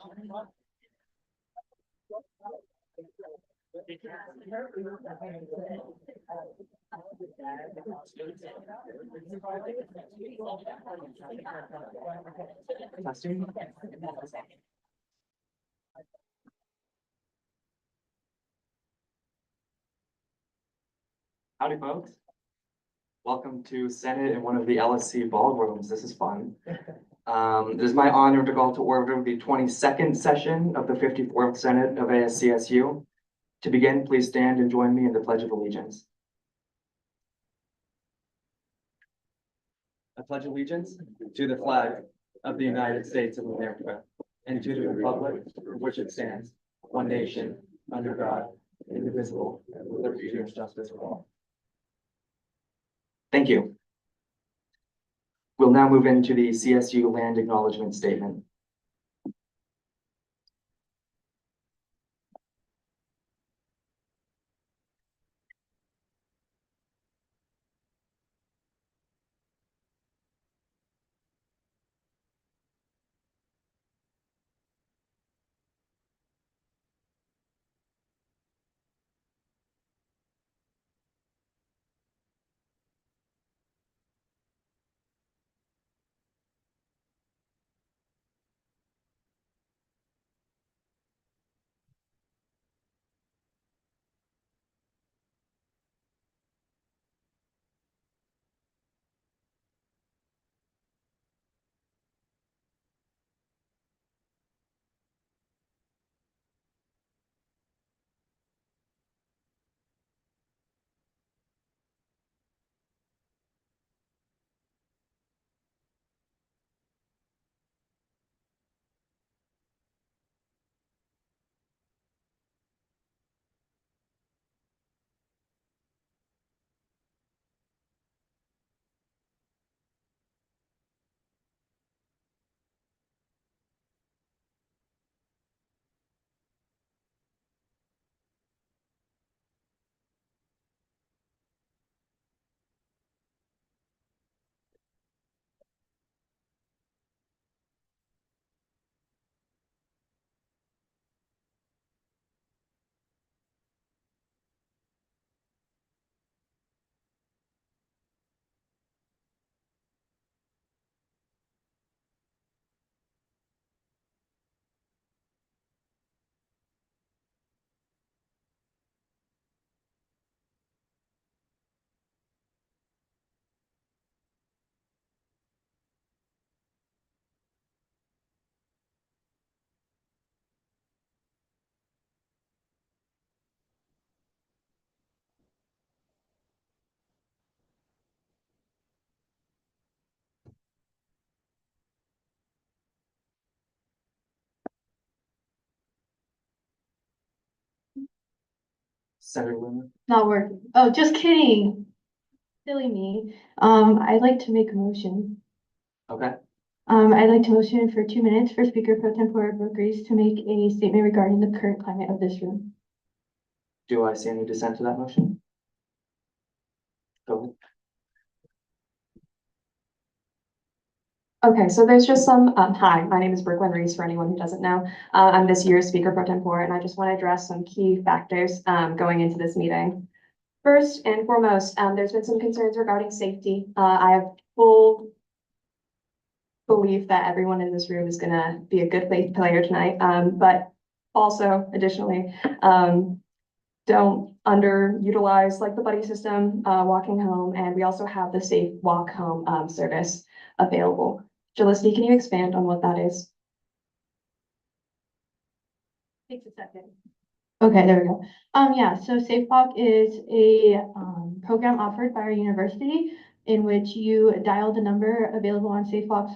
Howdy, folks. Welcome to Senate in one of the LSC ballrooms. This is fun. It is my honor to call to order the 22nd session of the 54th Senate of ASCSU. To begin, please stand and join me in the Pledge of Allegiance. I pledge allegiance to the flag of the United States of America and to the republic for which it stands, one nation, under God, indivisible, with liberty and justice for all. Thank you. We'll now move into the CSU land acknowledgement statement. Senator Luna. Not working. Oh, just kidding. Silly me. I'd like to make a motion. Okay. I'd like to motion for 2 minutes for Speaker Pro Tempore Brooke Reese to make a statement regarding the current climate of this room. Do I see any dissent to that motion? Go ahead. Okay, so there's just some, hi, my name is Brooklyn Reese, for anyone who doesn't know. I'm this year's Speaker Pro Tempore, and I just want to address some key factors going into this meeting. First and foremost, there's been some concerns regarding safety. I have full belief that everyone in this room is going to be a good faith player tonight, but also additionally, don't underutilize like the buddy system walking home, and we also have the safe walk home service available. Felicity, can you expand on what that is? Takes a second. Okay, there we go. Yeah, so Safe Walk is a program offered by our university in which you dial the number available on Safe Walk's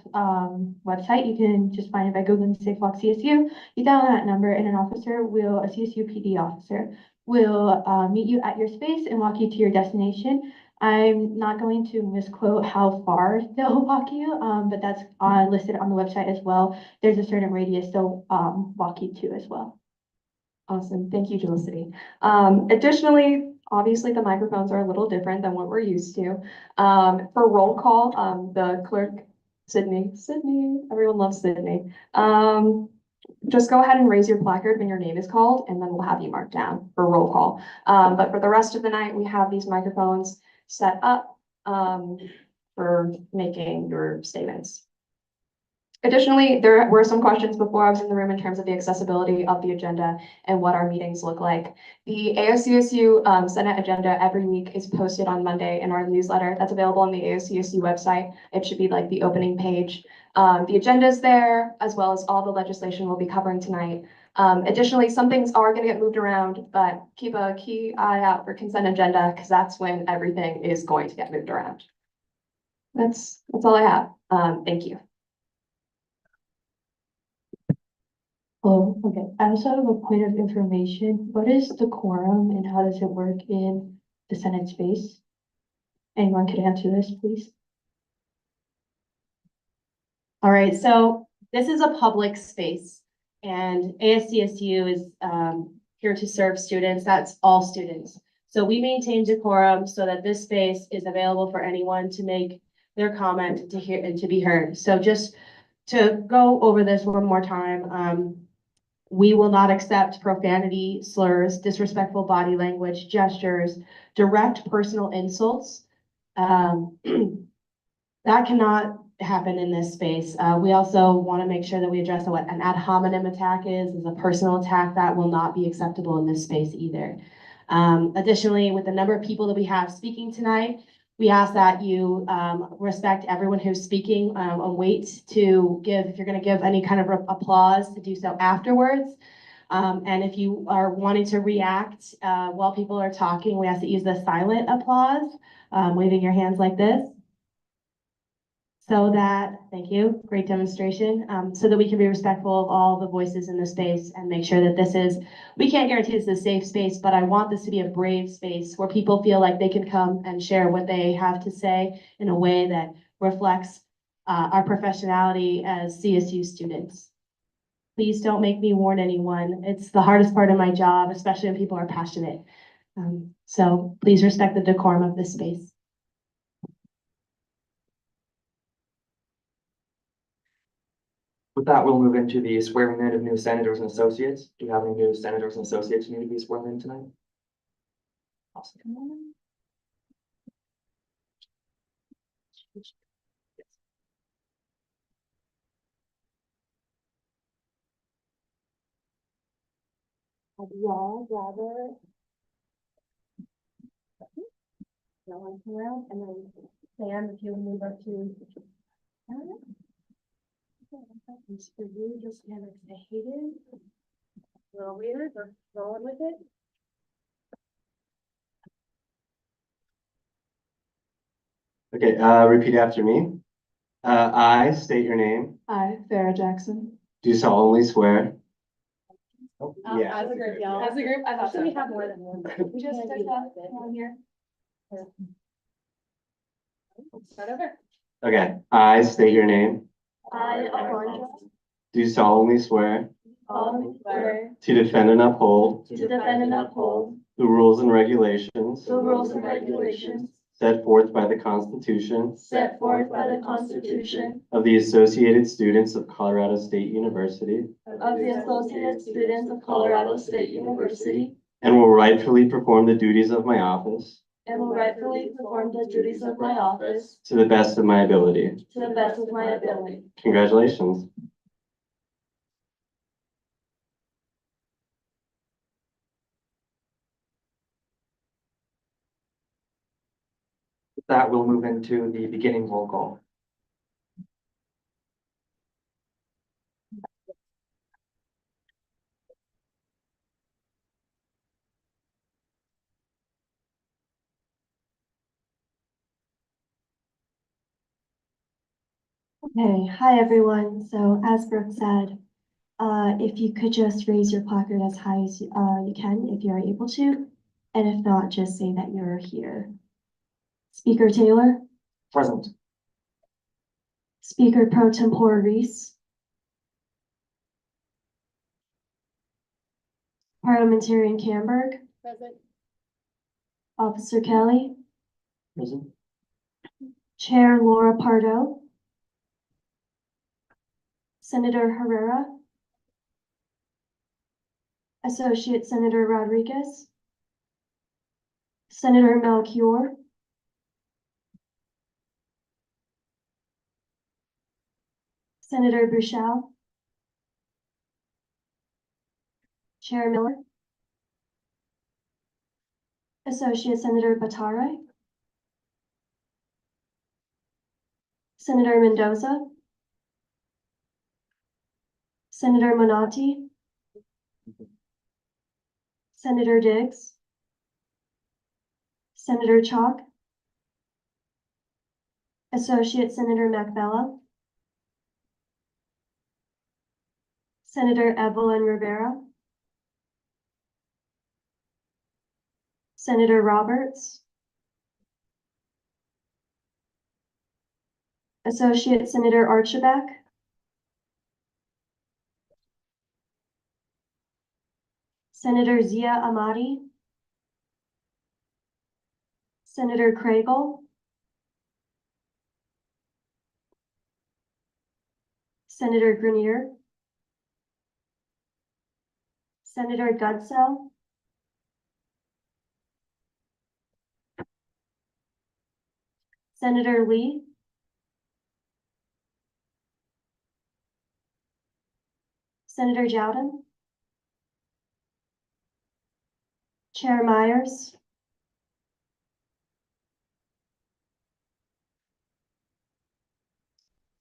website. You can just find it by Googling Safe Walk CSU. You dial that number and an officer will, a CSU PD officer, will meet you at your space and walk you to your destination. I'm not going to misquote how far they'll walk you, but that's listed on the website as well. There's a certain radius they'll walk you to as well. Awesome. Thank you, Felicity. Additionally, obviously the microphones are a little different than what we're used to. For roll call, the clerk, Sydney, everyone loves Sydney. just go ahead and raise your placard when your name is called, and then we'll have you marked down for roll call. But for the rest of the night, we have these microphones set up for making your statements. Additionally, there were some questions before I was in the room in terms of the accessibility of the agenda and what our meetings look like. The ASCSU Senate agenda every week is posted on Monday in our newsletter. That's available on the ASCSU website. It should be like the opening page. The agenda is there, as well as all the legislation we'll be covering tonight. Additionally, some things are going to get moved around, but keep a key eye out for consent agenda because that's when everything is going to get moved around. That's all I have. Thank you. Oh, okay. I also have a point of information. What is the quorum and how does it work in the Senate space? Anyone could answer this, please? All right, so this is a public space and ASCSU is here to serve students. That's all students. So we maintain decorum so that this space is available for anyone to make their comment to hear and to be heard. So just to go over this one more time, we will not accept profanity, slurs, disrespectful body language, gestures, direct personal insults. That cannot happen in this space. We also want to make sure that we address what an ad hominem attack is a personal attack that will not be acceptable in this space either. Additionally, with the number of people that we have speaking tonight, we ask that you respect everyone who's speaking and wait to give, if you're going to give any kind of applause, to do so afterwards. And if you are wanting to react while people are talking, we ask that you use the silent applause, waving your hands like this. So that, thank you, great demonstration, so that we can be respectful of all the voices in the space and make sure that this is, we can't guarantee this is a safe space, but I want this to be a brave space where people feel like they can come and share what they have to say in a way that reflects our professionality as CSU students. Please don't make me warn anyone. It's the hardest part of my job, especially when people are passionate. So please respect the decorum of this space. With that, we'll move into the swearing in of new senators and associates. Do you have any new senators and associates who need to be sworn in tonight? Awesome. Y'all gather. No one come around, and then Sam, if you move up to. For you, just kind of say, hated. A little weird, but rolling with it. Okay, repeat after me. I state your name, I, Farrah Jackson. do solemnly swear. Yeah. As a group, y'all. As a group, I thought so. We have more than one. We just took that one here. Start over. Okay, I state your name, I, Alondra, do solemnly swear solemnly swear to defend and uphold to defend and uphold the rules and regulations the rules and regulations set forth by the Constitution set forth by the Constitution of the Associated Students of Colorado State University, of the Associate Students of Colorado State University, and will rightfully perform the duties of my office and will rightfully perform the duties of my office to the best of my ability. to the best of my ability. Congratulations. With that, we'll move into the beginning roll call. Okay, hi everyone. So as Brooke said, if you could just raise your placard as high as you can, if you are able to, and if not, just say that you're here. Speaker Taylor, Present. Speaker Pro Tempore Reese, Parliamentarian Camberg, Present. Officer Kelly, Present. Chair Laura Pardo, Senator Herrera, Associate Senator Rodriguez, Senator Melchior, Senator Bushell, Chair Miller, Associate Senator Batare, Senator Mendoza, Senator Monati, Senator Diggs, Senator Chalk, Associate Senator Macbella, Senator Evelyn Rivera, Senator Roberts, Associate Senator Archibald, Senator Zia Amadi, Senator Craigle, Senator Grenier, Senator Gudsell, Senator Lee, Senator Jowden, Chair Myers,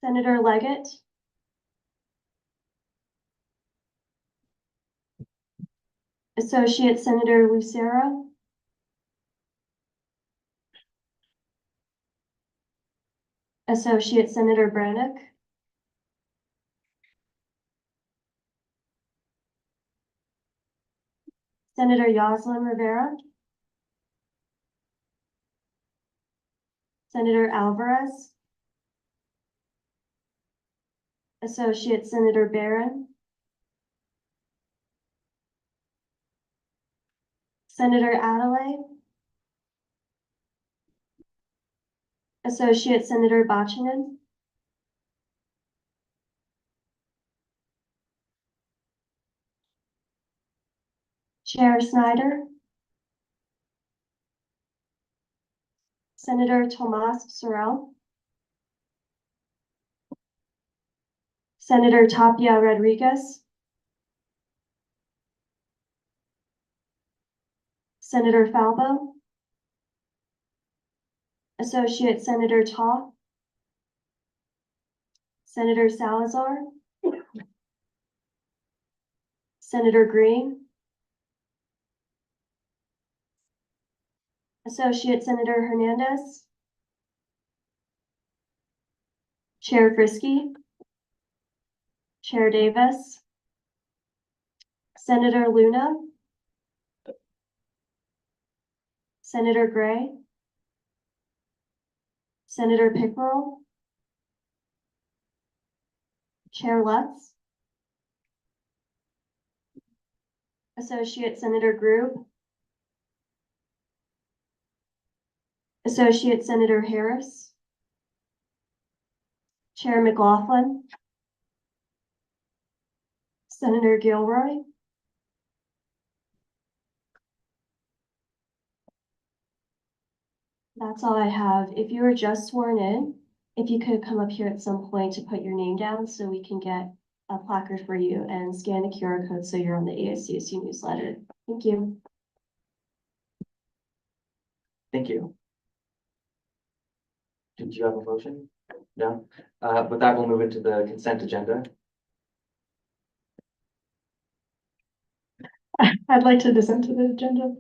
Senator Leggett, Associate Senator Lucero, Associate Senator Brannick, Senator Yoslin Rivera, Senator Alvarez, Associate Senator Barron, Senator Adelaide, Associate Senator Bachinen, Chair Snyder, Senator Tomas Sorrell, Senator Tapia Rodriguez, Senator Falbo, Associate Senator Toth, Senator Salazar, Senator Green, Associate Senator Hernandez, Chair Frisky, Chair Davis, Senator Luna, Senator Gray, Senator Pickrell, Chair Lutz, Associate Senator Grube, Associate Senator Harris, Chair McLaughlin, Senator Gilroy, that's all I have. If you were just sworn in, if you could come up here at some point to put your name down so we can get a placard for you and scan the QR code so you're on the ASCSU newsletter. Thank you. Thank you. Did you have a motion? No? With that, we'll move into the consent agenda. I'd like to dissent to the agenda.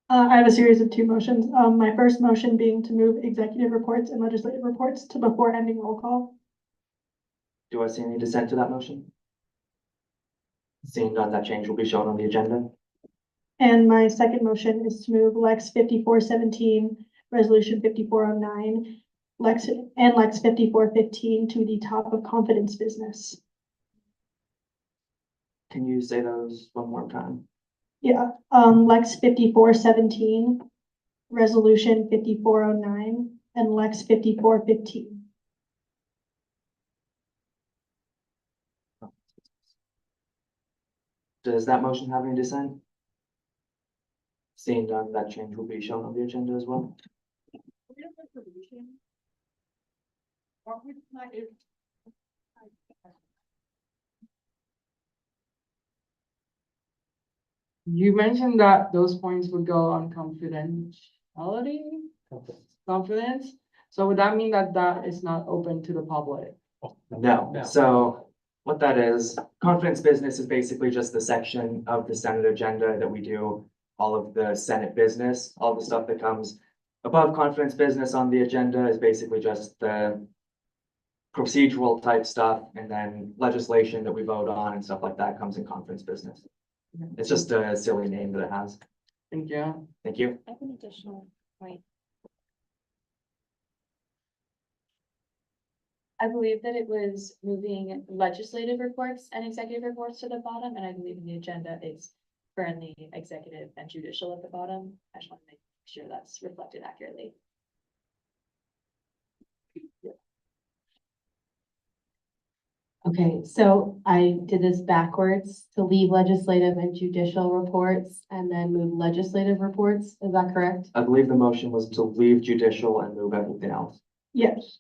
I have a series of two motions. My first motion being to move executive reports and legislative reports to before ending roll call. Do I see any dissent to that motion? Seeing none, that change will be shown on the agenda. And my second motion is to move Lex 5417, Resolution 5409, Lex 5415 to the top of confidence business. Can you say those one more time? Yeah, Lex 5417, Resolution 5409, and Lex 5415. Does that motion have any dissent? Seeing none, that change will be shown on the agenda as well. You mentioned that those points would go on confidentiality, confidence. So would that mean that that is not open to the public? No, so what that is, confidence business is basically just the section of the Senate agenda that we do all of the Senate business, all the stuff that comes above confidence business on the agenda is basically just the procedural type stuff, and then legislation that we vote on and stuff like that comes in conference business. It's just a silly name that it has. Thank you. Thank you. I have an additional point. I believe that it was moving legislative reports and executive reports to the bottom, and I believe in the agenda it's currently executive and judicial at the bottom. I just want to make sure that's reflected accurately. Okay, so I did this backwards to leave legislative and judicial reports and then move legislative reports. Is that correct? I believe the motion was to leave judicial and move everything else. Yes.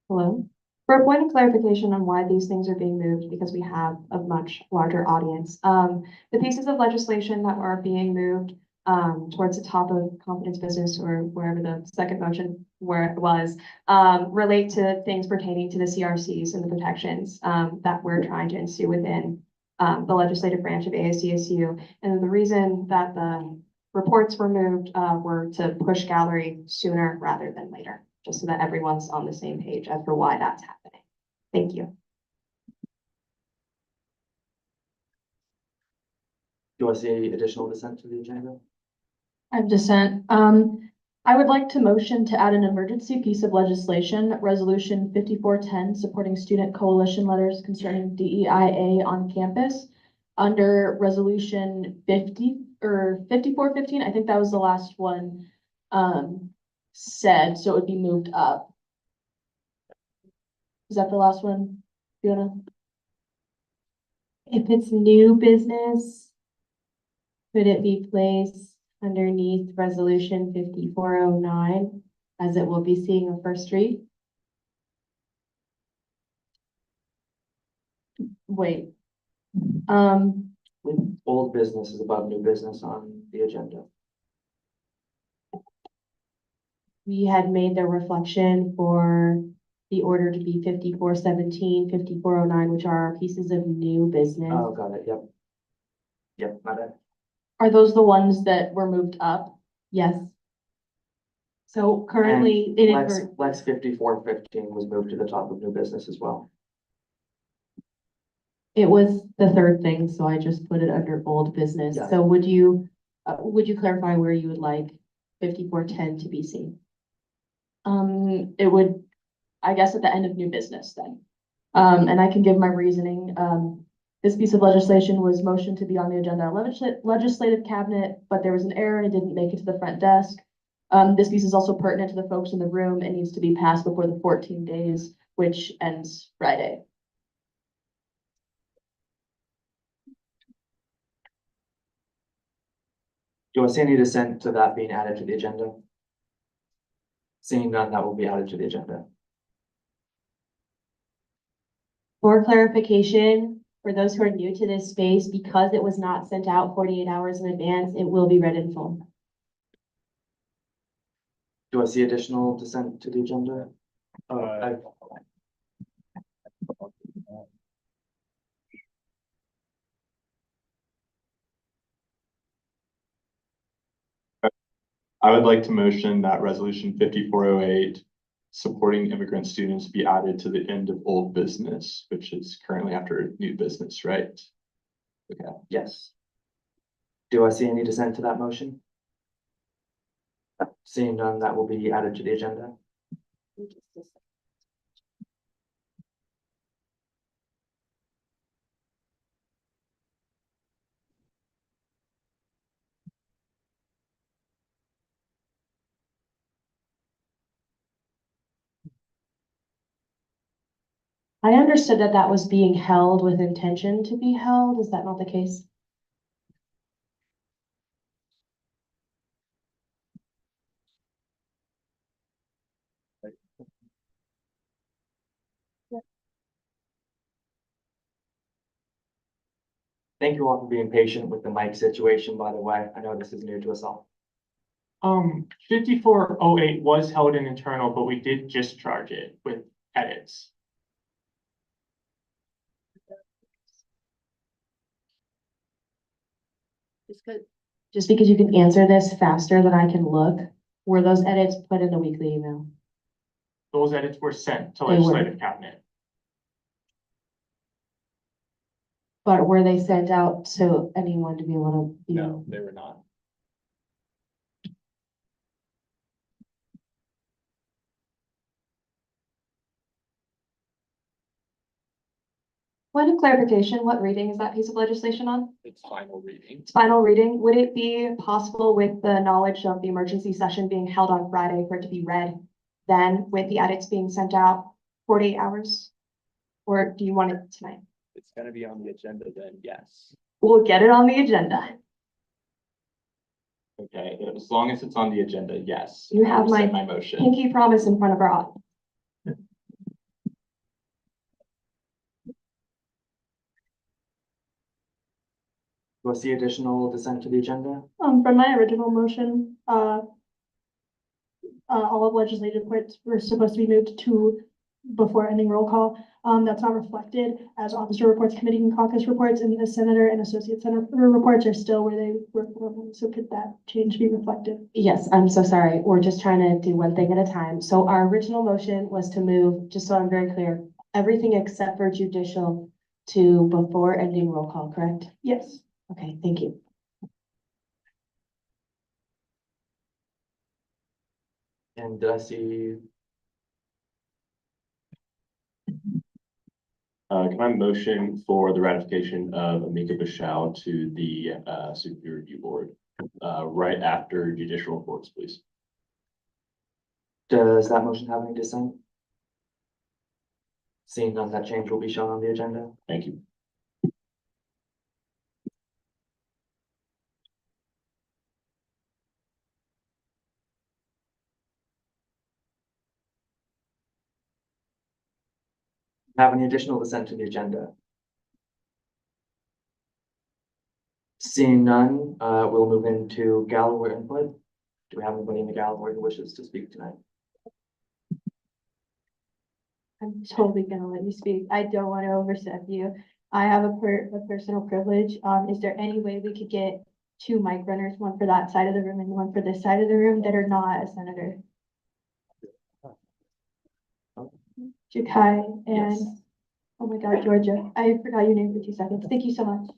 Hello. For a point of clarification on why these things are being moved, because we have a much larger audience. The pieces of legislation that are being moved towards the top of confidence business or wherever the second motion where it was, relate to things pertaining to the CRCs and the protections that we're trying to ensue within the legislative branch of ASCSU. And the reason that the reports were moved were to push gallery sooner rather than later, just so that everyone's on the same page as for why that's happening. Thank you. Do I see any additional dissent to the agenda? I have dissent. I would like to motion to add an emergency piece of legislation, Resolution 5410, supporting student coalition letters concerning DEIA on campus. Under Resolution 50 or 5415, I think that was the last one said, so it would be moved up. Is that the last one, Fiona? If it's new business, could it be placed underneath resolution 5409 as it will be seeing a first read? Wait. Old business is above new business on the agenda. We had made the reflection for the order to be 5417, 5409, which are our pieces of new business. Oh, got it, yep. Yep, my bad. Are those the ones that were moved up? Yes. So currently, it Lex 5415 was moved to the top of new business as well. it was the third thing, so I just put it under old business. Yeah. So would you clarify where you would like 5410 to be seen? It would, I guess, at the end of new business then. And I can give my reasoning. This piece of legislation was motioned to be on the agenda legislative cabinet, but there was an error and it didn't make it to the front desk. This piece is also pertinent to the folks in the room and needs to be passed before the 14 days, which ends Friday. Do I see any dissent to that being added to the agenda? Seeing none, that will be added to the agenda. For clarification, for those who are new to this space, because it was not sent out 48 hours in advance, it will be read in full. Do I see additional dissent to the agenda? I would like to motion that resolution 5408, supporting immigrant students, be added to the end of old business, which is currently after new business, right? Okay. Yes. Do I see any dissent to that motion? Seeing none, that will be added to the agenda. I understood that that was being held with intention to be held. Is that not the case? Thank you all for being patient with the mic situation, by the way. I know this is new to us all. 5408 was held in internal, but we did discharge it with edits. Just because you can answer this faster than I can look, were those edits put in the weekly email? Those edits were sent to They were. legislative cabinet. But were they sent out to anyone to be able to? No, they were not. Point of clarification, what reading is that piece of legislation on? It's final reading. It's final reading. Would it be possible with the knowledge of the emergency session being held on Friday for it to be read then with the edits being sent out 48 hours? Or do you want it tonight? It's gonna be on the agenda then, yes. We'll get it on the agenda. Okay, as long as it's on the agenda, yes. You I have rescind my my motion. Pinky promise in front of our audience. Do I see additional dissent to the agenda? From my original motion, all of legislative reports were supposed to be moved to before ending roll call. That's not reflected as officer reports, committee and caucus reports, and the senator and associate senator reports are still where they were formerly. So could that change be reflected? Yes, I'm so sorry. We're just trying to do one thing at a time. So our original motion was to move, just so I'm very clear, everything except for judicial to before ending roll call, correct? Yes. Okay, thank you. And did I see, Can I motion for the ratification of Amika Bashal to the Super Review Board right after judicial reports, please? does that motion have any dissent? Seeing none, that change will be shown on the agenda. Thank you. Have any additional dissent to the agenda? Seeing none, we'll move into gallery input. Do we have anybody in the gallery who wishes to speak tonight? I'm totally gonna let you speak. I don't want to overstep you. I have a personal privilege. Is there any way we could get two mic runners, one for that side of the room and one for this side of the room that are not a senator? Jakai and, Yes. oh my God, Georgia. I forgot your name for 2 seconds. Thank you so much.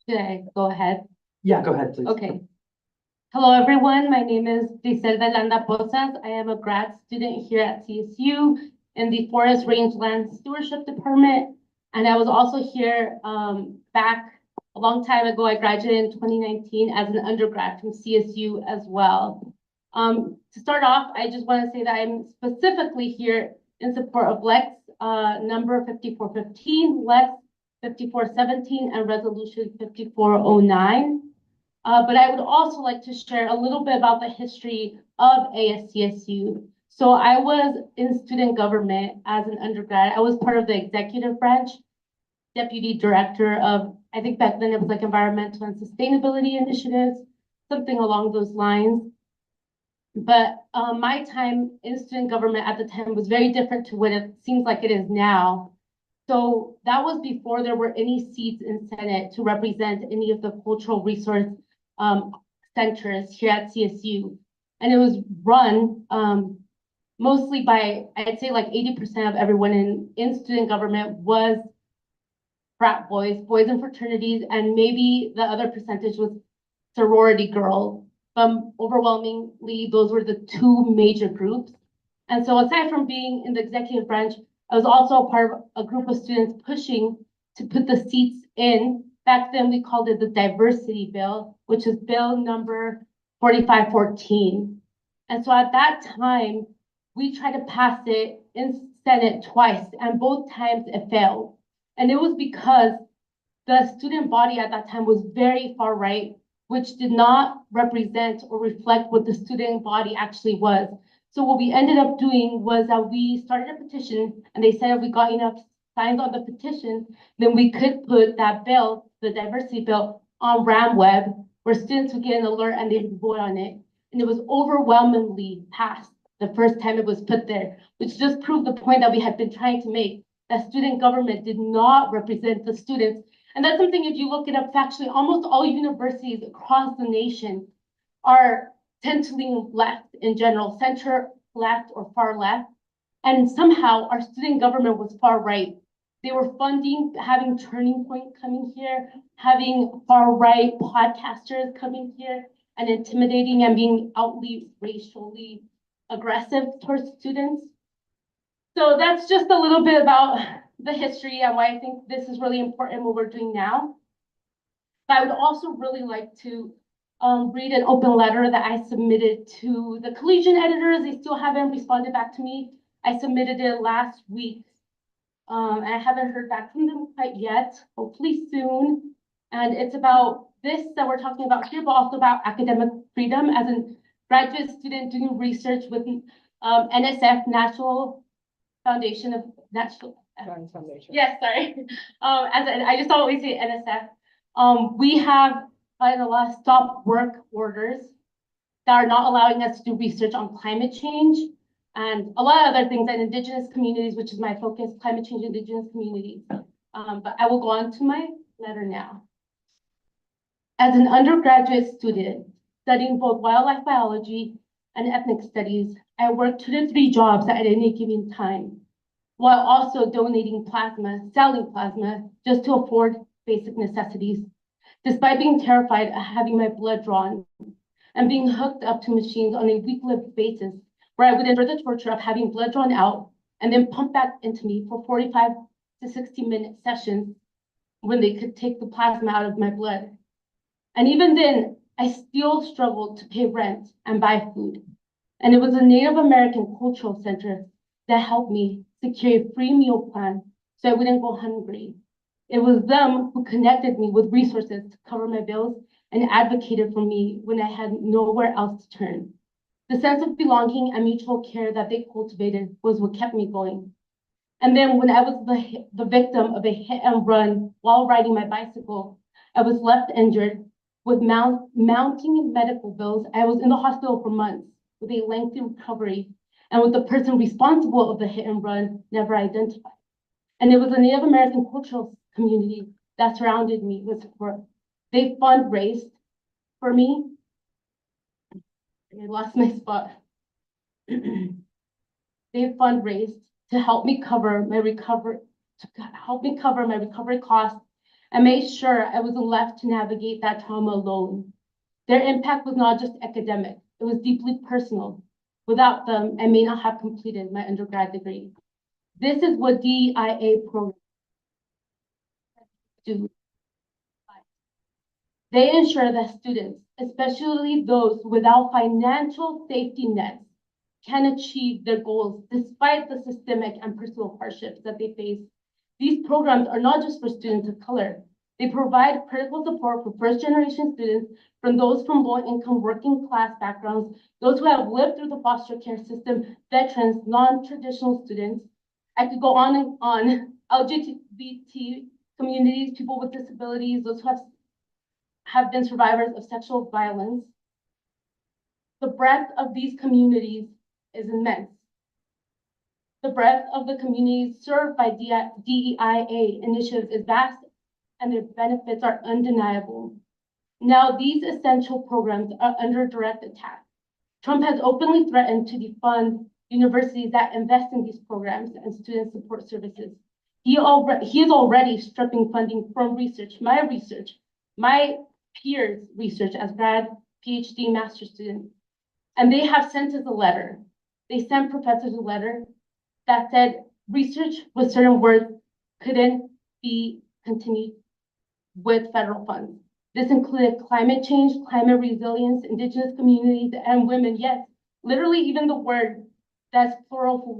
Should I go ahead? Yeah, go ahead, please. Okay. Hello, everyone. My name is Griselda Landa Posas. I am a grad student here at CSU in the Forest Rangeland Stewardship Department. And I was also here back a long time ago. I graduated in 2019 as an undergrad from CSU as well. To start off, I just want to say that I'm specifically here in support of Lex number 5415, Lex 5417, and Resolution 5409. But I would also like to share a little bit about the history of ASCSU. So I was in student government as an undergrad. I was part of the executive branch, deputy director of, I think back then it was like environmental and sustainability initiatives, something along those lines. But my time in student government at the time was very different to what it seems like it is now. So that was before there were any seats in Senate to represent any of the cultural resource centers here at CSU. And it was run mostly by, I'd say like 80% of everyone in student government was frat boys in fraternities, and maybe the other percentage was sorority girls. Overwhelmingly, those were the two major groups. And so aside from being in the executive branch, I was also a part of a group of students pushing to put the seats in. Back then, we called it the diversity bill, which is bill number 4514. And so at that time, we tried to pass it in Senate twice, and both times it failed. And it was because the student body at that time was very far right, which did not represent or reflect what the student body actually was. So what we ended up doing was that we started a petition, and they said if we got enough signs on the petition, then we could put that bill, the diversity bill, on RamWeb, where students would get an alert and they would vote on it. And it was overwhelmingly passed the first time it was put there, which just proved the point that we had been trying to make, that student government did not represent the students. And that's something, if you look it up factually, almost all universities across the nation tend to lean left in general, center left or far left. And somehow our student government was far right. They were funding, having Turning Point coming here, having far right podcasters coming here and intimidating and being outly racially aggressive towards students. So that's just a little bit about the history and why I think this is really important what we're doing now. But I would also really like to read an open letter that I submitted to the collegiate editors. They still haven't responded back to me. I submitted it last week. And I haven't heard back from them quite yet, hopefully soon. And it's about this that we're talking about here, but also about academic freedom as a graduate student doing research with NSF, National Foundation of Natural. Yes, sorry. I just always say NSF. We have quite a lot of stop work orders that are not allowing us to do research on climate change and a lot of other things, and indigenous communities, which is my focus, climate change, indigenous communities. But I will go on to my letter now. As an undergraduate student studying both wildlife biology and ethnic studies, I worked 2 to 3 jobs at any given time, while also donating plasma, selling plasma, just to afford basic necessities, despite being terrified of having my blood drawn and being hooked up to machines on a weekly basis, where I would endure the torture of having blood drawn out and then pumped back into me for 45 to 60-minute sessions when they could take the plasma out of my blood. And even then, I still struggled to pay rent and buy food. And it was a Native American cultural center that helped me secure a free meal plan so I wouldn't go hungry. It was them who connected me with resources to cover my bills and advocated for me when I had nowhere else to turn. The sense of belonging and mutual care that they cultivated was what kept me going. And then when I was the victim of a hit and run while riding my bicycle, I was left injured with mounting medical bills. I was in the hospital for months with a lengthy recovery, and with the person responsible of the hit and run never identified. And it was a Native American cultural community that surrounded me with support. They fundraised for me. I lost my spot. They fundraised to help me cover my recovery, costs, and made sure I wasn't left to navigate that trauma alone. Their impact was not just academic, it was deeply personal. Without them, I may not have completed my undergrad degree. This is what DIA programs do. They ensure that students, especially those without financial safety nets, can achieve their goals despite the systemic and personal hardships that they face. These programs are not just for students of color. They provide critical support for first-generation students, from those from low-income working class backgrounds, those who have lived through the foster care system, veterans, non-traditional students. I could go on and on. LGBT communities, people with disabilities, those who have been survivors of sexual violence. The breadth of these communities is immense. The breadth of the communities served by DEIA initiatives is vast, and their benefits are undeniable. Now, these essential programs are under direct attack. Trump has openly threatened to defund universities that invest in these programs and student support services. He is already stripping funding from research, my peers' research as grad, PhD, master's students. And they have sent us a letter. They sent professors a letter that said research with certain words couldn't be continued with federal funds. This included climate change, climate resilience, indigenous communities, and women. Yes, literally even the word that's plural for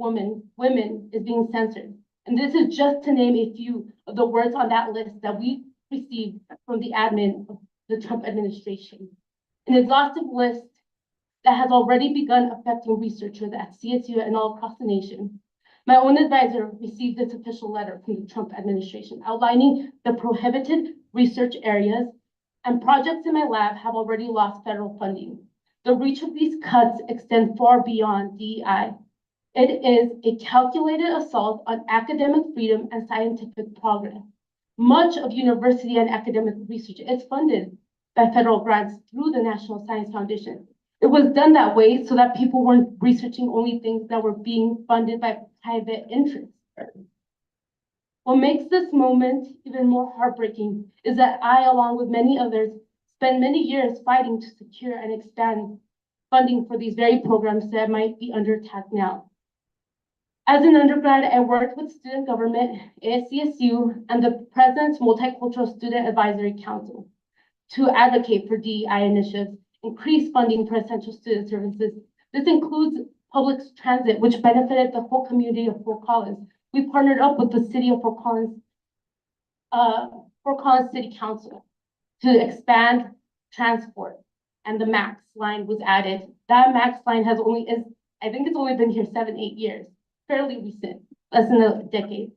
women is being censored. And this is just to name a few of the words on that list that we received from the admin of the Trump administration. An exhaustive list that has already begun affecting researchers at CSU and all across the nation. My own advisor received this official letter from the Trump administration outlining the prohibited research areas, and projects in my lab have already lost federal funding. The reach of these cuts extend far beyond DEI. It is a calculated assault on academic freedom and scientific progress. Much of university and academic research is funded by federal grants through the National Science Foundation. It was done that way so that people weren't researching only things that were being funded by private interests. What makes this moment even more heartbreaking is that I, along with many others, spent many years fighting to secure and expand funding for these very programs that might be under attack now. As an undergrad, I worked with student government, ASCSU, and the President's Multicultural Student Advisory Council to advocate for DEI initiatives, increase funding for essential student services. This includes public transit, which benefited the whole community of Fort Collins. We partnered up with the city of Fort Collins City Council to expand transport, and the MAX line was added. That MAX line I think it's only been here 7-8 years, fairly recent, less than a decade.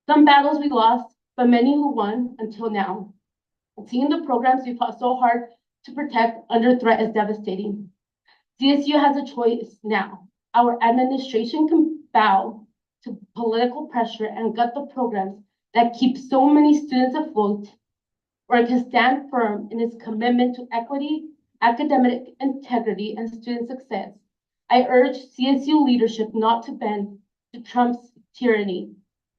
Some battles we lost, but many we won until now. And seeing the programs we fought so hard to protect under threat is devastating. CSU has a choice now. Our administration can bow to political pressure and gut the programs that keep so many students afloat, or it can stand firm in its commitment to equity, academic integrity, and student success. I urge CSU leadership not to bend to Trump's tyranny,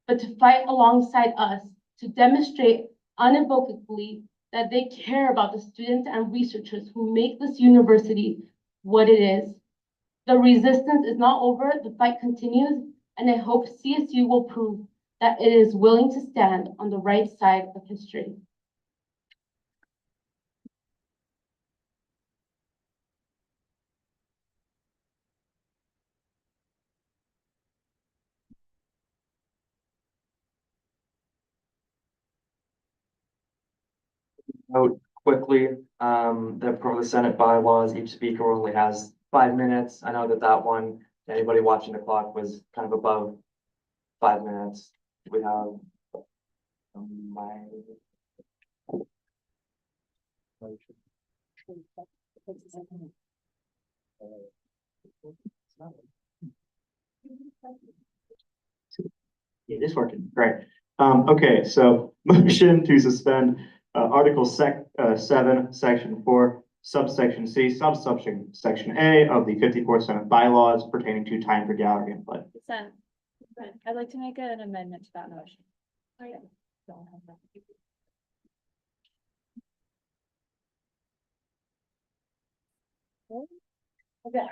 but to fight alongside us to demonstrate unequivocally that they care about the students and researchers who make this university what it is. The resistance is not over, the fight continues, and I hope CSU will prove that it is willing to stand on the right side of history. Note quickly, that for the Senate bylaws, each speaker only has 5 minutes. I know that one, anybody watching the clock was kind of above 5 minutes. We have my. It is working, great. Okay, so motion to suspend Article 7, Section 4, subsection C, subsection Section A of the 54th Senate bylaws pertaining to time for gallery input. I'd like to make an amendment to that motion. Okay.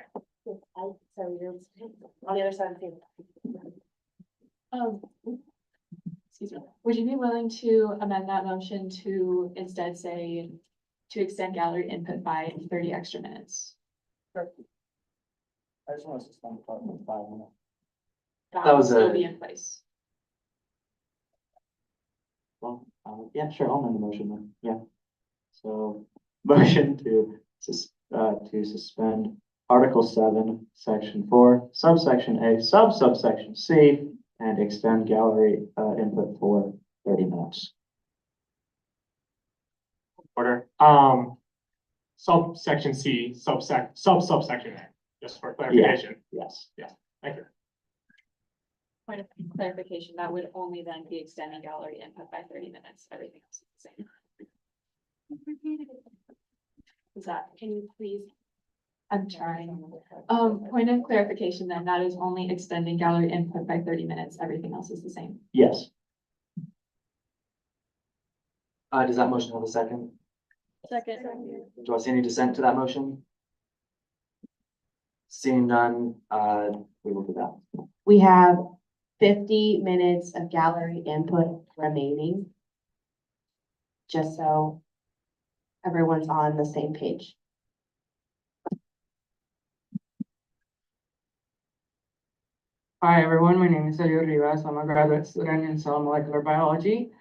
Sorry, you're on the other side of the table. Excuse me. Would you be willing to amend that motion to instead say to extend gallery input by 30 extra minutes? I just want to suspend the 5 minutes. That That will was still a- be in place. Well, Yeah, sure, I'll amend the motion then, yeah. So, motion to suspend Article 7, Section 4, subsection A, subsection C, and extend gallery, input for 30 minutes. Order. Subsection C, subsection A, just for clarification. Yes. Thank you. Point of clarification, that would only then be extending gallery input by 30 minutes. Everything else is the same. Is that, can you please? I'm trying. Point of clarification, then that is only extending gallery input by 30 minutes. Everything else is the same. Yes. Does that motion have a second? Second. Do I see any dissent to that motion? Seeing none, we will do that. We have 50 minutes of gallery input remaining. Just so everyone's on the same page. Hi, everyone. My name is Sergio Rivas. I'm a graduate student in cell molecular biology.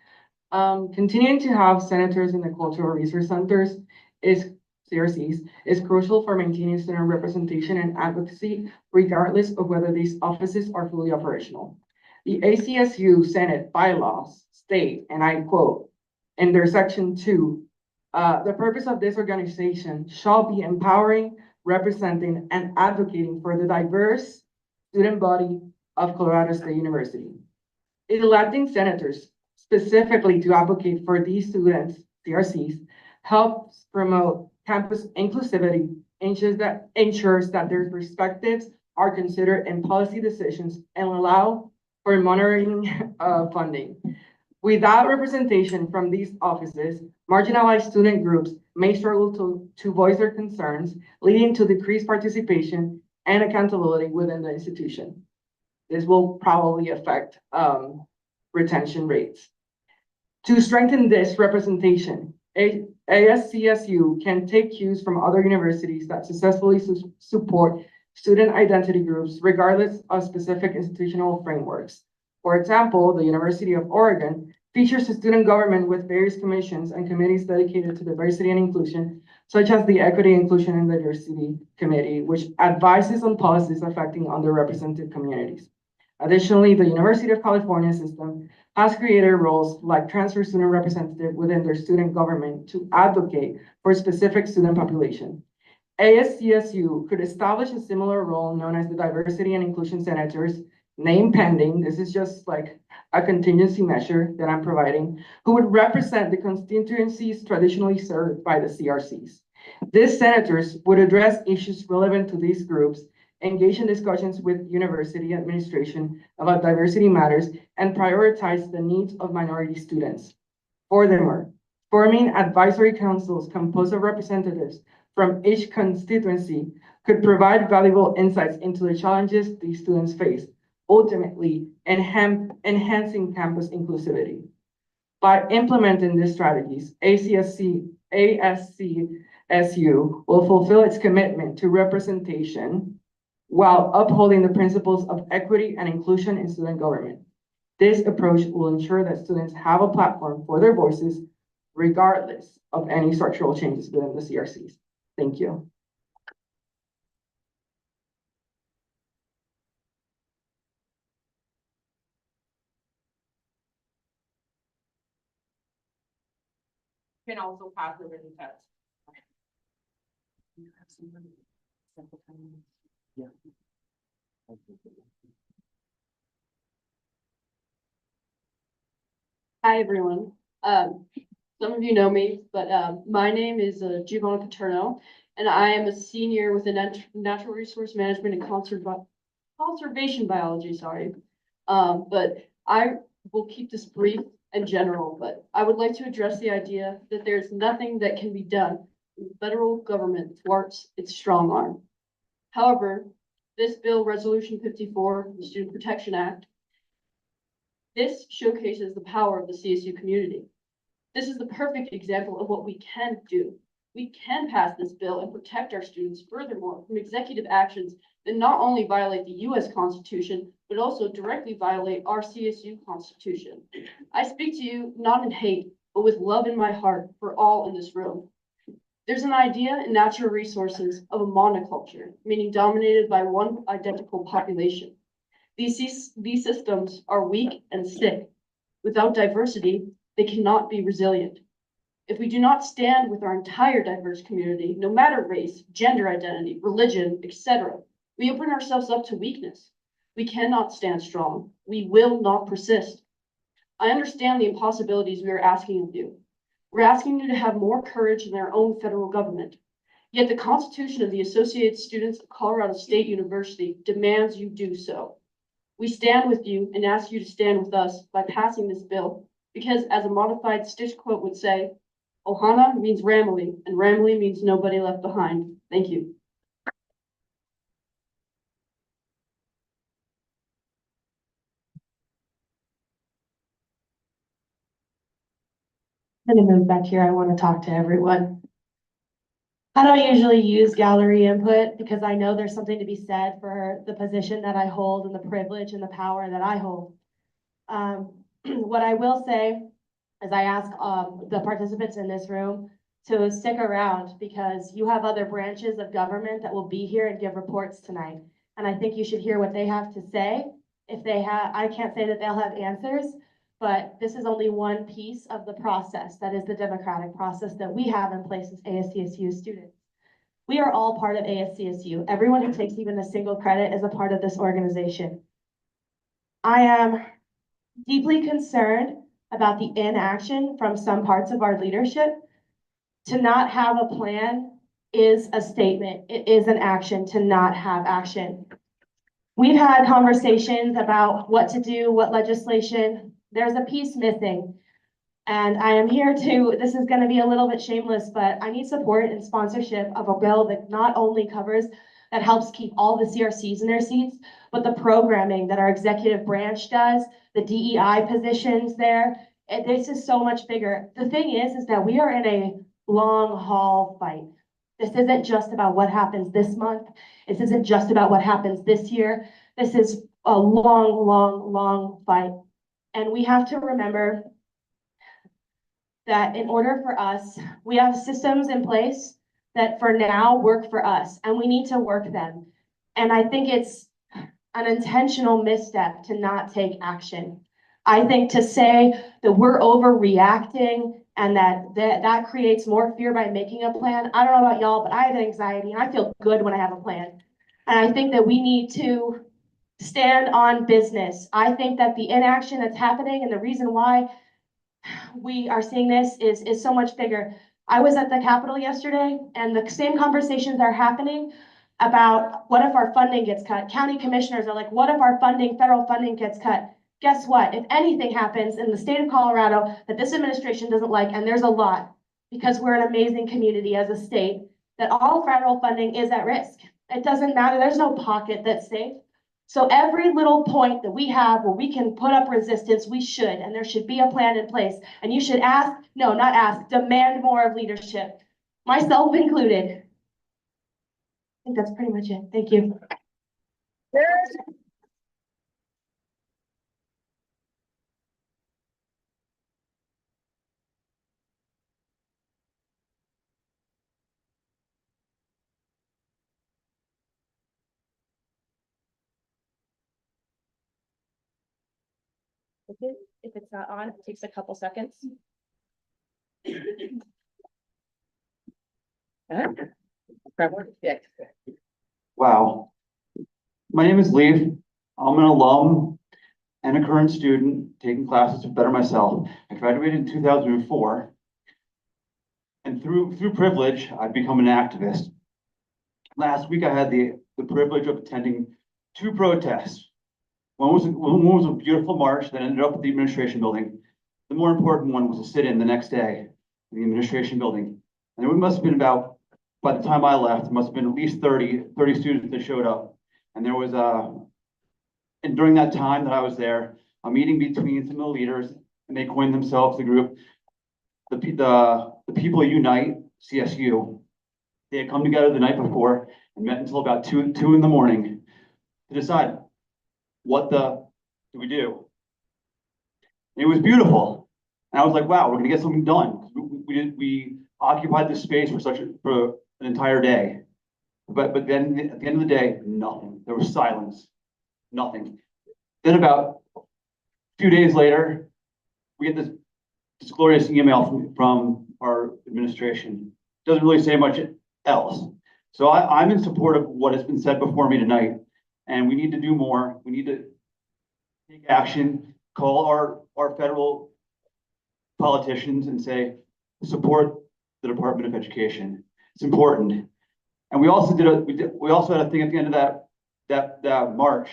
Continuing to have senators in the cultural research centers CRCs is crucial for maintaining student representation and advocacy, regardless of whether these offices are fully operational. The ACSU Senate bylaws state, and I quote, in their section 2, the purpose of this organization shall be empowering, representing, and advocating for the diverse student body of Colorado State University. Electing senators specifically to advocate for these students, CRCs, helps promote campus inclusivity, ensures that their perspectives are considered in policy decisions and allow for monitoring funding. Without representation from these offices, marginalized student groups may struggle to voice their concerns, leading to decreased participation and accountability within the institution. This will probably affect retention rates. To strengthen this representation, ASCSU can take cues from other universities that successfully support student identity groups regardless of specific institutional frameworks. For example, the University of Oregon features a student government with various commissions and committees dedicated to diversity and inclusion, such as the Equity, Inclusion, and Diversity Committee, which advises on policies affecting underrepresented communities. Additionally, the University of California system has created roles like transfer student representative within their student government to advocate for a specific student population. ASCSU could establish a similar role known as the Diversity and Inclusion Senators, name pending. This is just like a contingency measure that I'm providing, who would represent the constituencies traditionally served by the CRCs. These senators would address issues relevant to these groups, engage in discussions with university administration about diversity matters, and prioritize the needs of minority students. Furthermore, forming advisory councils composed of representatives from each constituency could provide valuable insights into the challenges these students face, ultimately enhancing campus inclusivity. By implementing these strategies, ASCSU will fulfill its commitment to representation while upholding the principles of equity and inclusion in student government. This approach will ensure that students have a platform for their voices, regardless of any structural changes within the CRCs. Thank you. Can also pass the written test. Yeah. Hi, everyone. Some of you know me, but my name is Giovanna Paterno, and I am a senior within natural resource management and conservation biology, sorry. But I will keep this brief and general, but I would like to address the idea that there's nothing that can be done when the federal government thwarts its strong arm. However, this bill, Resolution 54, the Student Protection Act, this showcases the power of the CSU community. This is the perfect example of what we can do. We can pass this bill and protect our students furthermore from executive actions that not only violate the US Constitution, but also directly violate our CSU Constitution. I speak to you not in hate, but with love in my heart for all in this room. There's an idea in natural resources of a monoculture, meaning dominated by one identical population. These systems are weak and sick. Without diversity, they cannot be resilient. If we do not stand with our entire diverse community, no matter race, gender identity, religion, etc., we open ourselves up to weakness. We cannot stand strong. We will not persist. I understand the impossibilities we are asking of you. We're asking you to have more courage in our own federal government. Yet the Constitution of the Associated Students of Colorado State University demands you do so. We stand with you and ask you to stand with us by passing this bill, because as a modified Stitch quote would say, Ohana means Ramley, and Ramley means nobody left behind. Thank you. I'm gonna move back here. I want to talk to everyone. I don't usually use gallery input because I know there's something to be said for the position that I hold and the privilege and the power that I hold. What I will say is I ask the participants in this room to stick around because you have other branches of government that will be here and give reports tonight. And I think you should hear what they have to say. If they have, I can't say that they'll have answers, but this is only one piece of the process. That is the democratic process that we have in place as ASCSU students. We are all part of ASCSU. Everyone who takes even a single credit is a part of this organization. I am deeply concerned about the inaction from some parts of our leadership. To not have a plan is a statement. It is an action to not have action. We've had conversations about what to do, what legislation. There's a piece missing. And I am here to, this is going to be a little bit shameless, but I need support and sponsorship of a bill that not only covers, that helps keep all the CRCs in their seats, but the programming that our executive branch does, the DEI positions there. This is so much bigger. The thing is that we are in a long haul fight. This isn't just about what happens this month. This isn't just about what happens this year. This is a long, long, long fight. And we have to remember that in order for us, we have systems in place that for now work for us, and we need to work them. And I think it's an intentional misstep to not take action. I think to say that we're overreacting and that creates more fear by making a plan. I don't know about y'all, but I have anxiety and I feel good when I have a plan. And I think that we need to stand on business. I think that the inaction that's happening and the reason why we are seeing this is so much bigger. I was at the Capitol yesterday and the same conversations are happening about what if our funding gets cut. County commissioners are like, what if our funding, federal funding gets cut? Guess what? If anything happens in the state of Colorado that this administration doesn't like, and there's a lot, because we're an amazing community as a state, that all federal funding is at risk. It doesn't matter. There's no pocket that's safe. So every little point that we have where we can put up resistance, we should, and there should be a plan in place. And you should ask, no, not ask, demand more of leadership, myself included. I think that's pretty much it. Thank you. If it's not on, it takes a couple seconds. Wow. My name is Leaf. I'm an alum and a current student taking classes to better myself. I graduated in 2004. And through privilege, I've become an activist. Last week, I had the privilege of attending 2 protests. One was a beautiful march that ended up at the administration building. The more important one was a sit-in the next day in the administration building. And there must have been about, by the time I left, there must have been at least 30 students that showed up. And there was and during that time that I was there, a meeting between some of the leaders, and they coined themselves the group, the People Unite CSU. They had come together the night before and met until about two in the morning to decide what do we do. And it was beautiful. And I was like, wow, we're gonna get something done. We occupied this space for an entire day. But then at the end of the day, nothing. There was silence, nothing. Then about a few days later, we get this glorious email from our administration. Doesn't really say much else. So I'm in support of what has been said before me tonight, and we need to do more. We need to take action, call our federal politicians and say, support the Department of Education. It's important. And we also we also had a thing at the end of that March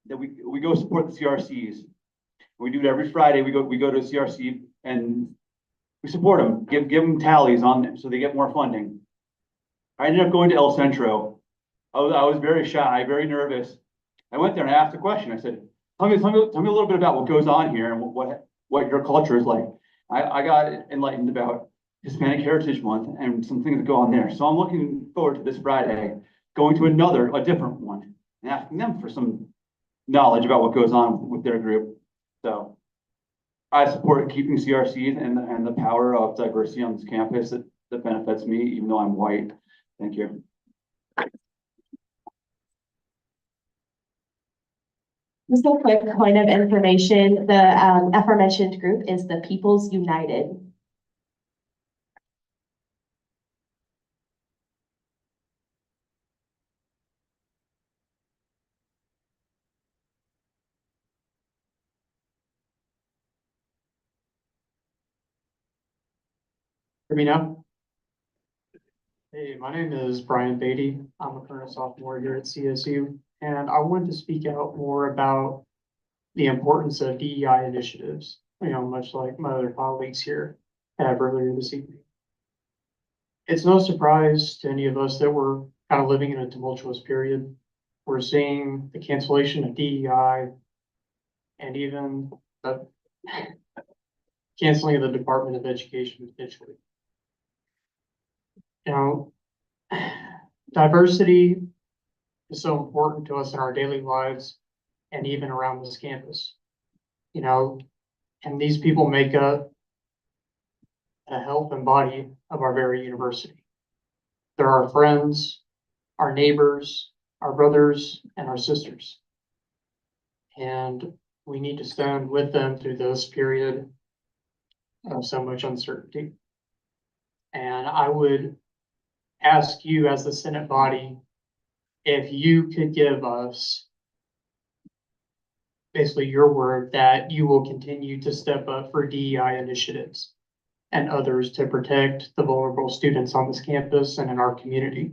that we go support the CRCs. We do it every Friday. We go to a CRC and we support them, give them tallies on them so they get more funding. I ended up going to El Centro. I was very shy, very nervous. I went there and I asked a question. I said, tell me a little bit about what goes on here and what your culture is like. I got enlightened about Hispanic Heritage Month and some things that go on there. So I'm looking forward to this Friday, going to a different one and asking them for some knowledge about what goes on with their group. So I support keeping CRCs and the power of diversity on this campus that benefits me, even though I'm white. Thank you. Just a quick point of information, the aforementioned group is the People's United. Hear me now? Hey, my name is Brian Beatty. I'm a current sophomore here at CSU, and I wanted to speak out more about the importance of DEI initiatives, much like my other colleagues here have earlier this evening. It's no surprise to any of us that we're kind of living in a tumultuous period. We're seeing the cancellation of DEI and even the canceling of the Department of Education potentially. Diversity is so important to us in our daily lives and even around this campus. And these people make up the health and body of our very university. They're our friends, our neighbors, our brothers, and our sisters. And we need to stand with them through this period of so much uncertainty. And I would ask you as the Senate body, if you could give us basically your word that you will continue to step up for DEI initiatives and others to protect the vulnerable students on this campus and in our community.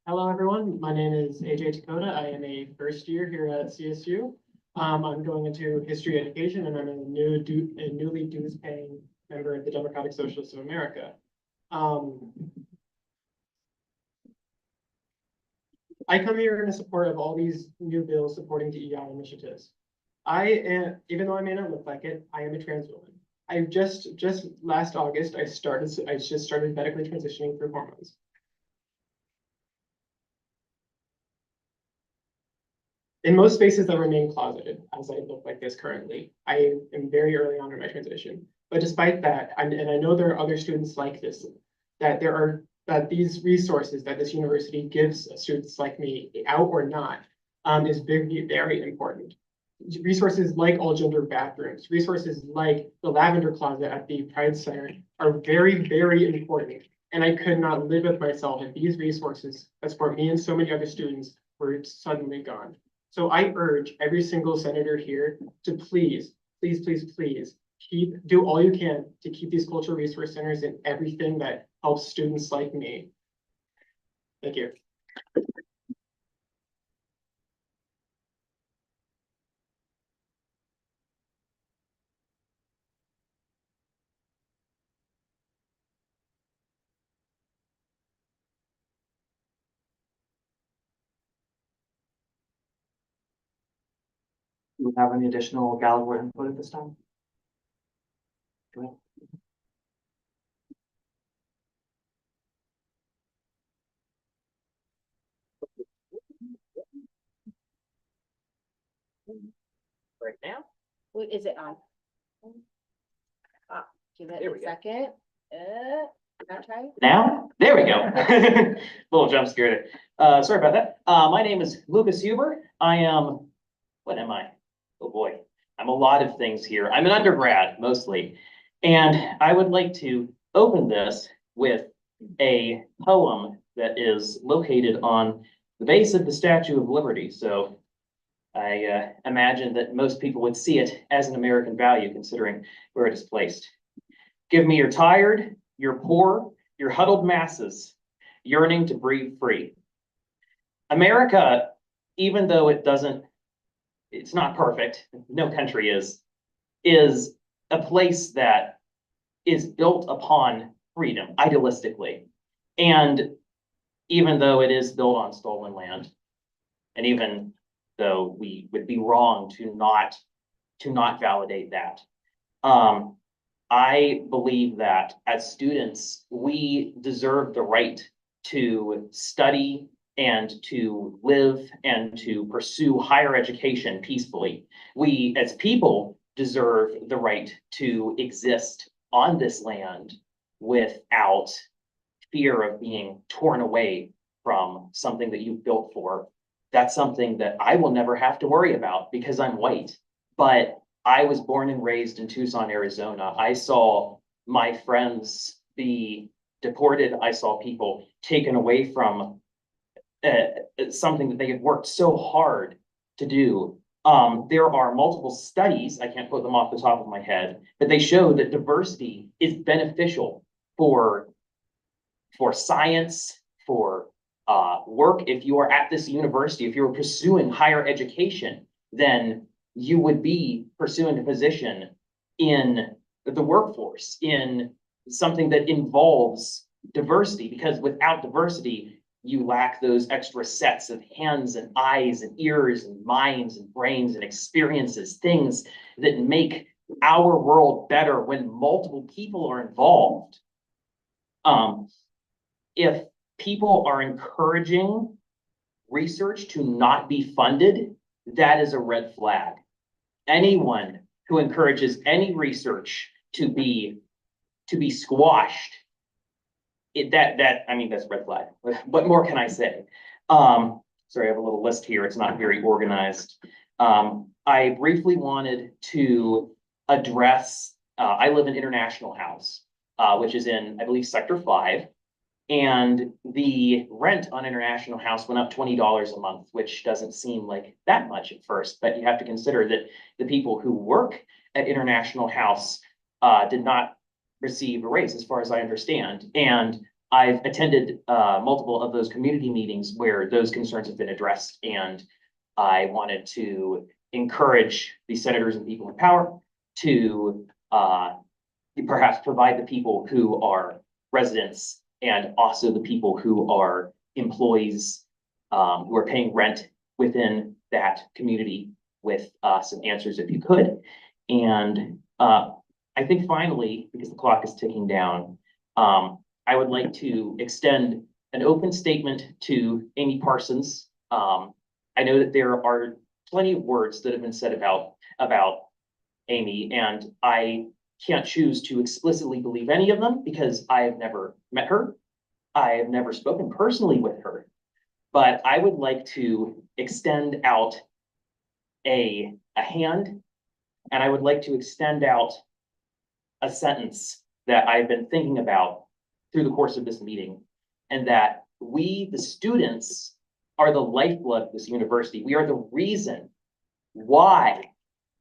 Hello, everyone. My name is AJ Dakota. I am a first year here at CSU. I'm going into history education, and I'm a newly dues-paying member of the Democratic Socialists of America. I come here in support of all these new bills supporting DEI initiatives. Even though I may not look like it, I am a trans woman. I just last August, I just started medically transitioning through hormones. In most spaces, I remain closeted as I look like this currently. I am very early on in my transition. But despite that, and I know there are other students like this, that these resources that this university gives students like me, out or not, is very, very important. Resources like all gender bathrooms, resources like the lavender closet at the Pride Center are very, very important. And I could not live with myself if these resources that support me and so many other students were suddenly gone. So I urge every single senator here to please, please, please, please do all you can to keep these cultural resource centers and everything that helps students like me. Thank you. Do we have any additional Gallagher input at this time? Go ahead. Right now? Is it on? Give There it we a go. second. Can I try? Now, there we go. Little jump scared. Sorry about that. My name is Lucas Huber. I am, what am I? Oh boy, I'm a lot of things here. I'm an undergrad mostly. And I would like to open this with a poem that is located on the base of the Statue of Liberty. So I imagine that most people would see it as an American value considering where it is placed. Give me your tired, your poor, your huddled masses, yearning to breathe free. America, even though it's not perfect, no country is a place that is built upon freedom, idealistically. And even though it is built on stolen land, and even though we would be wrong to not validate that, I believe that as students, we deserve the right to study and to live and to pursue higher education peacefully. We, as people, deserve the right to exist on this land without fear of being torn away from something that you've built for. That's something that I will never have to worry about because I'm white. But I was born and raised in Tucson, Arizona. I saw my friends be deported. I saw people taken away from something that they had worked so hard to do. There are multiple studies, I can't put them off the top of my head, but they show that diversity is beneficial for science, for work. If you are at this university, if you're pursuing higher education, then you would be pursuing a position in the workforce, in something that involves diversity, because without diversity, you lack those extra sets of hands and eyes and ears and minds and brains and experiences, things that make our world better when multiple people are involved. If people are encouraging research to not be funded, that is a red flag. Anyone who encourages any research to be squashed, I mean, that's a red flag. What more can I say? Sorry, I have a little list here. It's not very organized. I briefly wanted to address, I live in International House, which is in, I believe, Sector 5. And the rent on International House went up $20 a month, which doesn't seem like that much at first, but you have to consider that the people who work at International House did not receive a raise, as far as I understand. And I've attended multiple of those community meetings where those concerns have been addressed. And I wanted to encourage the senators and people in power to perhaps provide the people who are residents and also the people who are employees who are paying rent within that community with some answers if you could. And I think finally, because the clock is ticking down, I would like to extend an open statement to Amy Parsons. I know that there are plenty of words that have been said about Amy, and I can't choose to explicitly believe any of them because I have never met her. I have never spoken personally with her, but I would like to extend out a hand, and I would like to extend out a sentence that I've been thinking about through the course of this meeting, and that we, the students, are the lifeblood of this university. We are the reason why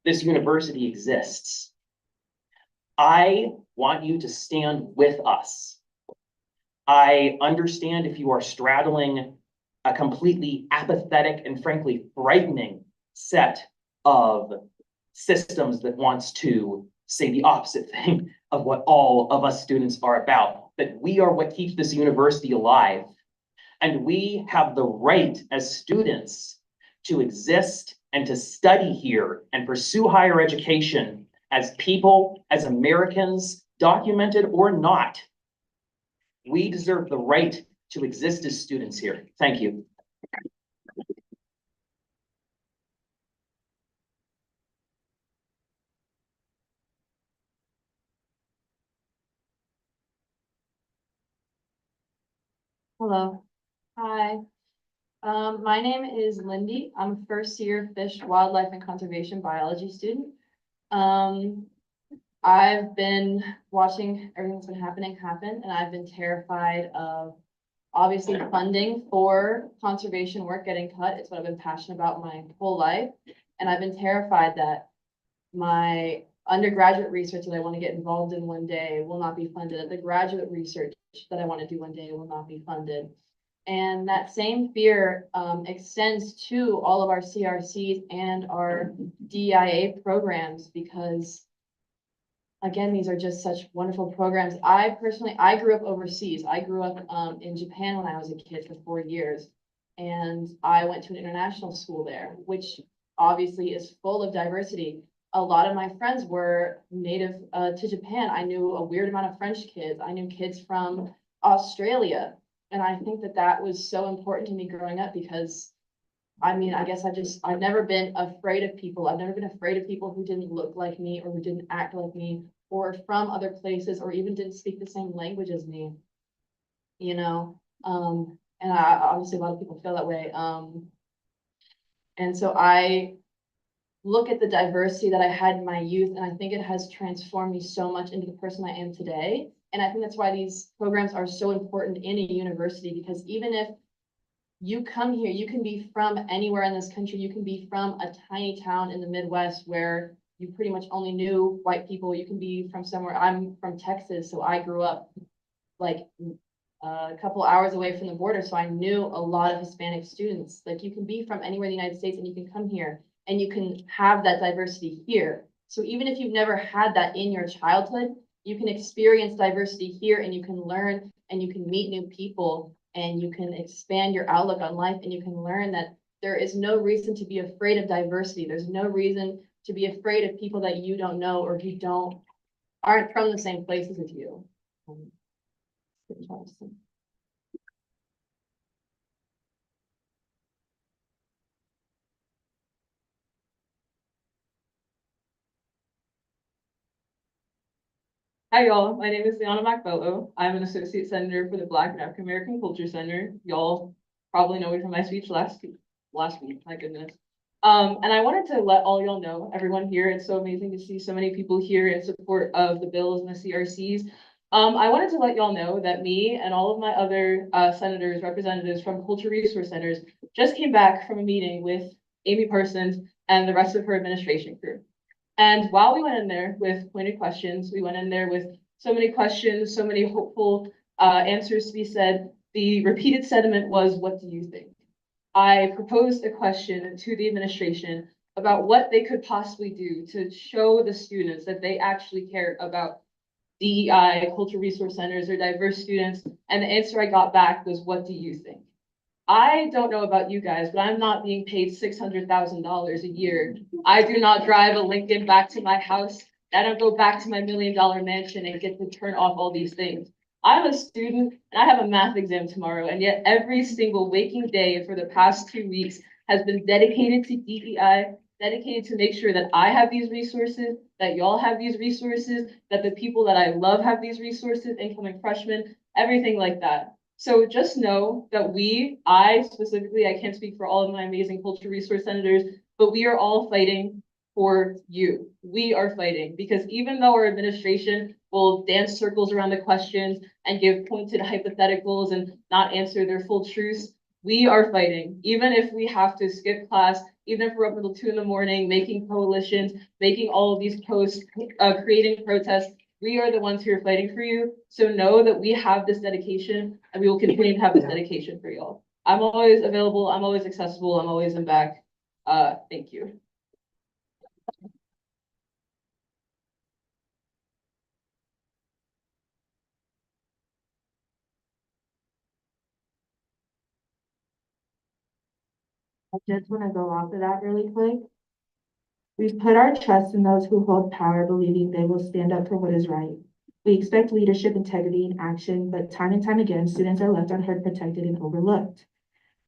this university exists. I want you to stand with us. I understand if you are straddling a completely apathetic and frankly frightening set of systems that wants to say the opposite thing of what all of us students are about, that we are what keeps this university alive. And we have the right as students to exist and to study here and pursue higher education as people, as Americans, documented or not. We deserve the right to exist as students here. Thank you. Hello. Hi. My name is Lindy. I'm a first year fish, wildlife, and conservation biology student. I've been watching everything that's been happening happen, and I've been terrified of obviously funding for conservation work getting cut. It's what I've been passionate about my whole life. And I've been terrified that my undergraduate research that I want to get involved in one day will not be funded, that the graduate research that I want to do one day will not be funded. And that same fear extends to all of our CRCs and our DIA programs, because again, these are just such wonderful programs. I grew up overseas. I grew up in Japan when I was a kid for 4 years. And I went to an international school there, which obviously is full of diversity. A lot of my friends were native to Japan. I knew a weird amount of French kids. I knew kids from Australia. And I think that that was so important to me growing up, because I mean, I guess I've never been afraid of people. I've never been afraid of people who didn't look like me or who didn't act like me or from other places or even didn't speak the same language as me, you know? And obviously a lot of people feel that way. And so I look at the diversity that I had in my youth, and I think it has transformed me so much into the person I am today. And I think that's why these programs are so important in a university, because even if you come here, you can be from anywhere in this country. You can be from a tiny town in the Midwest where you pretty much only knew white people. You can be from somewhere. I'm from Texas, so I grew up like a couple hours away from the border. So I knew a lot of Hispanic students. Like, you can be from anywhere in the United States and you can come here and you can have that diversity here. So even if you've never had that in your childhood, you can experience diversity here, and you can learn and you can meet new people, and you can expand your outlook on life, and you can learn that there is no reason to be afraid of diversity. There's no reason to be afraid of people that you don't know or who aren't from the same places as you. Hi, y'all. My name is Liana Macbello. I'm an associate senator for the Black and African American Culture Center. Y'all probably know me from my speech last week. My goodness. And I wanted to let all y'all know, everyone here, it's so amazing to see so many people here in support of the bills and the CRCs. I wanted to let y'all know that me and all of my other senators, representatives from Culture Resource Centers just came back from a meeting with Amy Parsons and the rest of her administration crew. And while we went in there with pointed questions, we went in there with so many questions, so many hopeful answers to be said. The repeated sentiment was, what do you think? I proposed a question to the administration about what they could possibly do to show the students that they actually care about DEI, cultural resource centers, or diverse students. And the answer I got back was, what do you think? I don't know about you guys, but I'm not being paid $600,000 a year. I do not drive a Lincoln back to my house. I don't go back to my $1 million mansion and get to turn off all these things. I'm a student and I have a math exam tomorrow, and yet every single waking day for the past 2 weeks has been dedicated to DEI, dedicated to make sure that I have these resources, that y'all have these resources, that the people that I love have these resources, incoming freshmen, everything like that. So just know that I specifically, I can't speak for all of my amazing culture resource senators, but we are all fighting for you. We are fighting, because even though our administration will dance circles around the questions and give pointed hypotheticals and not answer their full truths, we are fighting. Even if we have to skip class, even if we're up until 2 in the morning, making coalitions, making all of these posts, creating protests, We are the ones who are fighting for you. So know that we have this dedication and we will continue to have this dedication for y'all. I'm always available. I'm always accessible. I'm always in back. Thank you. I just want to go off of that really quick. We put our trust in those who hold power, believing they will stand up for what is right. We expect leadership, integrity, and action, but time and time again, students are left unheard, protected, and overlooked.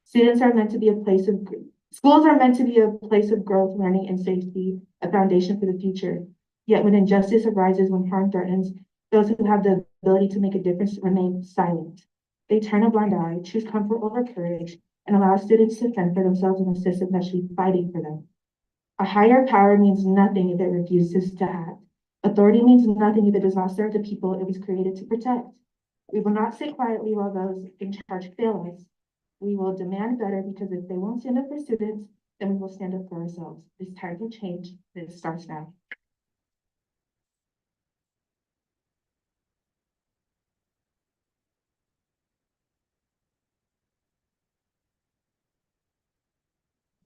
Students are meant to be a place of, schools are meant to be a place of growth, learning, and safety, a foundation for the future. Yet when injustice arises, when harm threatens, those who have the ability to make a difference remain silent. They turn a blind eye, choose comfort over courage, and allow students to fend for themselves in a system that should be fighting for them. A higher power means nothing if it refuses to act. Authority means nothing if it does not serve the people it was created to protect. We will not sit quietly while those in charge fail us. We will demand better, because if they won't stand up for students, then we will stand up for ourselves. It's time to change. It starts now.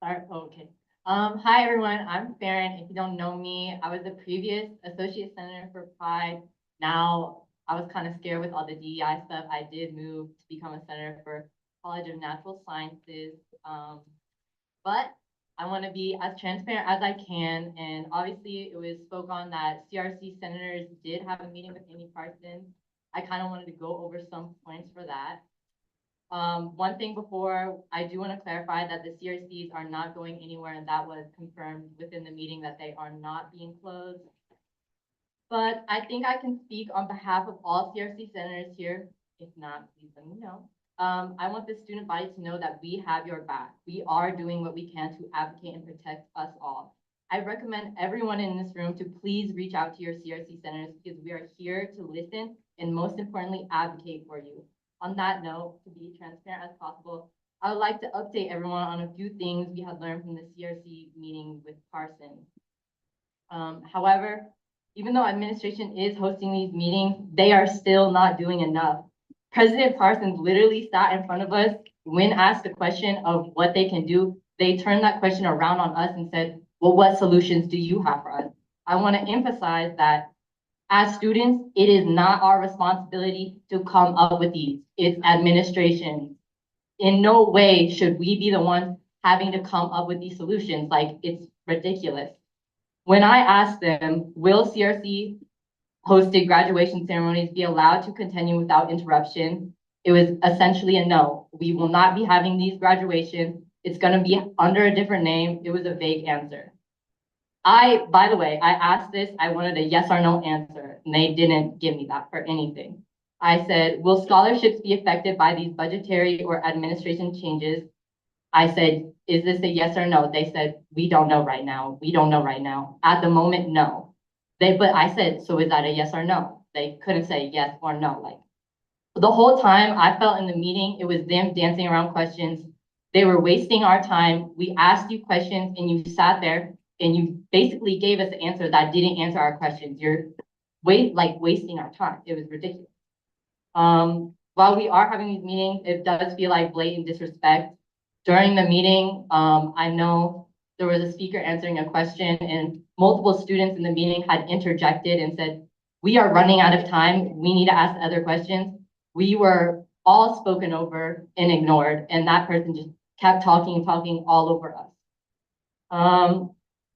Sorry, okay. Hi everyone, I'm Farron. If you don't know me, I was the previous associate senator for Pride. Now, I was kind of scared with all the DEI stuff. I did move to become a senator for College of Natural Sciences. But I want to be as transparent as I can. And obviously it was spoke on that CRC senators did have a meeting with Amy Parsons. I kind of wanted to go over some points for that. One thing before, I do want to clarify that the CRCs are not going anywhere, and that was confirmed within the meeting that they are not being closed. But I think I can speak on behalf of all CRC senators here. If not, please let me know. I want the student body to know that we have your back. We are doing what we can to advocate and protect us all. I recommend everyone in this room to please reach out to your CRC senators, because we are here to listen and most importantly, advocate for you. On that note, to be transparent as possible, I would like to update everyone on a few things we had learned from the CRC meeting with Parsons. However, even though administration is hosting these meetings, they are still not doing enough. President Parsons literally sat in front of us when asked the question of what they can do. They turned that question around on us and said, well, what solutions do you have for us? I want to emphasize that as students, it is not our responsibility to come up with these. It's administration. In no way should we be the ones having to come up with these solutions. Like, it's ridiculous. When I asked them, will CRC hosted graduation ceremonies be allowed to continue without interruption? It was essentially a no. We will not be having these graduations. It's going to be under a different name. It was a vague answer. By the way, I asked this, I wanted a yes or no answer, and they didn't give me that for anything. I said, will scholarships be affected by these budgetary or administration changes? I said, is this a yes or no? They said, we don't know right now. We don't know right now. At the moment, no. But I said, so is that a yes or no? They couldn't say yes or no. Like, the whole time I felt in the meeting, it was them dancing around questions. They were wasting our time. We asked you questions and you sat there and you basically gave us an answer that didn't answer our questions. You're wasting our time. It was ridiculous. While we are having these meetings, it does feel like blatant disrespect. During the meeting, I know there was a speaker answering a question and multiple students in the meeting had interjected and said, we are running out of time. We need to ask other questions. We were all spoken over and ignored, and that person just kept talking all over us.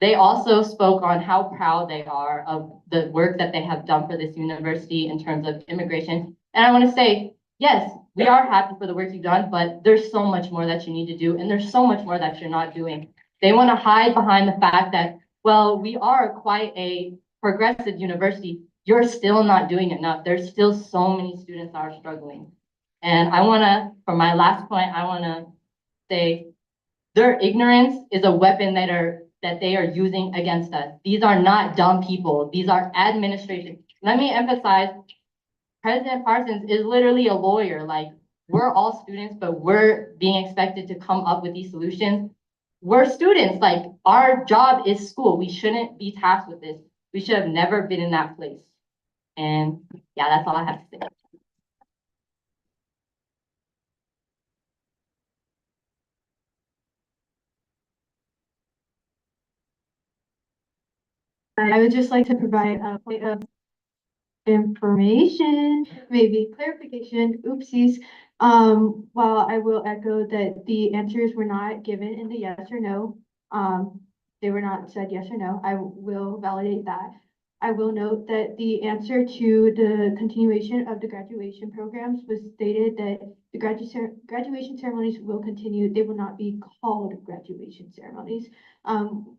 They also spoke on how proud they are of the work that they have done for this university in terms of immigration. And I want to say, yes, we are happy for the work you've done, but there's so much more that you need to do, and there's so much more that you're not doing. They want to hide behind the fact that, well, we are quite a progressive university. You're still not doing enough. There's still so many students that are struggling. And I want to, for my last point, I want to say their ignorance is a weapon that they are using against us. These are not dumb people. These are administration. Let me emphasize, President Parsons is literally a lawyer. Like, we're all students, but we're being expected to come up with these solutions. We're students. Like, our job is school. We shouldn't be tasked with this. We should have never been in that place. And yeah, that's all I have to say. I would just like to provide a point of information, maybe clarification, oopsies. While I will echo that the answers were not given in the yes or no, they were not said yes or no, I will validate that. I will note that the answer to the continuation of the graduation programs was stated that the graduation ceremonies will continue. They will not be called graduation ceremonies.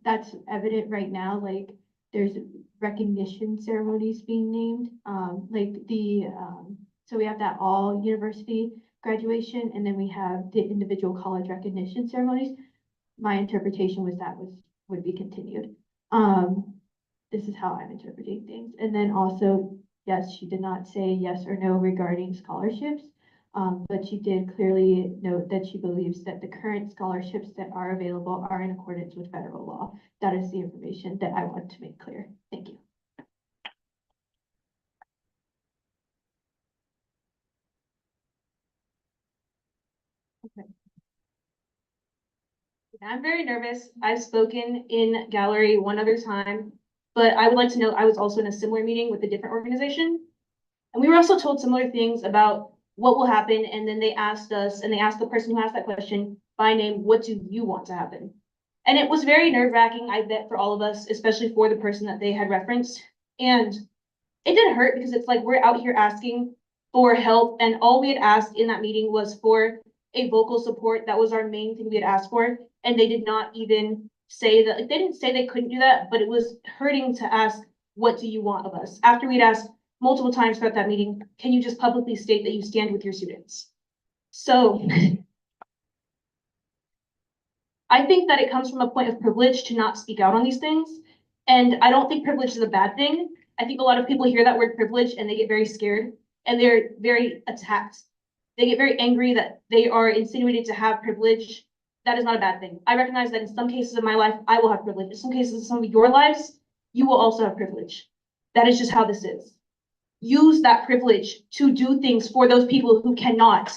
That's evident right now, like there's recognition ceremonies being named, so we have that all university graduation, and then we have the individual college recognition ceremonies. My interpretation was that would be continued. This is how I'm interpreting things. And then also, yes, she did not say yes or no regarding scholarships, but she did clearly note that she believes that the current scholarships that are available are in accordance with federal law. That is the information that I want to make clear. Thank you. I'm very nervous. I've spoken in gallery one other time, but I would like to note I was also in a similar meeting with a different organization. And we were also told similar things about what will happen. And then they asked us, and they asked the person who asked that question by name, what do you want to happen? And it was very nerve-wracking, I bet, for all of us, especially for the person that they had referenced. And it did hurt because it's like we're out here asking for help, and all we had asked in that meeting was for a vocal support. That was our main thing we had asked for. And they did not even say that, like, they didn't say they couldn't do that, but it was hurting to ask, what do you want of us? After we'd asked multiple times throughout that meeting, can you just publicly state that you stand with your students? So I think that it comes from a point of privilege to not speak out on these things. And I don't think privilege is a bad thing. I think a lot of people hear that word privilege and they get very scared and they're very attacked. They get very angry that they are insinuated to have privilege. That is not a bad thing. I recognize that in some cases of my life, I will have privilege. In some cases of some of your lives, you will also have privilege. That is just how this is. Use that privilege to do things for those people who cannot.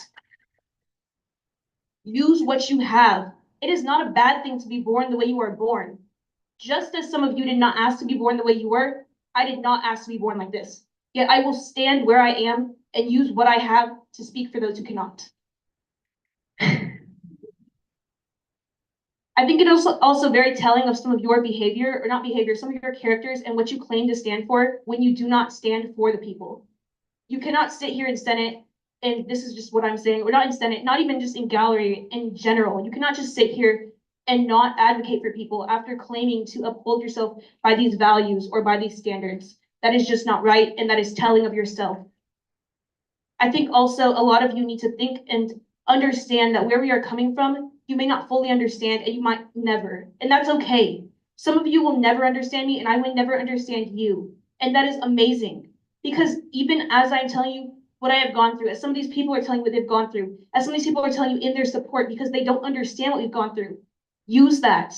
Use what you have. It is not a bad thing to be born the way you are born. Just as some of you did not ask to be born the way you were, I did not ask to be born like this. Yet I will stand where I am and use what I have to speak for those who cannot. I think it is also very telling of some of your behavior, or not behavior, some of your characters and what you claim to stand for when you do not stand for the people. You cannot sit here in Senate, and this is just what I'm saying, or not in Senate, not even just in gallery in general. You cannot just sit here and not advocate for people after claiming to uphold yourself by these values or by these standards. That is just not right, and that is telling of yourself. I think also a lot of you need to think and understand that where we are coming from, you may not fully understand, and you might never, and that's okay. Some of you will never understand me, and I will never understand you, and that is amazing, because even as I'm telling you what I have gone through, as some of these people are telling you what they've gone through, as some of these people are telling you in their support because they don't understand what we've gone through, use that.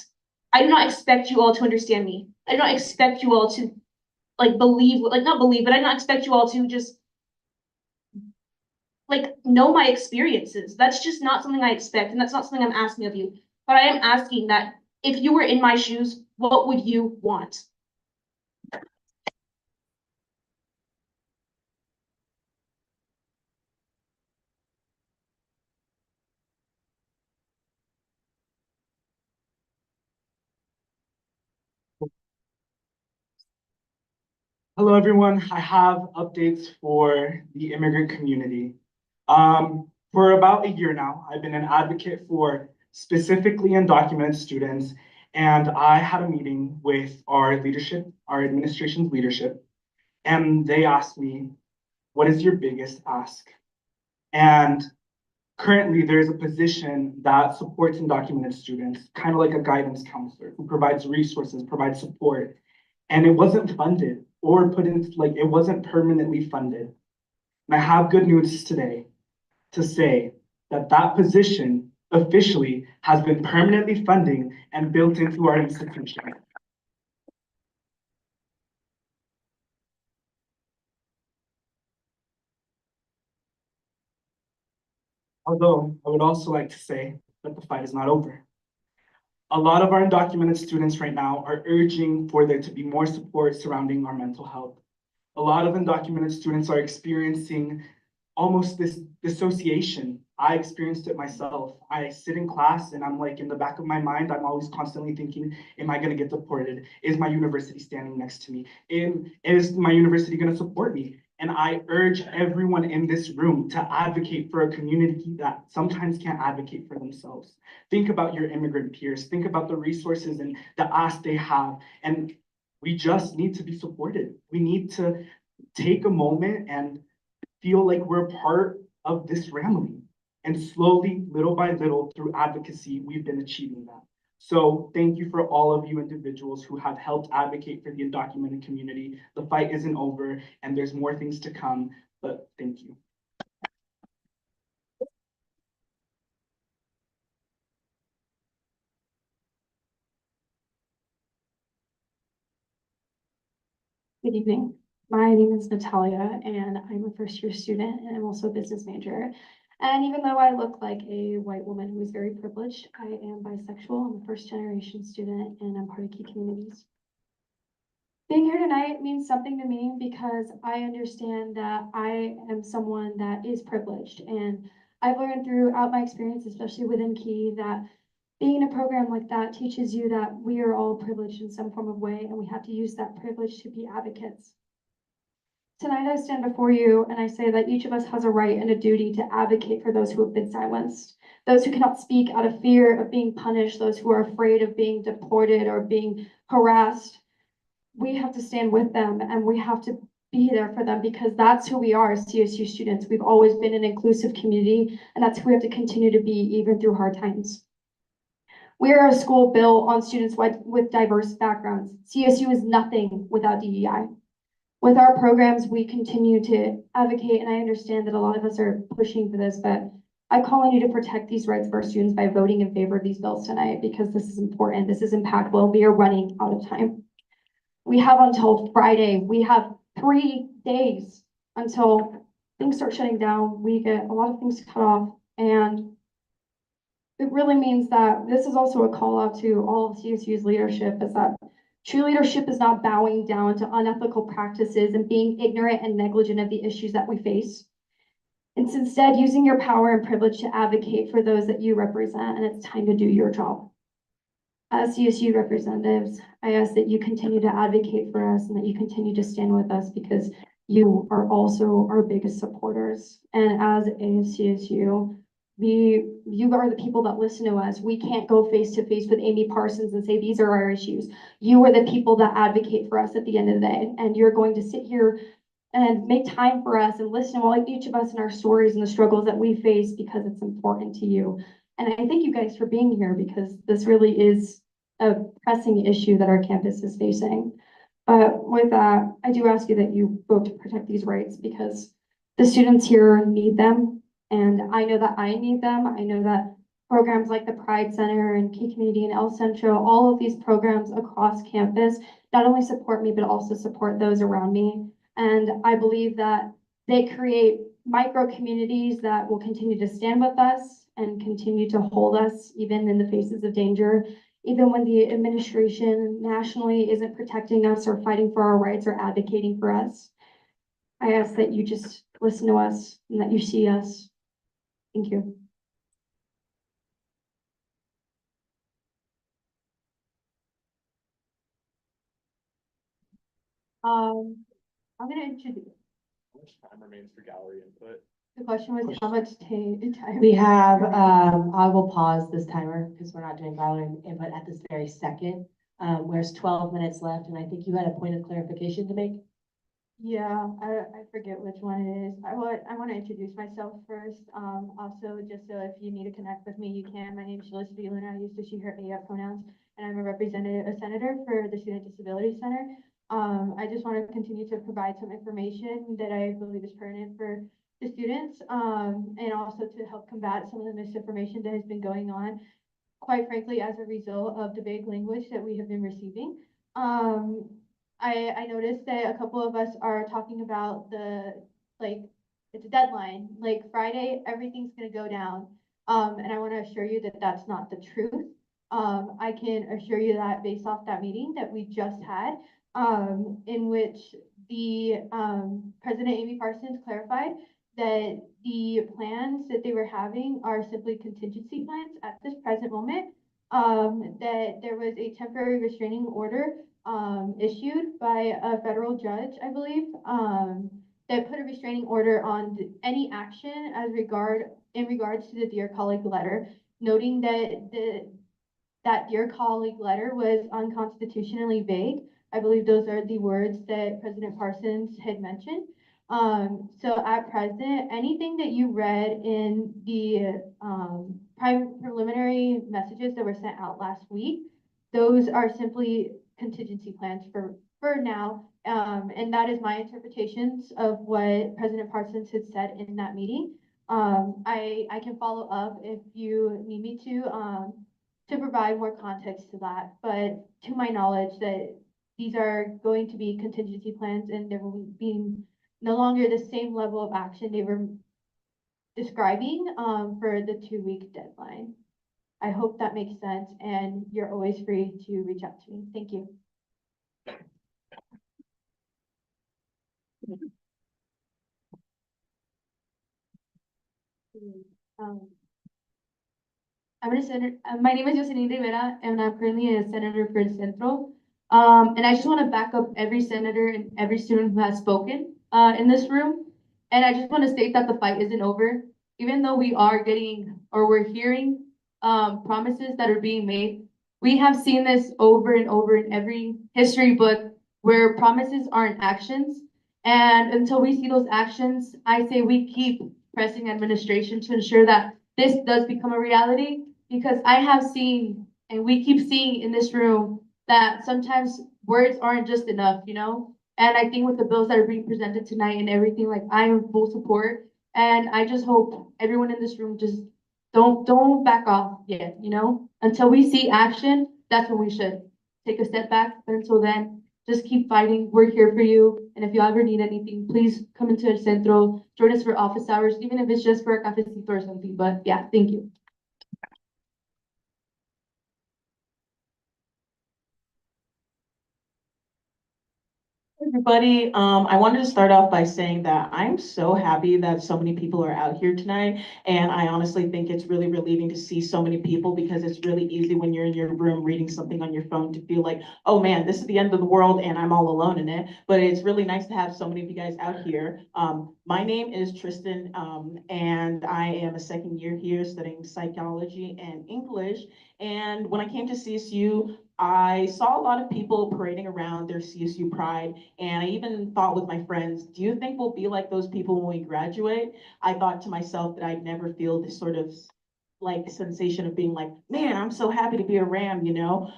I do not expect you all to understand me. I do not expect you all to believe, not believe, but I do not expect you all to just know my experiences. That's just not something I expect, and that's not something I'm asking of you. But I am asking that if you were in my shoes, what would you want? Hello, everyone. I have updates for the immigrant community. For about a year now, I've been an advocate for specifically undocumented students, and I had a meeting with our leadership, our administration's leadership, and they asked me, what is your biggest ask? And currently, there is a position that supports undocumented students, kind of like a guidance counselor who provides resources, provides support, and it wasn't funded or put in, it wasn't permanently funded. And I have good news today to say that that position officially has been permanently funding and built into our institution. Although I would also like to say that the fight is not over. A lot of our undocumented students right now are urging for there to be more support surrounding our mental health. A lot of undocumented students are experiencing almost this dissociation. I experienced it myself. I sit in class and I'm like, in the back of my mind, I'm always constantly thinking, am I gonna get deported? Is my university standing next to me? Is my university gonna support me? And I urge everyone in this room to advocate for a community that sometimes can't advocate for themselves. Think about your immigrant peers. Think about the resources and the ask they have. And we just need to be supported. We need to take a moment and feel like we're part of this family. And slowly, little by little, through advocacy, we've been achieving that. So thank you for all of you individuals who have helped advocate for the undocumented community. The fight isn't over and there's more things to come, but thank you. Good evening. My name is Natalia and I'm a first year student and I'm also a business major. And even though I look like a white woman who is very privileged, I am bisexual. I'm a first generation student and I'm part of key communities. Being here tonight means something to me because I understand that I am someone that is privileged. And I've learned throughout my experience, especially within Key, that being in a program like that teaches you that we are all privileged in some form of way, and we have to use that privilege to be advocates. Tonight I stand before you and I say that each of us has a right and a duty to advocate for those who have been silenced, those who cannot speak out of fear of being punished, those who are afraid of being deported or being harassed. We have to stand with them and we have to be there for them because that's who we are as CSU students. We've always been an inclusive community and that's who we have to continue to be even through hard times. We are a school built on students with diverse backgrounds. CSU is nothing without DEI. With our programs, we continue to advocate, and I understand that a lot of us are pushing for this, but I call on you to protect these rights for our students by voting in favor of these bills tonight because this is important, this is impactful, we are running out of time. We have until Friday, we have 3 days until things start shutting down, we get a lot of things cut off, and it really means that this is also a call out to all of CSU's leadership is that true leadership is not bowing down to unethical practices and being ignorant and negligent of the issues that we face. It's instead using your power and privilege to advocate for those that you represent, and it's time to do your job. As CSU representatives, I ask that you continue to advocate for us and that you continue to stand with us because you are also our biggest supporters. And as a CSU, you are the people that listen to us. We can't go face to face with Amy Parsons and say, these are our issues. You are the people that advocate for us at the end of the day. And you're going to sit here and make time for us and listen to all each of us and our stories and the struggles that we face because it's important to you. And I thank you guys for being here because this really is a pressing issue that our campus is facing. But with that, I do ask you that you vote to protect these rights because the students here need them. And I know that I need them. I know that programs like the Pride Center and Key Community and El Centro, all of these programs across campus not only support me, but also support those around me. And I believe that they create micro communities that will continue to stand with us and continue to hold us even in the faces of danger, even when the administration nationally isn't protecting us or fighting for our rights or advocating for us. I ask that you just listen to us and that you see us. Thank you. I'm gonna introduce. How much time remains for gallery input? The question was how much time? We have, I will pause this timer because we're not doing gallery input at this very second. There's 12 minutes left and I think you had a point of clarification to make. Yeah, I forget which one it is. I want to introduce myself first. Also, just so if you need to connect with me, you can. My name is Shalissa Beelan. I use she, her, pronouns, and I'm a senator for the Student Disability Center. I just want to continue to provide some information that I believe is pertinent for the students, and also to help combat some of the misinformation that has been going on, quite frankly, as a result of the vague language that we have been receiving. I noticed that a couple of us are talking about the it's a deadline, like Friday, everything's gonna go down. And I want to assure you that that's not the truth. I can assure you that based off that meeting that we just had, in which the, President Amy Parsons clarified that the plans that they were having are simply contingency plans at this present moment. That there was a temporary restraining order, issued by a federal judge, I believe, that put a restraining order on any action in regards to the Dear Colleague letter, noting that that Dear Colleague letter was unconstitutionally vague. I believe those are the words that President Parsons had mentioned. So at present, anything that you read in the preliminary messages that were sent out last week, those are simply contingency plans for now. And that is my interpretations of what President Parsons had said in that meeting. I can follow up if you need me to provide more context to that. But to my knowledge that these are going to be contingency plans and there will be no longer the same level of action they were describing for the 2-week deadline. I hope that makes sense, and you're always free to reach out to me. Thank you. I'm a senator. My name is Jocelyn Rivera, and I'm currently a senator for Central. And I just want to back up every senator and every student who has spoken in this room. And I just want to state that the fight isn't over, even though we are getting or we're hearing promises that are being made. We have seen this over and over in every history book where promises aren't actions. And until we see those actions, I say we keep pressing administration to ensure that this does become a reality, because I have seen, and we keep seeing in this room, that sometimes words aren't just enough, you know? And I think with the bills that are being presented tonight and everything, like, I am full support. And I just hope everyone in this room just don't back off yet, you know? Until we see action, that's when we should take a step back. But until then, just keep fighting. We're here for you. And if you ever need anything, please come into El Centro, join us for office hours, even if it's just for a cafecito or something. But yeah, thank you. Everybody, I wanted to start off by saying that I'm so happy that so many people are out here tonight. And I honestly think it's really relieving to see so many people, because it's really easy when you're in your room reading something on your phone to feel like, oh man, this is the end of the world and I'm all alone in it. But it's really nice to have so many of you guys out here. My name is Tristan, and I am a second year here studying psychology and English. And when I came to CSU, I saw a lot of people parading around their CSU pride, and I even thought with my friends, do you think we'll be like those people when we graduate? I thought to myself that I'd never feel this sort of like sensation of being like, man, I'm so happy to be a Ram, you know?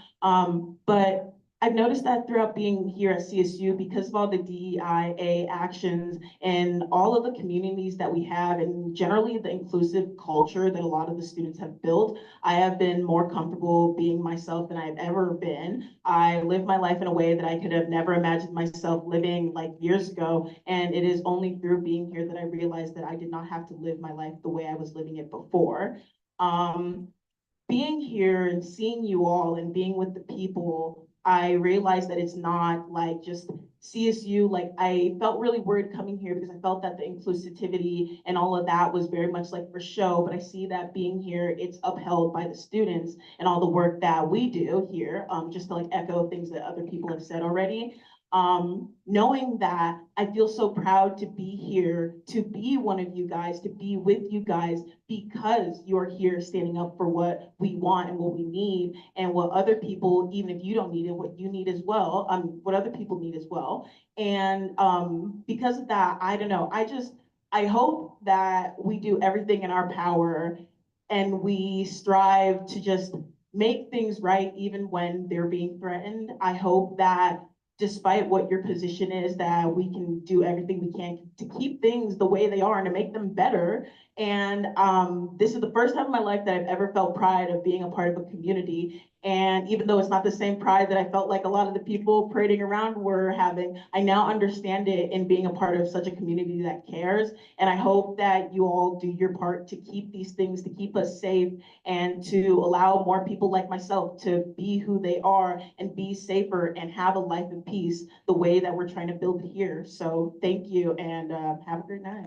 But I've noticed that throughout being here at CSU, because of all the DEIA actions and all of the communities that we have, and generally the inclusive culture that a lot of the students have built, I have been more comfortable being myself than I've ever been. I live my life in a way that I could have never imagined myself living like years ago. And it is only through being here that I realized that I did not have to live my life the way I was living it before. Being here and seeing you all and being with the people, I realized that it's not like just CSU. Like, I felt really worried coming here because I felt that the inclusivity and all of that was very much like for show, but I see that being here, it's upheld by the students and all the work that we do here, just to like echo things that other people have said already. Knowing that, I feel so proud to be here, to be one of you guys, to be with you guys, because you're here standing up for what we want and what we need, and what other people, even if you don't need it, what you need as well, what other people need as well. And because of that, I don't know, I hope that we do everything in our power and we strive to just make things right even when they're being threatened. I hope that despite what your position is, that we can do everything we can to keep things the way they are and to make them better. And this is the first time in my life that I've ever felt pride of being a part of a community. And even though it's not the same pride that I felt like a lot of the people parading around were having, I now understand it in being a part of such a community that cares. And I hope that you all do your part to keep these things, to keep us safe, and to allow more people like myself to be who they are and be safer and have a life of peace the way that we're trying to build it here. So thank you, and have a great night.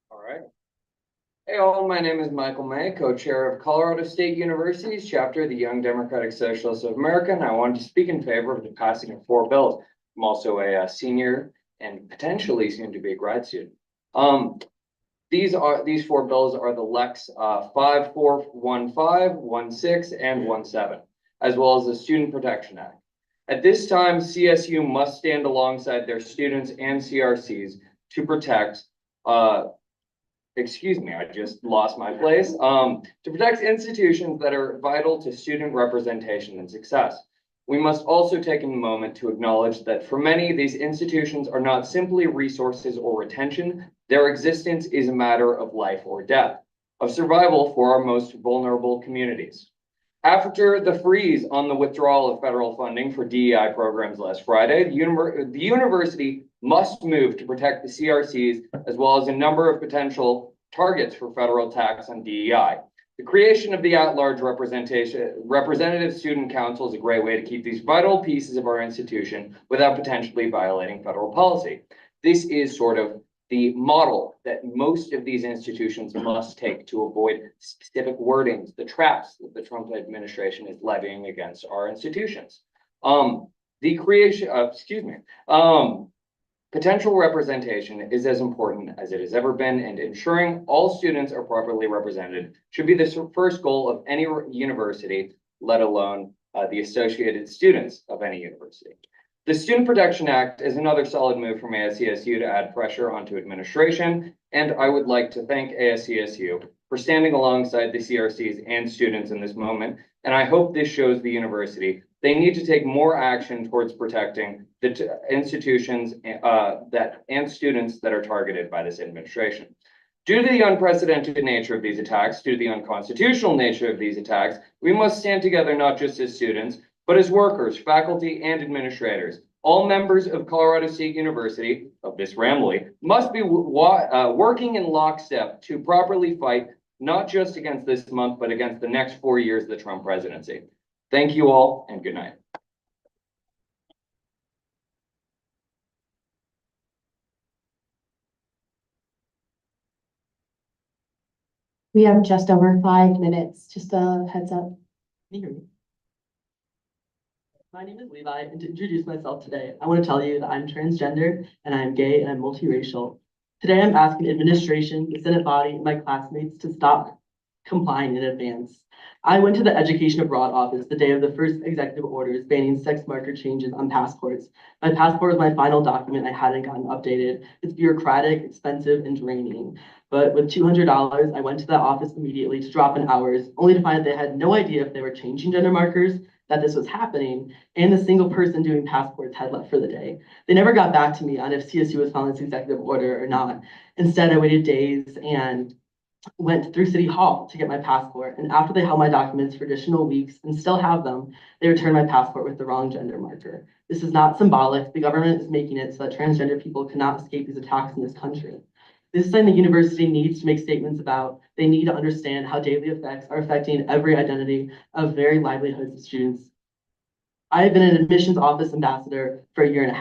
All right. Hey all, my name is Michael May, co-chair of Colorado State University's chapter of the Young Democratic Socialists of America, and I wanted to speak in favor of the passing of 4 bills. I'm also a senior and potentially soon to be a grad student. These 4 bills are the Lex 5415, 16, and 17, as well as the Student Protection Act. At this time, CSU must stand alongside their students and CRCs to protect excuse me, I just lost my place, to protect institutions that are vital to student representation and success. We must also take a moment to acknowledge that for many, these institutions are not simply resources or retention. Their existence is a matter of life or death, of survival for our most vulnerable communities. After the freeze on the withdrawal of federal funding for DEI programs last Friday, the university must move to protect the CRCs as well as a number of potential targets for federal tax on DEI. The creation of the at-large representative student council is a great way to keep these vital pieces of our institution without potentially violating federal policy. This is sort of the model that most of these institutions must take to avoid specific wordings, the traps that the Trump administration is levying against our institutions. The creation of, potential representation is as important as it has ever been, and ensuring all students are properly represented should be the first goal of any university, let alone the associated students of any university. The Student Protection Act is another solid move from ASCSU to add pressure onto administration, and I would like to thank ASCSU for standing alongside the CRCs and students in this moment, and I hope this shows the university they need to take more action towards protecting the institutions and students that are targeted by this administration. Due to the unprecedented nature of these attacks, due to the unconstitutional nature of these attacks, we must stand together not just as students, but as workers, faculty, and administrators. All members of Colorado State University, of this Ramley, must be working in lockstep to properly fight, not just against this month, but against the next 4 years of the Trump presidency. Thank you all, and good night. We have just over 5 minutes, just a heads up. Can you hear me? My name is Levi, and to introduce myself today, I want to tell you that I'm transgender, and I'm gay, and I'm multiracial. Today, I'm asking administration, the Senate body, and my classmates to stop complying in advance. I went to the Education Abroad office the day of the first executive orders banning sex marker changes on passports. My passport was my final document. I hadn't gotten updated. It's bureaucratic, expensive, and draining. But with $200, I went to the office immediately to drop in hours, only to find that they had no idea if they were changing gender markers, that this was happening, and the single person doing passports had left for the day. They never got back to me on if CSU was following this executive order or not. Instead, I waited days and went through City Hall to get my passport. And after they held my documents for additional weeks and still have them, they returned my passport with the wrong gender marker. This is not symbolic. The government is making it so that transgender people cannot escape these attacks in this country. This is something the university needs to make statements about. They need to understand how daily effects are affecting every identity of very livelihoods of students. I have been an admissions office ambassador for 1.5 years.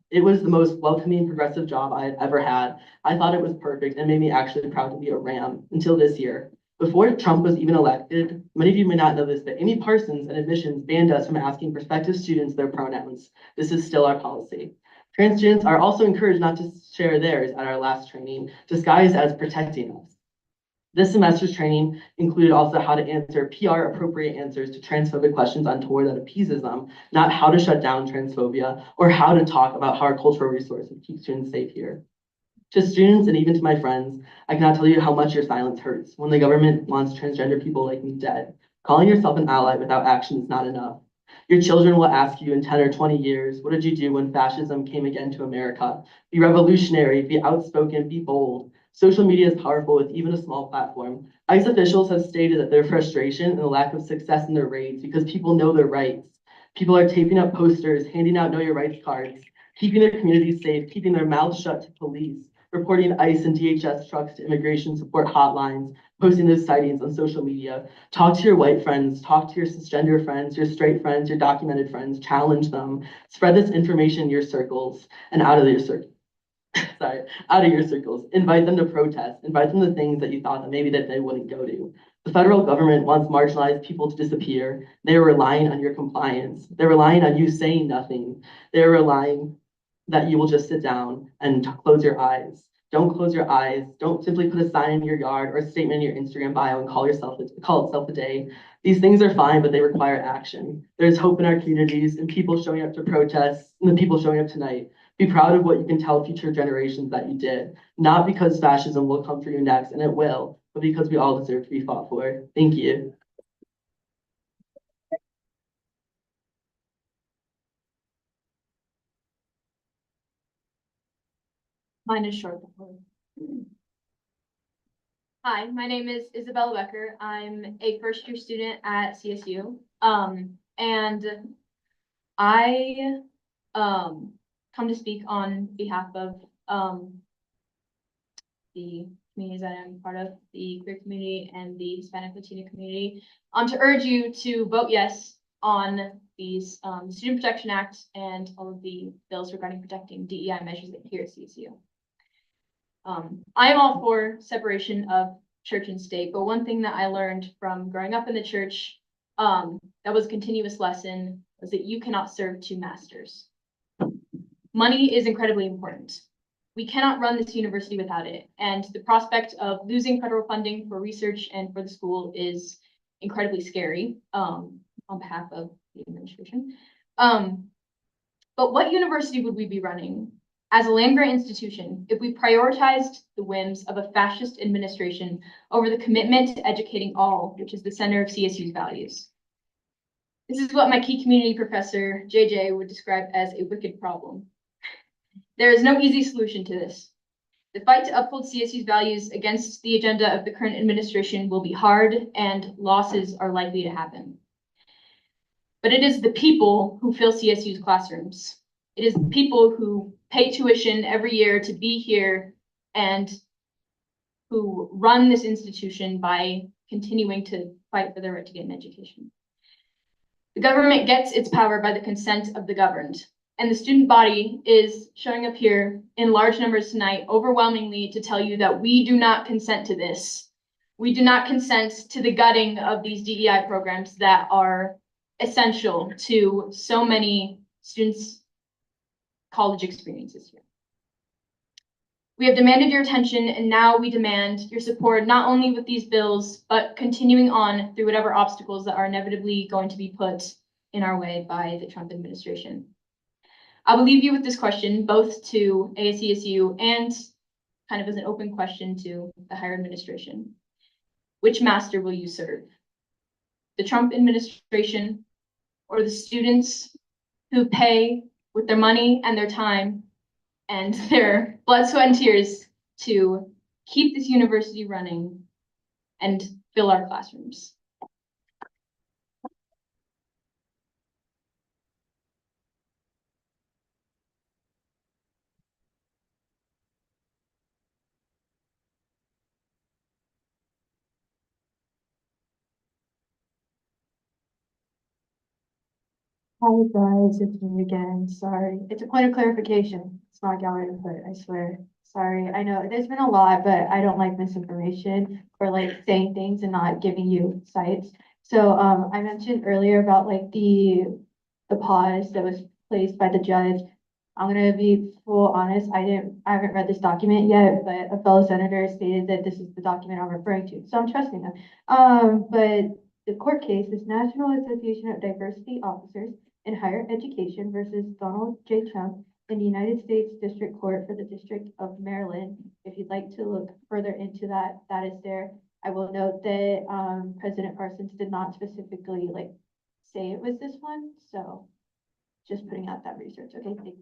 It was the most welcoming, progressive job I had ever had. I thought it was perfect and made me actually proud to be a Ram until this year. Before Trump was even elected, many of you may not know this, but Amy Parsons and admissions banned us from asking prospective students their pronouns. This is still our policy. Trans students are also encouraged not to share theirs at our last training, disguised as protecting us. This semester's training included also how to answer PR appropriate answers to transphobic questions on tour that appeases them, not how to shut down transphobia or how to talk about how our cultural resources keep students safe here. To students and even to my friends, I cannot tell you how much your silence hurts when the government wants transgender people like me dead. Calling yourself an ally without action is not enough. Your children will ask you in 10 or 20 years, what did you do when fascism came again to America? Be revolutionary, be outspoken, be bold. Social media is powerful with even a small platform. ICE officials have stated that their frustration and the lack of success in their raids because people know their rights. People are taping up posters, handing out Know Your Rights cards, keeping their communities safe, keeping their mouths shut to police, reporting ICE and DHS trucks to immigration support hotlines, posting those sightings on social media. Talk to your white friends, talk to your cisgender friends, your straight friends, your documented friends, challenge them, spread this information in your circles and out of your circles. Sorry, out of your circles. Invite them to protest, invite them to things that you thought that maybe that they wouldn't go to. The federal government wants marginalized people to disappear. They're relying on your compliance. They're relying on you saying nothing. They're relying that you will just sit down and close your eyes. Don't close your eyes. Don't simply put a sign in your yard or a statement in your Instagram bio and call itself a day. These things are fine, but they require action. There's hope in our communities and people showing up to protests and the people showing up tonight. Be proud of what you can tell future generations that you did, not because fascism will come for you next, and it will, but because we all deserve to be fought for. Thank you. Mine is short. Hi, my name is Isabella Becker. I'm a first year student at CSU. And I come to speak on behalf of the communities that I'm part of, the queer community and the Hispanic Latino community, to urge you to vote yes on these Student Protection Act and all of the bills regarding protecting DEI measures here at CSU. I am all for separation of church and state, but one thing that I learned from growing up in the church that was a continuous lesson was that you cannot serve two masters. Money is incredibly important. We cannot run this university without it, and the prospect of losing federal funding for research and for the school is incredibly scary on behalf of the administration. But what university would we be running as a land-grant institution if we prioritized the whims of a fascist administration over the commitment to educating all, which is the center of CSU's values? This is what my key community professor, JJ, would describe as a wicked problem. There is no easy solution to this. The fight to uphold CSU's values against the agenda of the current administration will be hard, and losses are likely to happen. But it is the people who fill CSU's classrooms. It is the people who pay tuition every year to be here and who run this institution by continuing to fight for their right to get an education. The government gets its power by the consent of the governed, and the student body is showing up here in large numbers tonight, overwhelmingly, to tell you that we do not consent to this. We do not consent to the gutting of these DEI programs that are essential to so many students' college experiences here. We have demanded your attention, and now we demand your support, not only with these bills, but continuing on through whatever obstacles that are inevitably going to be put in our way by the Trump administration. I will leave you with this question, both to ASCSU and kind of as an open question to the higher administration. Which master will you serve? The Trump administration or the students who pay with their money and their time and their blood, sweat, and tears to keep this university running and fill our classrooms? Hi guys, it's me again. Sorry. It's a point of clarification. It's not gallery input, I swear. Sorry. I know there's been a lot, but I don't like misinformation or like saying things and not giving you sites. So I mentioned earlier about like the pause that was placed by the judge. I'm gonna be full honest. I haven't read this document yet, but a fellow senator stated that this is the document I'm referring to. So I'm trusting them. But the court case is National Association of Diversity Officers in Higher Education versus Donald J. Trump in the United States District Court for the District of Maryland. If you'd like to look further into that, that is there. I will note that, President Parsons did not specifically like say it was this one, so just putting out that research. Okay, thank you.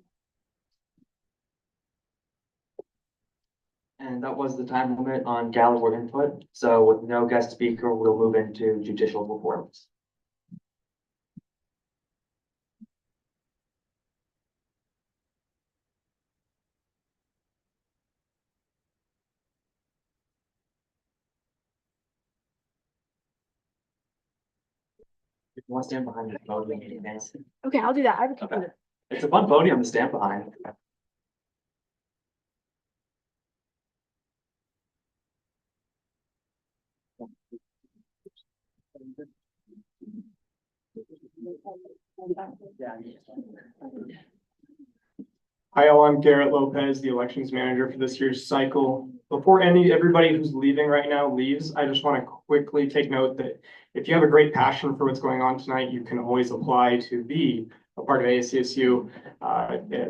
And that was the time limit on gallery input. So with no guest speaker, we'll move into judicial reports. If you want to stand behind the podium, you can. Okay, I'll do that. I have a Okay. computer. It's a fun podium to stand behind. Hi, all, I'm Garrett Lopez, the elections manager for this year's cycle. Before everybody who's leaving right now leaves, I just want to quickly take note that if you have a great passion for what's going on tonight, you can always apply to be a part of ASCSU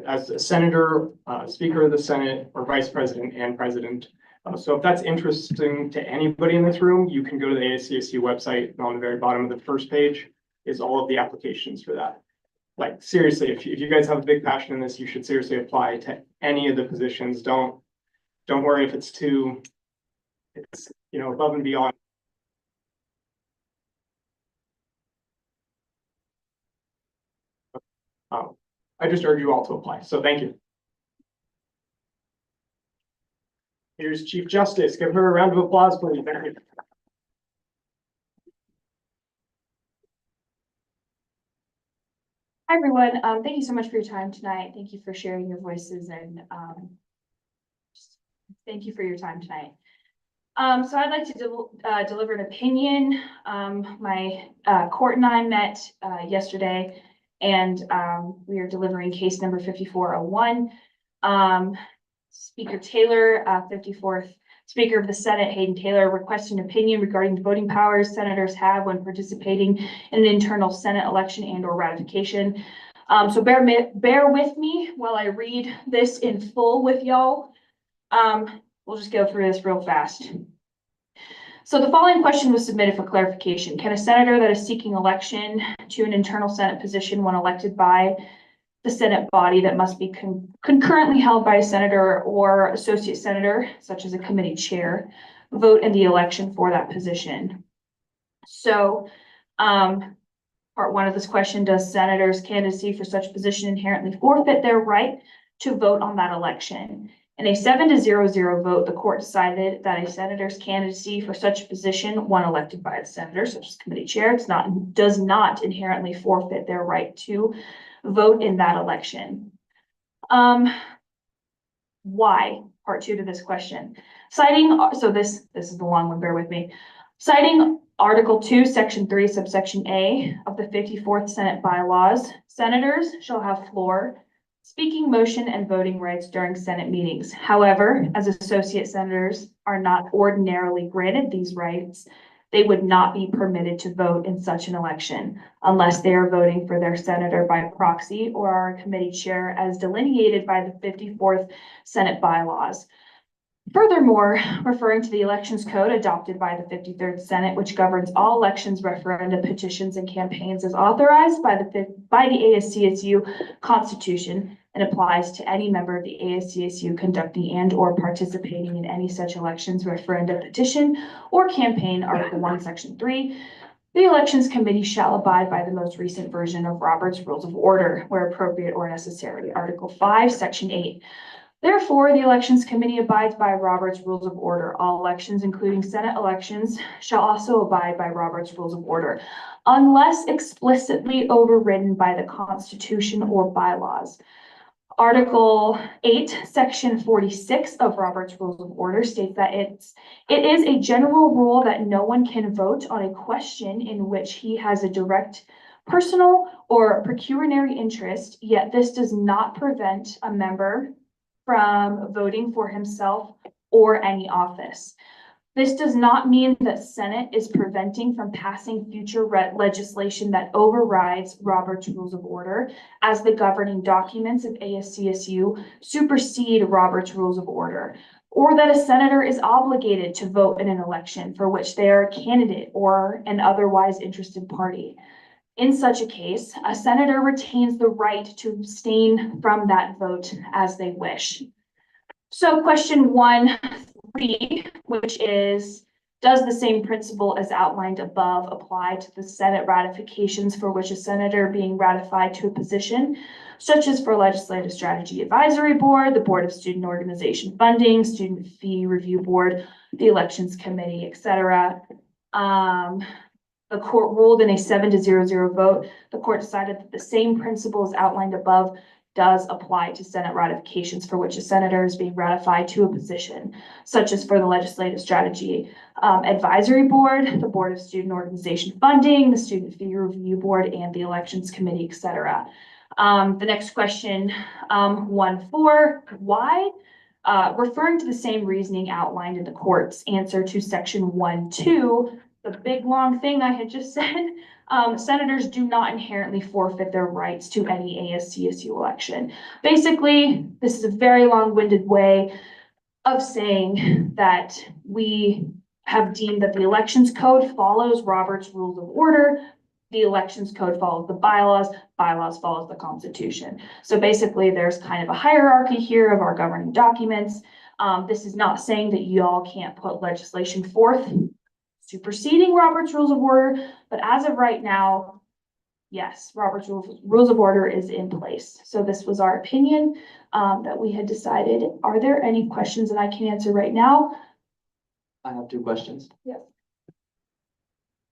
as a senator, speaker of the Senate, or vice president and president. So if that's interesting to anybody in this room, you can go to the ASCSU website, and on the very bottom of the first page is all of the applications for that. Like, seriously, if you guys have a big passion in this, you should seriously apply to any of the positions. Don't worry if it's above and beyond. I just urge you all to apply. So thank you. Here's Chief Justice. Give her a round of applause, please. Thank you. Hi, everyone. Thank you so much for your time tonight. Thank you for sharing your voices and thank you for your time tonight. So I'd like to deliver an opinion. My court and I met yesterday, and we are delivering case number 5401. Speaker Taylor, 54th Speaker of the Senate, Hayden Taylor, requested an opinion regarding the voting powers senators have when participating in an internal Senate election and/or ratification. So bear with me while I read this in full with y'all. We'll just go through this real fast. So the following question was submitted for clarification. Can a senator that is seeking election to an internal Senate position when elected by the Senate body that must be concurrently held by a senator or associate senator, such as a committee chair, vote in the election for that position? So part one of this question, does senators' candidacy for such position inherently forfeit their right to vote on that election? In a 7-0 vote, the court decided that a senator's candidacy for such a position, when elected by the senator, such as committee chair, does not inherently forfeit their right to vote in that election. Why? Part two to this question. Citing, so this is the long one, bear with me. Citing Article 2, Section 3, subsection A of the 54th Senate bylaws, senators shall have floor, speaking motion, and voting rights during Senate meetings. However, as associate senators are not ordinarily granted these rights, they would not be permitted to vote in such an election unless they are voting for their senator by proxy or are a committee chair as delineated by the 54th Senate bylaws. Furthermore, referring to the elections code adopted by the 53rd Senate, which governs all elections, referenda, petitions, and campaigns, is authorized by the ASCSU Constitution and applies to any member of the ASCSU conducting and/or participating in any such elections, referenda, petition, or campaign. Article 1, Section 3. The Elections Committee shall abide by the most recent version of Robert's Rules of Order, where appropriate or necessary. Article 5, Section 8. Therefore, the Elections Committee abides by Robert's Rules of Order. All elections, including Senate elections, shall also abide by Robert's Rules of Order, unless explicitly overridden by the Constitution or bylaws. Article 8, Section 46 of Robert's Rules of Order states that it is a general rule that no one can vote on a question in which he has a direct personal or pecuniary interest, yet this does not prevent a member from voting for himself or any office. This does not mean that Senate is preventing from passing future legislation that overrides Robert's Rules of Order, as the governing documents of ASCSU supersede Robert's Rules of Order. or that a senator is obligated to vote in an election for which they are a candidate or an otherwise interested party. In such a case, a senator retains the right to abstain from that vote as they wish. So question 1.3, which is, does the same principle as outlined above apply to the Senate ratifications for which a senator being ratified to a position, such as for Legislative Strategy Advisory Board, the Board of Student Organization Funding, Student Fee Review Board, the Elections Committee, etc. The court ruled in a 7-0 vote. The court decided that the same principle as outlined above does apply to Senate ratifications for which a senator is being ratified to a position, such as for the Legislative Strategy Advisory Board, the Board of Student Organization Funding, the Student Fee Review Board, and the Elections Committee, etc. The next question, 1.4, why? Referring to the same reasoning outlined in the court's answer to section 1.2, the big long thing I had just said, senators do not inherently forfeit their rights to any ASCSU election. Basically, this is a very long-winded way of saying that we have deemed that the elections code follows Robert's Rules of Order, the elections code follows the bylaws follows the Constitution. So basically, there's kind of a hierarchy here of our governing documents. This is not saying that y'all can't put legislation forth superseding Robert's Rules of Order, but as of right now, yes, Robert's Rules of Order is in place. So this was our opinion that we had decided. Are there any questions that I can answer right now? I have 2 questions. Yes.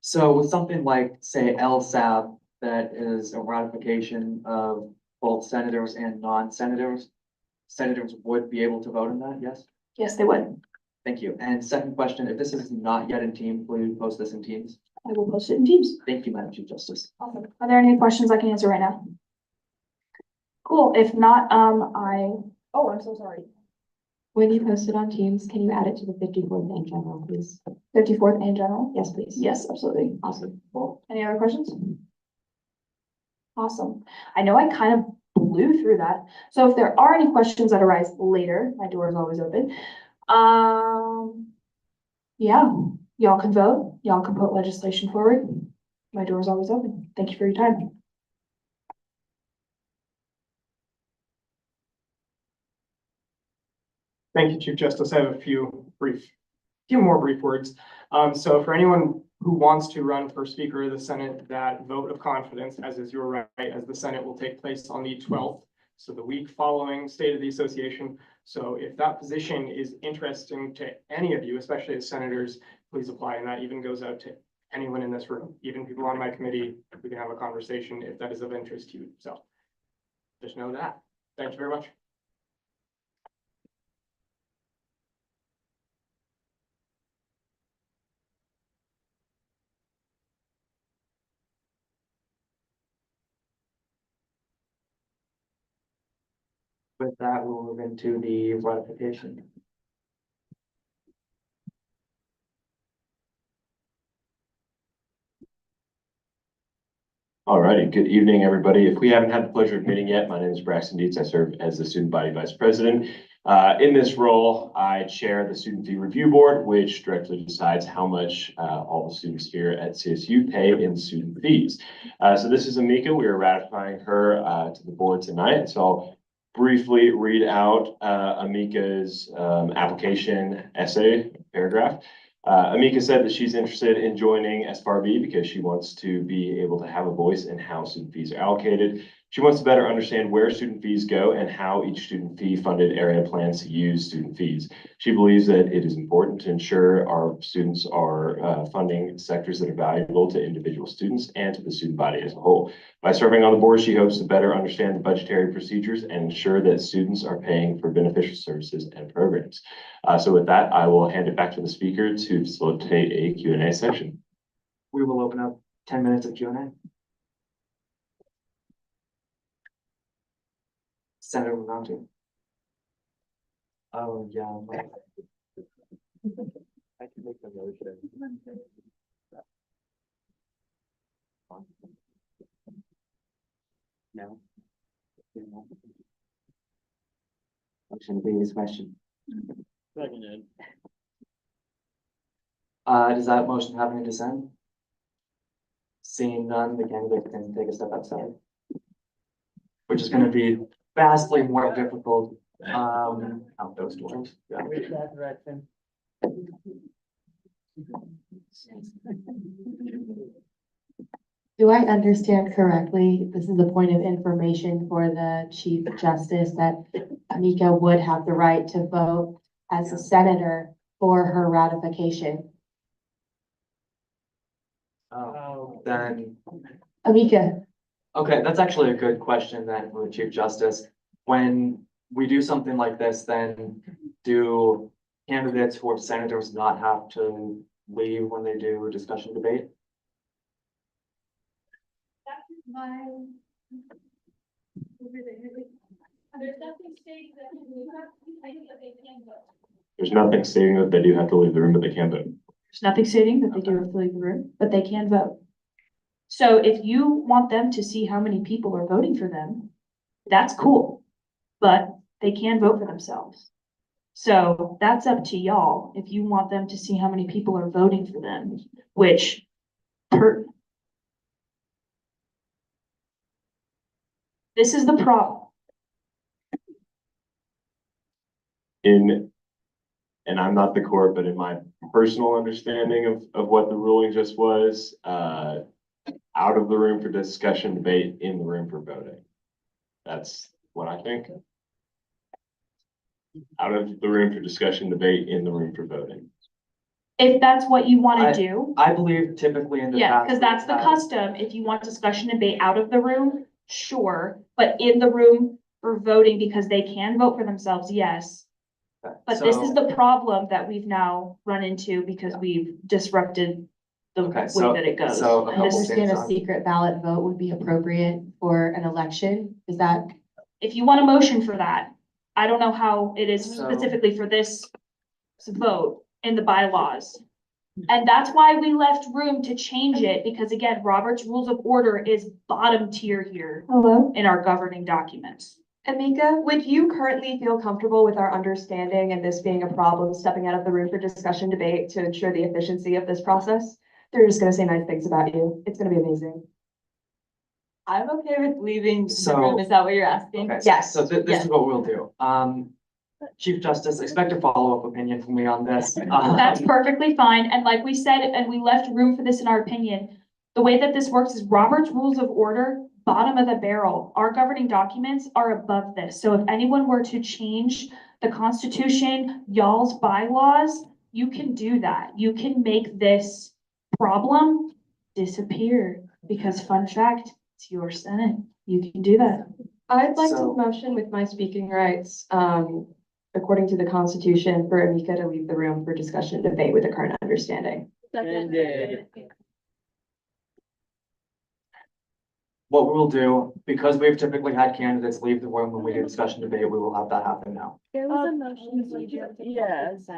So with something like, say, LSAB, that is a ratification of both senators and non-senators, senators would be able to vote on that, yes? Yes, they would. Thank you. And second question, if this is not yet in Teams, will you post this in Teams? I will post it in Teams. Thank you, Madam Chief Justice. Awesome. Are there any questions I can answer right now? Cool. If not, oh, I'm so sorry. When you post it on Teams, can you add it to the 54th and general, please? 54th and general? Yes, please. Yes, absolutely. Awesome. Cool. Any other questions? Awesome. I know I kind of blew through that. So if there are any questions that arise later, my door is always open. Yeah, y'all can vote. Y'all can put legislation forward. My door is always open. Thank you for your time. Thank you, Chief Justice. I have a few more brief words. So for anyone who wants to run for Speaker of the Senate, that vote of confidence, as is your right, as the Senate, will take place on the 12th. So the week following State of the Association. So if that position is interesting to any of you, especially as senators, please apply. And that even goes out to anyone in this room, even people on my committee. We can have a conversation if that is of interest to you. So just know that. Thank you very much. With that, we'll move into the ratification. All righty, good evening, everybody. If we haven't had the pleasure of meeting yet, my name is Braxton Dietz. I serve as the Student Body Vice President. In this role, I chair the Student Fee Review Board, which directly decides how much all the students here at CSU pay in student fees. So this is Amika. We are ratifying her to the board tonight. So I'll briefly read out Amika's application essay paragraph. Amika said that she's interested in joining SFARB because she wants to be able to have a voice in how student fees are allocated. She wants to better understand where student fees go and how each student fee funded area plans to use student fees. She believes that it is important to ensure our students are funding sectors that are valuable to individual students and to the student body as a whole. By serving on the board, she hopes to better understand the budgetary procedures and ensure that students are paying for beneficial services and programs. So with that, I will hand it back to the speaker to facilitate a Q&A session. We will open up 10 minutes of Q&A. Senator Mountain. Oh, yeah. I can make the motion. No. Motion to bring this question. Does that motion have any dissent? Seeing none, the candidate can take a step outside. Which is gonna be vastly more difficult, out those doors, yeah. Do I understand correctly, this is a point of information for the Chief Justice, that Amika would have the right to vote as a senator for her ratification? Then, Amika, okay, that's actually a good question then for the Chief Justice. When we do something like this, then do candidates who are senators not have to leave when they do discussion debate? There's nothing stating that they do have to leave the room, but they can vote. There's nothing stating that they do have to leave the room, but they can vote. So if you want them to see how many people are voting for them, that's cool, but they can vote for themselves. So that's up to y'all if you want them to see how many people are voting for them, which this is the problem. And I'm not the court, but in my personal understanding of what the ruling just was, out of the room for discussion, debate, in the room for voting. That's what I think. Out of the room for discussion, debate, in the room for voting. If that's what you want to do. I believe typically in the Yeah, past. because that's the custom. If you want discussion debate out of the room, sure, but in the room for voting because they can vote for themselves, yes. But this is the problem that we've now run into because we've disrupted the way that it goes. So I understand a secret ballot vote would be appropriate for an election. Is that? If you want a motion for that, I don't know how it is So- specifically for this vote in the bylaws. And that's why we left room to change it, because again, Robert's Rules of Order is bottom tier here in our governing documents. Amika, would you currently feel comfortable with our understanding and this being a problem, stepping out of the room for discussion debate to ensure the efficiency of this process? They're just gonna say nice things about you. It's gonna be amazing. I'm okay with leaving the So- room. Is that what you're asking? Okay, Yes. So this is what we'll do. Chief Justice, expect a follow-up opinion from me on this. That's perfectly fine. And like we said, and we left room for this in our opinion. The way that this works is Robert's Rules of Order, bottom of the barrel. Our governing documents are above this. So if anyone were to change the Constitution, y'all's bylaws, you can do that. You can make this problem disappear because fun fact, it's your Senate. You can do that. I'd like So- to motion with my speaking rights, according to the Constitution, for Amika to leave the room for discussion debate with the current understanding. What we'll do, because we've typically had candidates leave the room when we do discussion debate, we will have that happen now. There was a motion. Yes.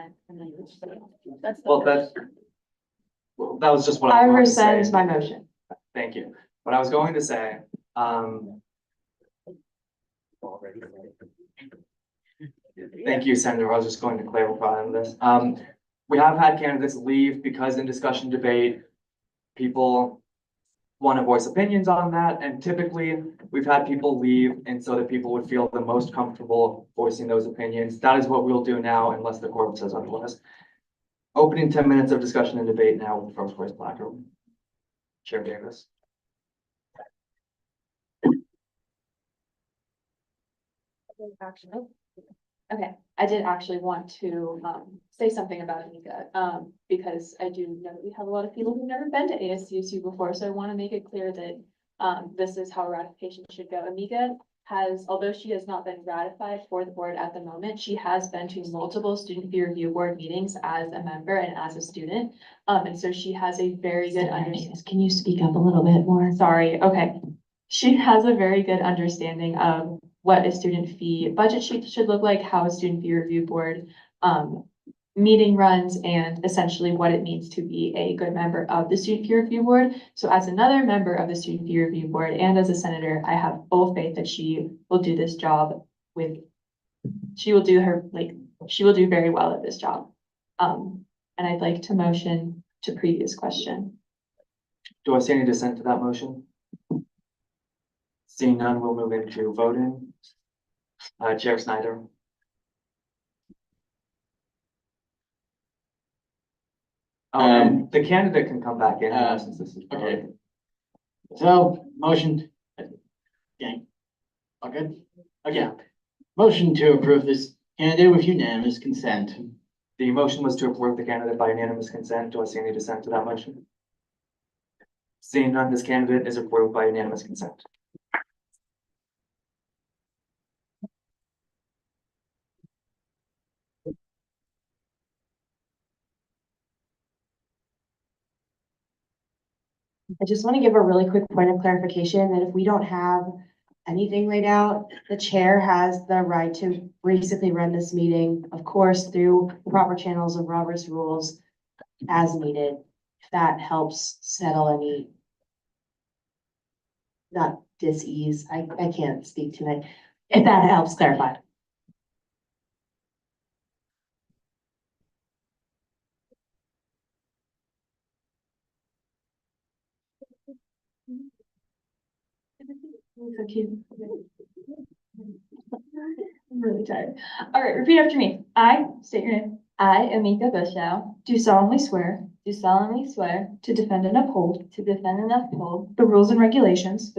Well, that was just what I I was going to say. rescind my motion. Thank you. What I was going to say, thank you, Senator. I was just going to clarify on this. We have had candidates leave because in discussion debate, people want to voice opinions on that. And typically we've had people leave and so that people would feel the most comfortable voicing those opinions. That is what we'll do now unless the court says otherwise. Opening 10 minutes of discussion and debate now with the first voice placard. Chair Davis. Okay, I did actually want to say something about Amika, because I do know that we have a lot of people who've never been to ASCSU before, so I want to make it clear that this is how ratification should go. Amika has, although she has not been ratified for the board at the moment, she has been to multiple student fee review board meetings as a member and as a student. And so she has a very good understanding. Can you speak up a little bit more? Sorry, okay. She has a very good understanding of what a student fee budget sheet should look like, how a student fee review board meeting runs, and essentially what it means to be a good member of the student fee review board. So as another member of the student fee review board and as a senator, I have full faith that she will do this job she will do her She will do very well at this job. And I'd like to motion to previous question. Do I see any dissent to that motion? Seeing none, we'll move into voting. Chair Snyder. And the candidate can come back in since this is. Okay. So, motion. Okay. All good? Okay. Motion to approve this candidate with unanimous consent. The motion was to approve the candidate by unanimous consent. Do I see any dissent to that motion? Seeing none, this candidate is approved by unanimous consent. I just want to give a really quick point of clarification that if we don't have anything laid out, the chair has the right to basically run this meeting, of course, through the proper channels of Robert's rules as needed. If that helps settle any, not dis-ease, I can't speak tonight. If that helps clarify. So cute. I'm really tired. All right, repeat after me. I state your name. I, Amika Bushow, do solemnly swear to defend and uphold the rules and regulations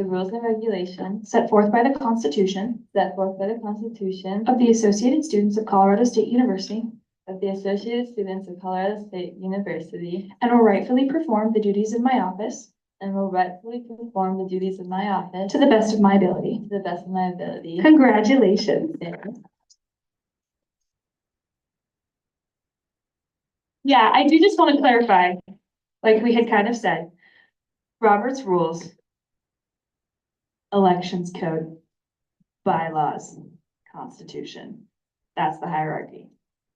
set forth by the Constitution of the Associated Students of Colorado State University and will rightfully perform the duties of my office to the best of my ability. Congratulations. Yeah, I do just want to clarify, like we had kind of said, Robert's rules, elections code, bylaws, constitution. That's the hierarchy.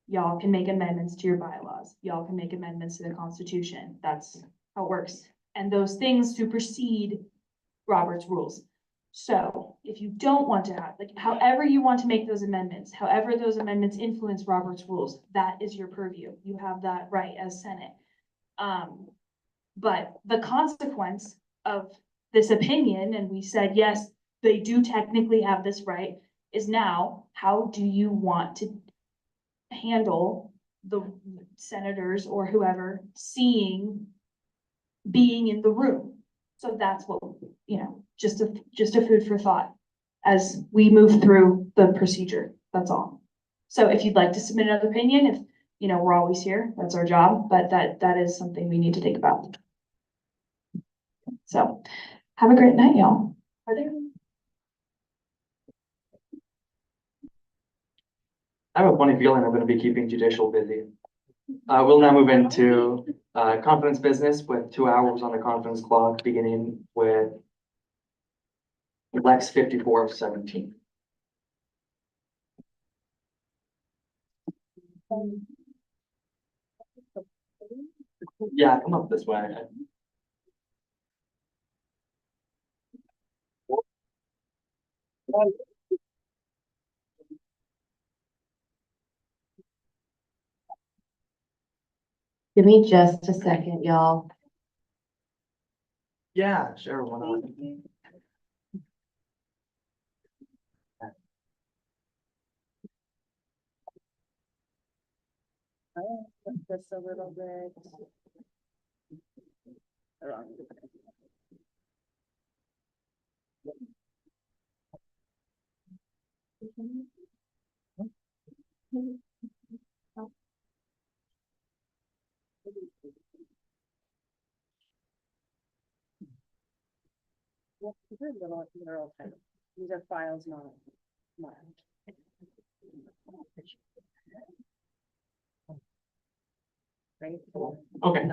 Y'all can make amendments to your bylaws. Y'all can make amendments to the constitution. That's how it works. And those things supersede Robert's rules. So if you don't want to have, like, however you want to make those amendments, however those amendments influence Robert's rules, that is your purview. You have that right as Senate. But the consequence of this opinion, and we said, yes, they do technically have this right, is now, how do you want to handle the senators or whoever being in the room? So that's what, just a food for thought as we move through the procedure, that's all. So if you'd like to submit another opinion, if, we're always here, that's our job, but that is something we need to think about. So have a great night, y'all. Are there? I have a funny feeling I'm going to be keeping Judicial busy. We'll now move into conference business with 2 hours on the conference clock, beginning with Lex 54 of 17. Yeah, come up this way. Give me just a second, y'all. Yeah, sure, why not? Just a little bit. These are files, not mine. Okay,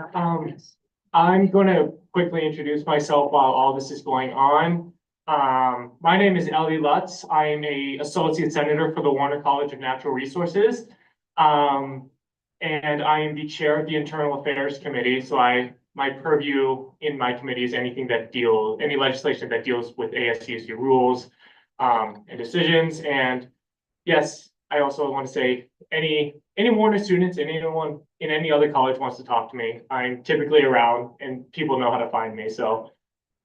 I'm gonna quickly introduce myself while all this is going on. My name is Ellie Lutz. I am a associate senator for the Warner College of Natural Resources. And I am the chair of the Internal Affairs Committee. So my purview in my committee is any legislation that deals with ASCSU rules, and decisions. And yes, I also want to say, any Warner students and anyone in any other college wants to talk to me, I'm typically around and people know how to find me. So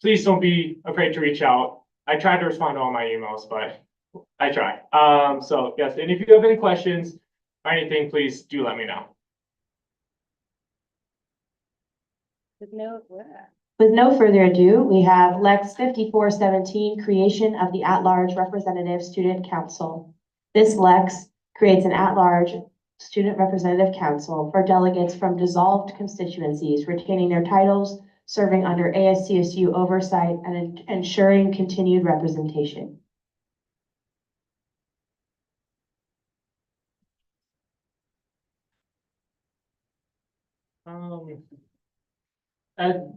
please don't be afraid to reach out. I try to respond to all my emails, but I try. So yes, and if you have any questions or anything, please do let me know. With no further ado, we have Lex 5417, creation of the at-large representative student council. This Lex creates an at-large student representative council for delegates from dissolved constituencies retaining their titles, serving under ASCSU oversight, and ensuring continued representation.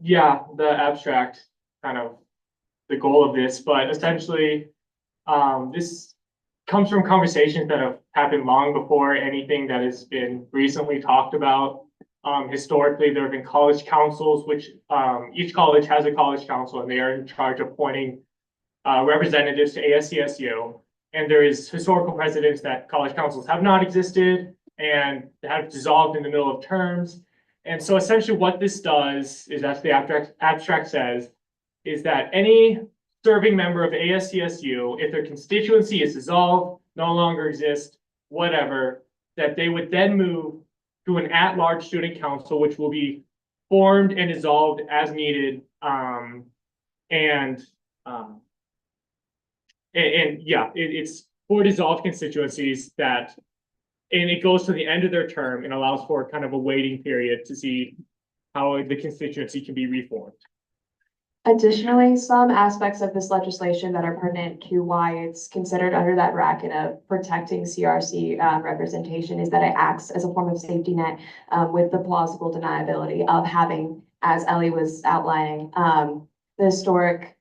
Yeah, the abstract kind of the goal of this, but essentially, this comes from conversations that have happened long before anything that has been recently talked about. Historically, there have been college councils, which each college has a college council, and they are in charge of appointing representatives to ASCSU. And there is historical precedents that college councils have not existed and have dissolved in the middle of terms. And so essentially what this does is, as the abstract says, is that any serving member of ASCSU, if their constituency is dissolved, no longer exists, whatever, that they would then move to an at-large student council, which will be formed and dissolved as needed. It's for dissolved constituencies that, and it goes to the end of their term and allows for kind of a waiting period to see how the constituency can be reformed. Additionally, some aspects of this legislation that are pertinent to why it's considered under that bracket of protecting CRC representation is that it acts as a form of safety net with the plausible deniability of having, as Ellie was outlining, the historic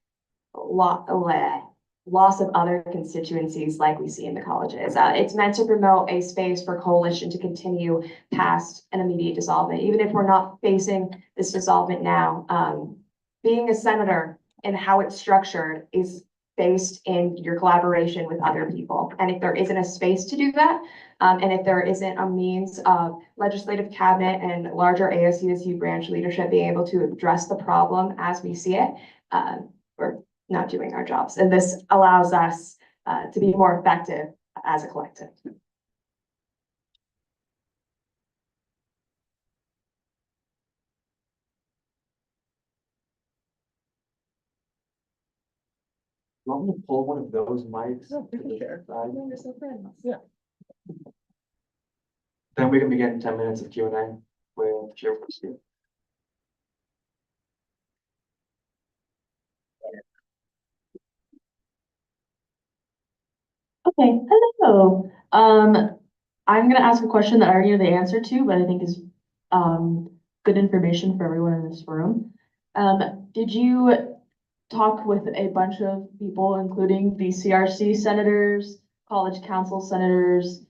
loss of other constituencies like we see in the colleges. It's meant to promote a space for coalition to continue past an immediate dissolvement, even if we're not facing this dissolvement now. Being a senator and how it's structured is based in your collaboration with other people. And if there isn't a space to do that, and if there isn't a means of legislative cabinet and larger ASCSU branch leadership being able to address the problem as we see it, we're not doing our jobs. And this allows us to be more effective as a collective. You want me to pull one of those mics? Yeah. Then we can begin 10 minutes of Q&A with Chairperson. Okay, hello. I'm gonna ask a question that I already know the answer to, but I think is good information for everyone in this room. Did you talk with a bunch of people, including the CRC senators, college council senators?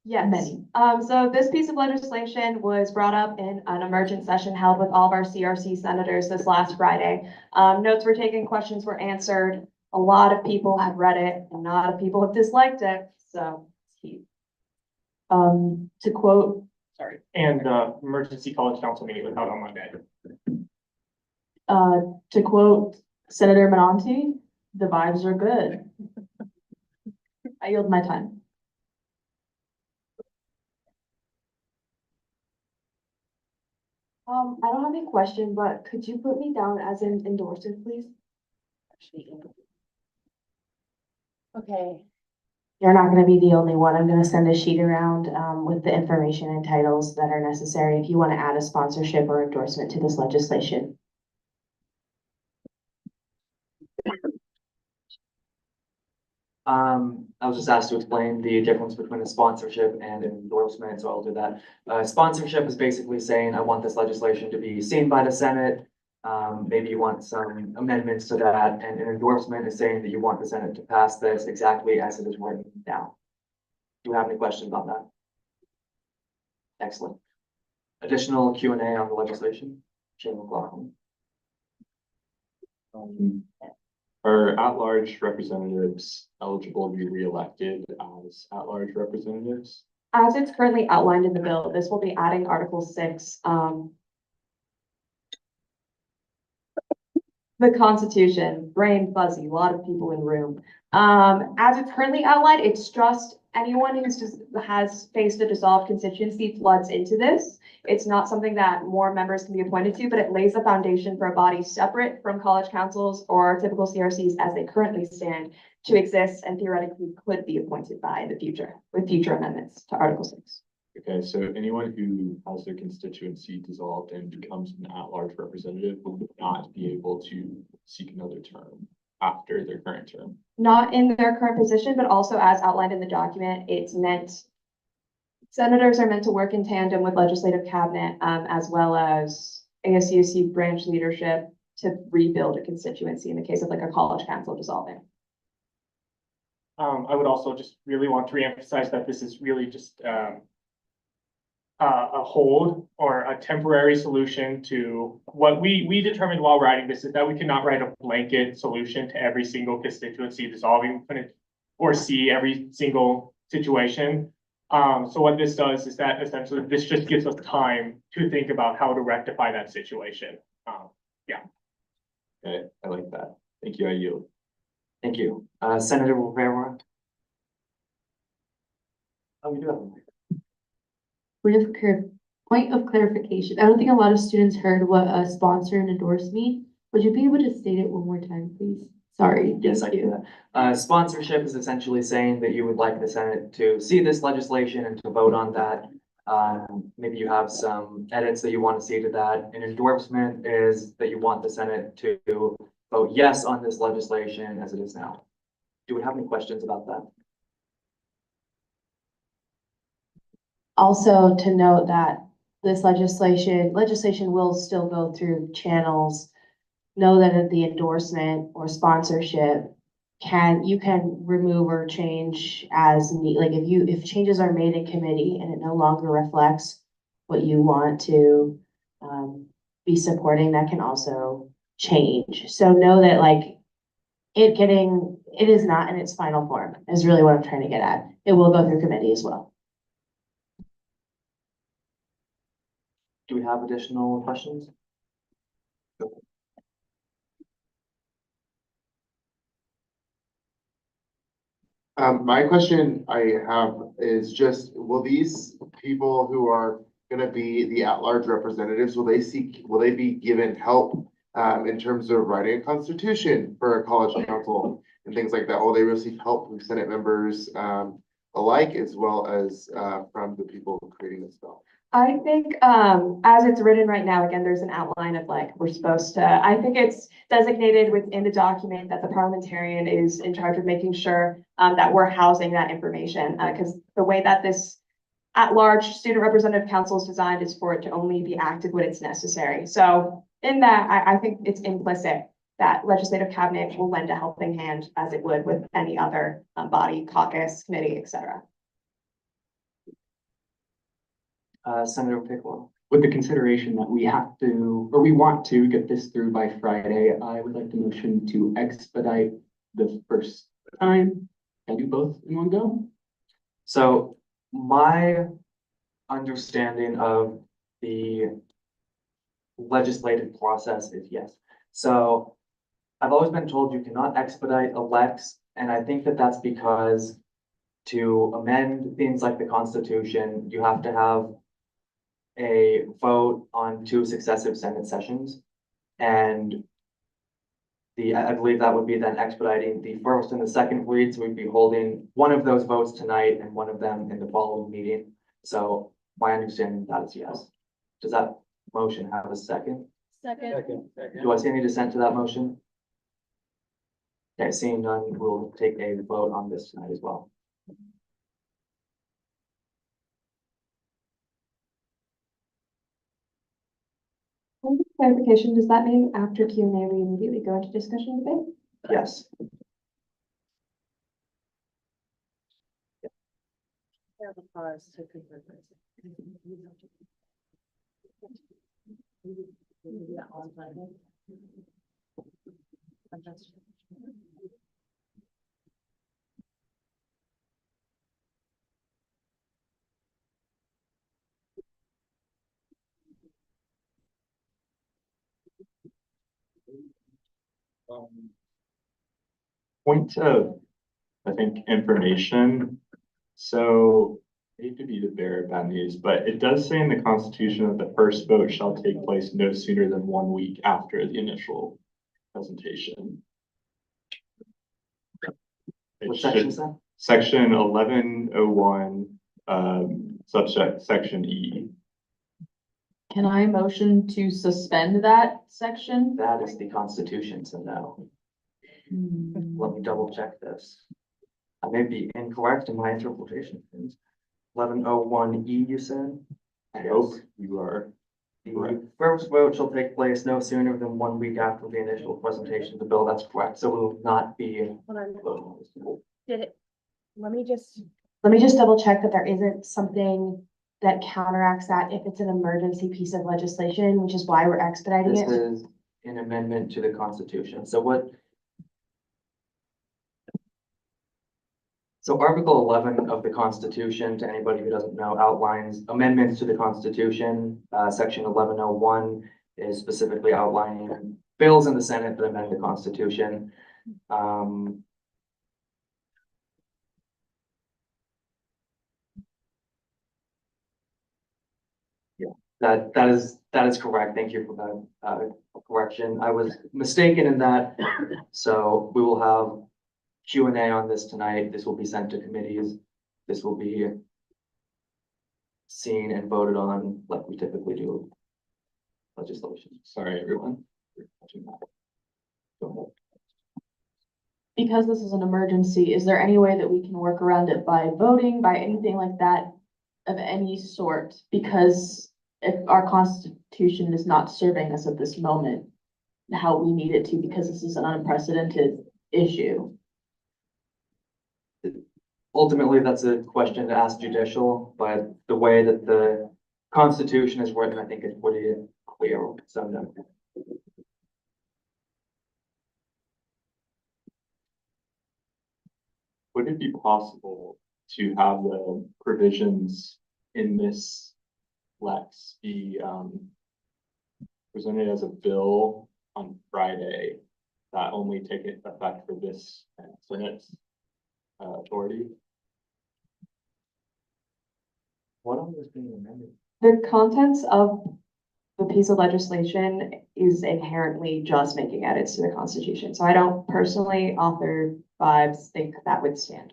Yes. Many. So this piece of legislation was brought up in an emergent session held with all of our CRC senators this last Friday. Notes were taken, questions were answered. A lot of people have read it, and a lot of people have disliked it. So it's key. To quote, Sorry. And the emergency college council meeting was held on Monday. to quote Senator Menanti, the vibes are good. I yield my time. I don't have any question, but could you put me down as an endorser, please? Okay. You're not gonna be the only one. I'm gonna send a sheet around with the information and titles that are necessary if you want to add a sponsorship or endorsement to this legislation. I was just asked to explain the difference between a sponsorship and an endorsement, so I'll do that. Sponsorship is basically saying, I want this legislation to be seen by the Senate. Maybe you want some amendments to that, and an endorsement is saying that you want the Senate to pass this exactly as it is written now. Do you have any questions on that? Excellent. Additional Q&A on the legislation? Chair McLaughlin. Are at-large representatives eligible to be reelected as at-large representatives? As it's currently outlined in the bill, this will be adding Article 6, the Constitution, brain fuzzy, a lot of people in room. As it's currently outlined, it's just anyone who has faced a dissolved constituency floods into this. It's not something that more members can be appointed to, but it lays the foundation for a body separate from college councils or typical CRCs as they currently stand to exist and theoretically could be appointed by in the future with future amendments to Article 6. Okay, so anyone who has their constituency dissolved and becomes an at-large representative will not be able to seek another term after their current term. Not in their current position, but also as outlined in the document, senators are meant to work in tandem with legislative cabinet, as well as ASCSU branch leadership to rebuild a constituency in the case of like a college council dissolving. I would also just really want to reemphasize that this is really just a hold or a temporary solution to what we determined while writing this is that we cannot write a blanket solution to every single constituency dissolving. We couldn't foresee every single situation. So what this does is that essentially this just gives us time to think about how to rectify that situation. Yeah. Okay, I like that. Thank you, I yield. Thank you. Senator Rivera. How are you doing? Point of clarification. I don't think a lot of students heard what a sponsor and endorse mean. Would you be able to state it one more time, please? Sorry. Yes, I can do that. Sponsorship is essentially saying that you would like the Senate to see this legislation and to vote on that. Maybe you have some edits that you want to see to that. An endorsement is that you want the Senate to vote yes on this legislation as it is now. Do we have any questions about that? Also to note that this legislation will still go through channels. Know that the endorsement or sponsorship you can remove or change as need. Like if changes are made in committee and it no longer reflects what you want to be supporting, that can also change. So know that like it is not in its final form is really what I'm trying to get at. It will go through committee as well. Do we have additional questions? My question I have is just, will these people who are gonna be the at-large representatives, will they be given help in terms of writing a constitution for a college council and things like that? Will they receive help from Senate members alike, as well as from the people creating this bill? I think, as it's written right now, again, there's an outline of like, I think it's designated within the document that the parliamentarian is in charge of making sure that we're housing that information. Because the way that this at-large student representative council is designed is for it to only be active when it's necessary. So in that, I think it's implicit that legislative cabinet will lend a helping hand as it would with any other body, caucus, committee, et cetera. Senator Pickle. With the consideration that we have to, or we want to get this through by Friday, I would like to motion to expedite the first time. Can I do both in one go? So my understanding of the legislative process is yes. So I've always been told you cannot expedite elects, and I think that that's because to amend things like the Constitution, you have to have a vote on 2 successive Senate sessions. And I believe that would be then expediting the first and the second reads. We'd be holding one of those votes tonight and one of them in the following meeting. So my understanding of that is yes. Does that motion have a second? Second. Do I see any dissent to that motion? Okay, seeing none, we'll take a vote on this tonight as well. Clarification, does that mean after Q&A, we immediately go into discussion debate? Yes. Point of, I think, information. So, I hate to be the bearer of bad news, but it does say in the Constitution that the first vote shall take place no sooner than 1 week after the initial presentation. What section is that? Section 1101, subject section E. Can I motion to suspend that section? That is the Constitution, so no. Let me double check this. I may be incorrect in my interpretation. 1101E, you said? I hope you are. The first vote shall take place no sooner than 1 week after the initial presentation of the bill. That's correct. So we will not be. Did it, let me just double check that there isn't something that counteracts that if it's an emergency piece of legislation, which is why we're expediting This it. is an amendment to the Constitution. So Article 11 of the Constitution, to anybody who doesn't know, outlines amendments to the Constitution. Section 1101 is specifically outlining bills in the Senate that amend the Constitution. Yeah, that is correct. Thank you for that correction. I was mistaken in that. So we will have Q&A on this tonight. This will be sent to committees. This will be seen and voted on like we typically do legislation. Sorry, everyone. Go ahead. Because this is an emergency, is there any way that we can work around it by voting, by anything like that of any sort? Because if our Constitution is not serving us at this moment, how we need it to, because this is an unprecedented issue. Ultimately, that's a question to ask Judicial, but the way that the Constitution is written, I think it's pretty clear. So no. Would it be possible to have the provisions in this Lex be presented as a bill on Friday that only take effect for this Senate's authority? What all is being amended? The contents of the piece of legislation is inherently just making edits to the Constitution. So I don't personally, author vibes, think that would stand.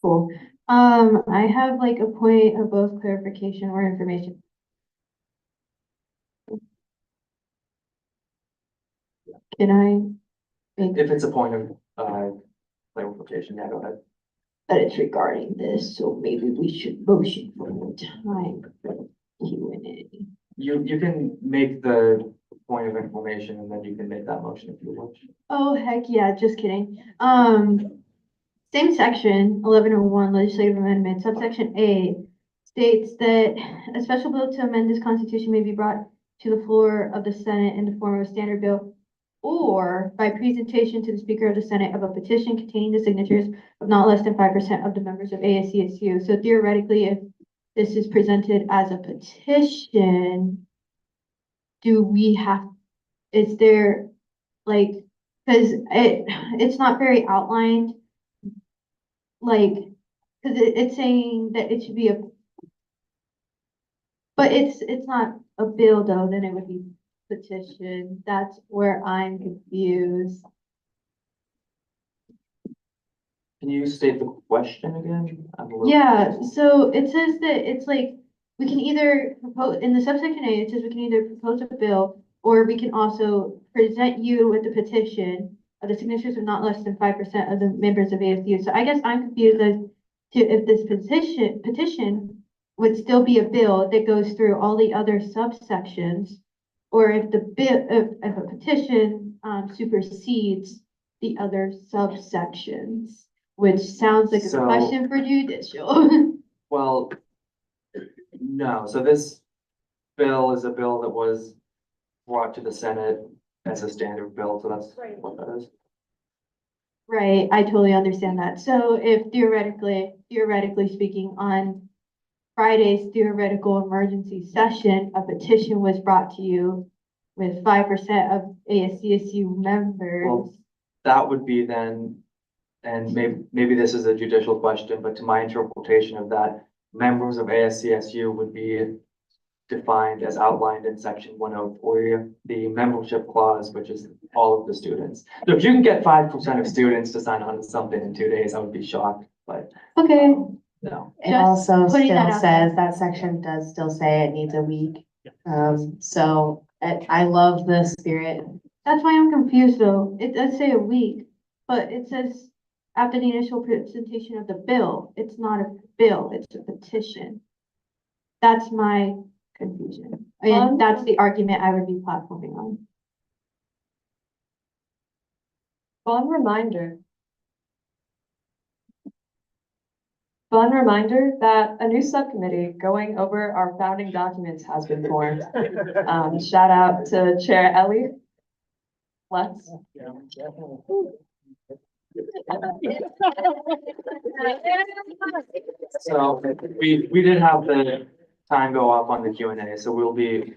Cool. I have like a point of both clarification or information. Can I make If it's a point of clarification, yeah, go ahead. that it's regarding this, so maybe we should motion for more time for Q&A. You can make the point of information and then you can make that motion if you wish. Oh, heck yeah, just kidding. Same section, 1101 legislative amendment, subsection A states that a special bill to amend this constitution may be brought to the floor of the Senate in the form of a standard bill or by presentation to the Speaker of the Senate of a petition containing the signatures of not less than 5% of the members of ASCSU. So theoretically, if this is presented as a petition, do we have, is there like, because it's not very outlined, like, because it's saying that it should be but it's not a bill though, then it would be petition. That's where I'm confused. Can you state the question again? Yeah, so it says that it's like, we can either propose, in the subsection A, it says we can either propose a bill, or we can also present you with the petition of the signatures of not less than 5% of the members of ASU. So I guess I'm confused as to if this petition would still be a bill that goes through all the other subsections, or if the bill, if a petition supersedes the other subsections, which sounds like a So- question for Judicial. Well, no, so this bill is a bill that was brought to the Senate as a standard bill, so that's what that is. Right, I totally understand that. So if theoretically speaking, on Friday's theoretical emergency session, a petition was brought to you with 5% of ASCSU members. Well, that would be then, and maybe this is a judicial question, but to my interpretation of that, members of ASCSU would be defined as outlined in section 103, the membership clause, which is all of the students. So if you can get 5% of students to sign on to something in 2 days, I would be shocked, but Okay, no. It Just also putting that still out says, that section does still say it needs a week. So I love the spirit. that's why I'm confused though. It does say a week, but it says after the initial presentation of the bill. It's not a bill, it's a petition. That's my confusion. And that's the argument I would be platforming on. Fun reminder. Fun reminder that a new subcommittee going over our founding documents has been formed. Shout out to Chair Ellie. Let's. So we did have the time go up on the Q&A, so we'll be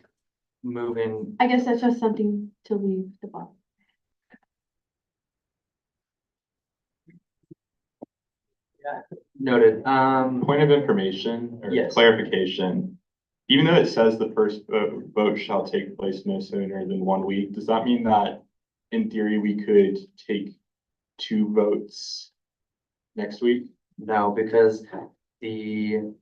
moving. I guess that's just something to leave the box. Noted. Point of information or Yes. clarification. Even though it says the first vote shall take place no sooner than 1 week, does that mean that in theory we could take 2 votes next week? No, because the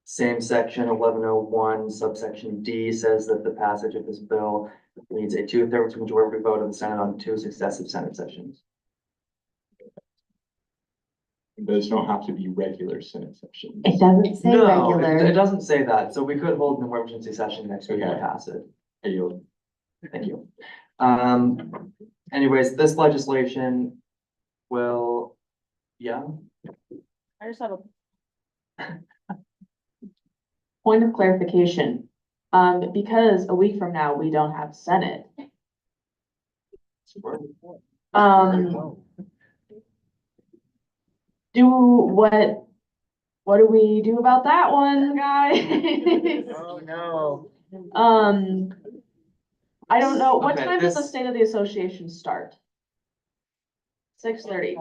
same section 1101 subsection D says that the passage of this bill needs a 2/3 majority vote of the Senate on 2 successive Senate sessions. Those don't have to be regular Senate sessions. It doesn't say No, it regular. doesn't say that, so we could hold an emergency session next week and Okay. pass it. I yield. Thank you. Anyways, this legislation will, yeah, I just have a point of clarification. Because a week from now, we don't have Senate. What do we do about that one, guys? Oh, no. I don't know. What Okay, time does the this- State of the Association start? 6:30.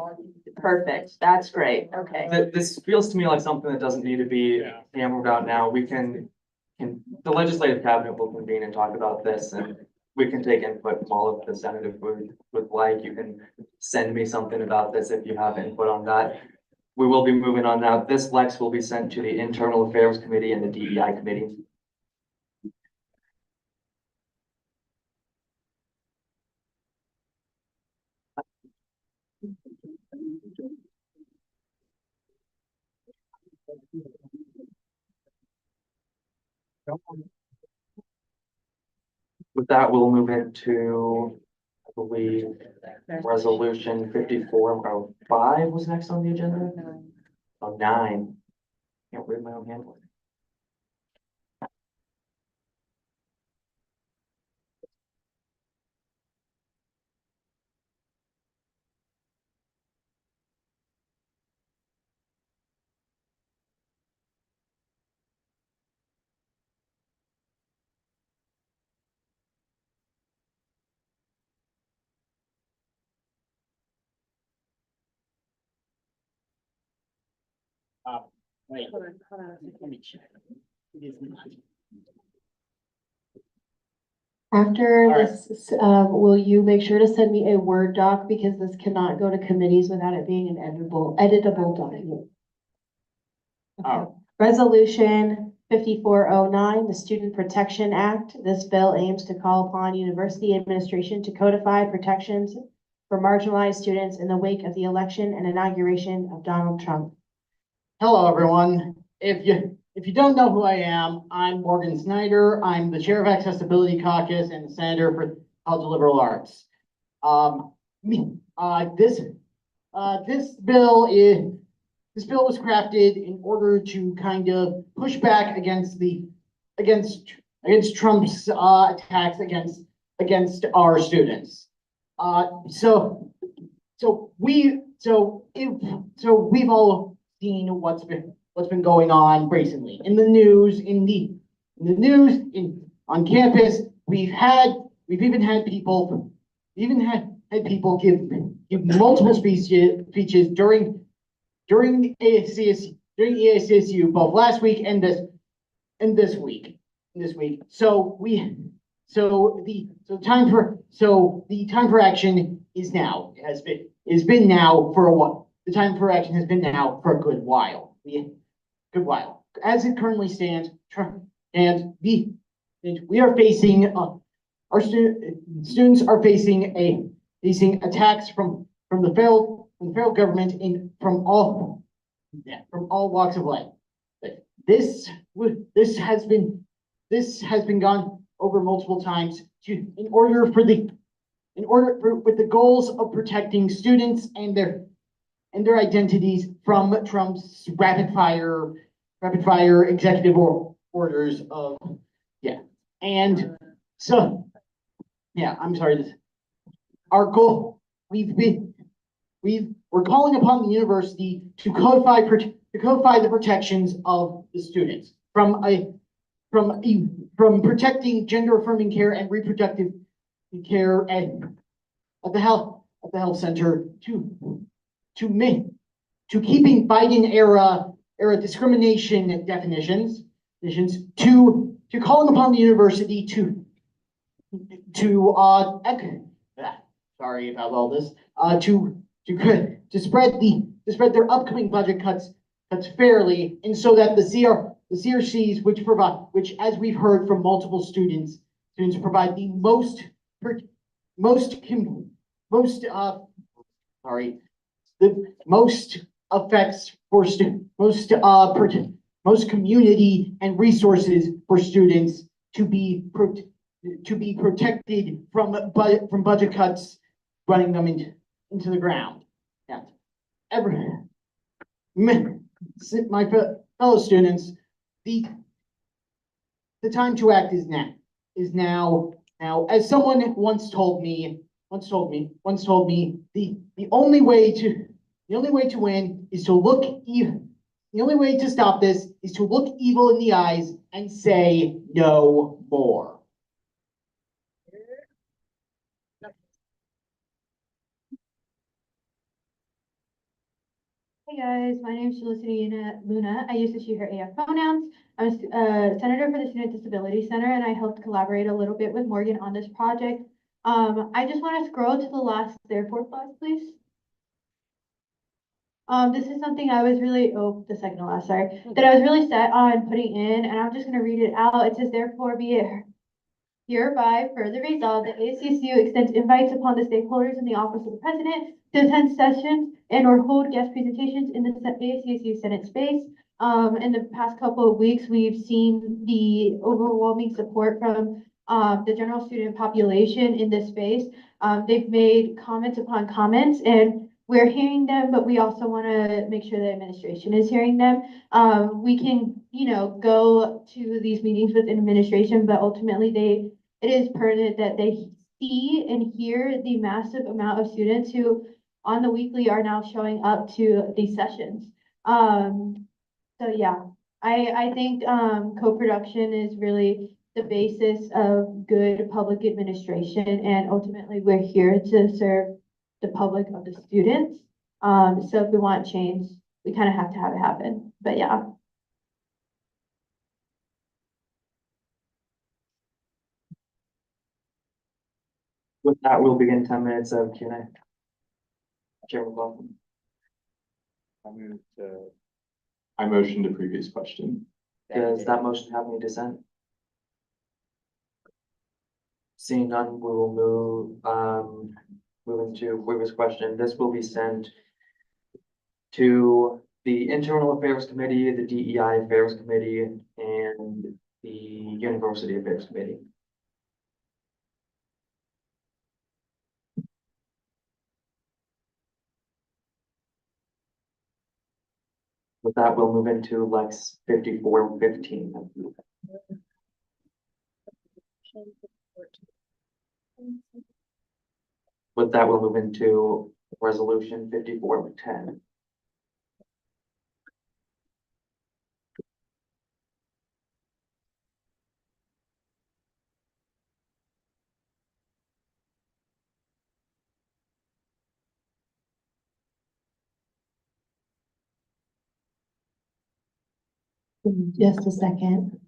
Perfect. That's great. Okay. This feels to me like something that doesn't need to be hammered out now. We can, the legislative cabinet will convene and talk about this, and we can take input from all of the Senate if we would like. You can send me something about this if you have input on that. We will be moving on now. This Lex will be sent to the Internal Affairs Committee and the DEI Committee. With that, we'll move into, I believe, resolution 5405 was next on the agenda. Oh, 9. Can't read my own handbook. Wait. Hold on. Let me check. It is not. After All right. this, will you make sure to send me a Word doc, because this cannot go to committees without it being an editable document. Oh. Resolution 5409, the Student Protection Act. This bill aims to call upon university administration to codify protections for marginalized students in the wake of the election and inauguration of Donald Trump. Hello, everyone. If you don't know who I am, I'm Morgan Snyder. I'm the Chair of Accessibility Caucus and the Senator for College of Liberal Arts. This bill was crafted in order to kind of push back against Trump's attacks against our students. So we've all seen what's been going on recently in the news, on campus. We've even had people give multiple speeches during ASCSU both last week and this week. The time for action is now, has been now for a while. The time for action has been now for a good while. As it currently stands, we are facing our students are facing attacks from the federal government from all walks of life. This has been gone over multiple times with the goals of protecting students and their identities from Trump's rapid fire executive orders of I'm sorry. Our goal, we're calling upon the university to codify the protections of the students from protecting gender affirming care and reproductive care at the health center to keeping Biden era discrimination definitions to calling upon the university sorry about all this, to spread their upcoming budget cuts fairly, and so that the CRCs, which as we've heard from multiple students provide the most effects for most community and resources for students to be protected from budget cuts running them into the ground. My fellow students, the time to act is now. Now, as someone once told me, the only way to win is to look evil. The only way to stop this is to look evil in the eyes and say no more. Hey guys, my name is Felicity Luna. I use the she, her, AF pronouns. I'm a senator for the Student Disability Center, and I helped collaborate a little bit with Morgan on this project. I just want to scroll to the last therefore clause, please. This is something I was really, the second to last, sorry, that I was really set on putting in, and I'm just going to read it out. It says, therefore be it hereby further resolved that ASCSU extends invites upon the stakeholders in the office of the president to attend sessions and or hold guest presentations in the ASCSU Senate space. In the past couple of weeks, we've seen the overwhelming support from the general student population in this space. They've made comments upon comments, and we're hearing them, but we also want to make sure the administration is hearing them. We can, go to these meetings with administration, but ultimately it is pertinent that they see and hear the massive amount of students who on the weekly are now showing up to these sessions. So yeah, I think co-production is really the basis of good public administration, and ultimately we're here to serve the public of the students. So if we want change, we kind of have to have it happen, but yeah. With that, we'll begin 10 minutes of Q&A. Chair McLaughlin. I motion to previous question. Does that motion have any dissent? Seeing none, we will move into previous question. This will be sent to the Internal Affairs Committee, the DEI Affairs Committee, and the University Affairs Committee. With that, we'll move into Lex 5415. With that, we'll move into resolution 5410. Just a second.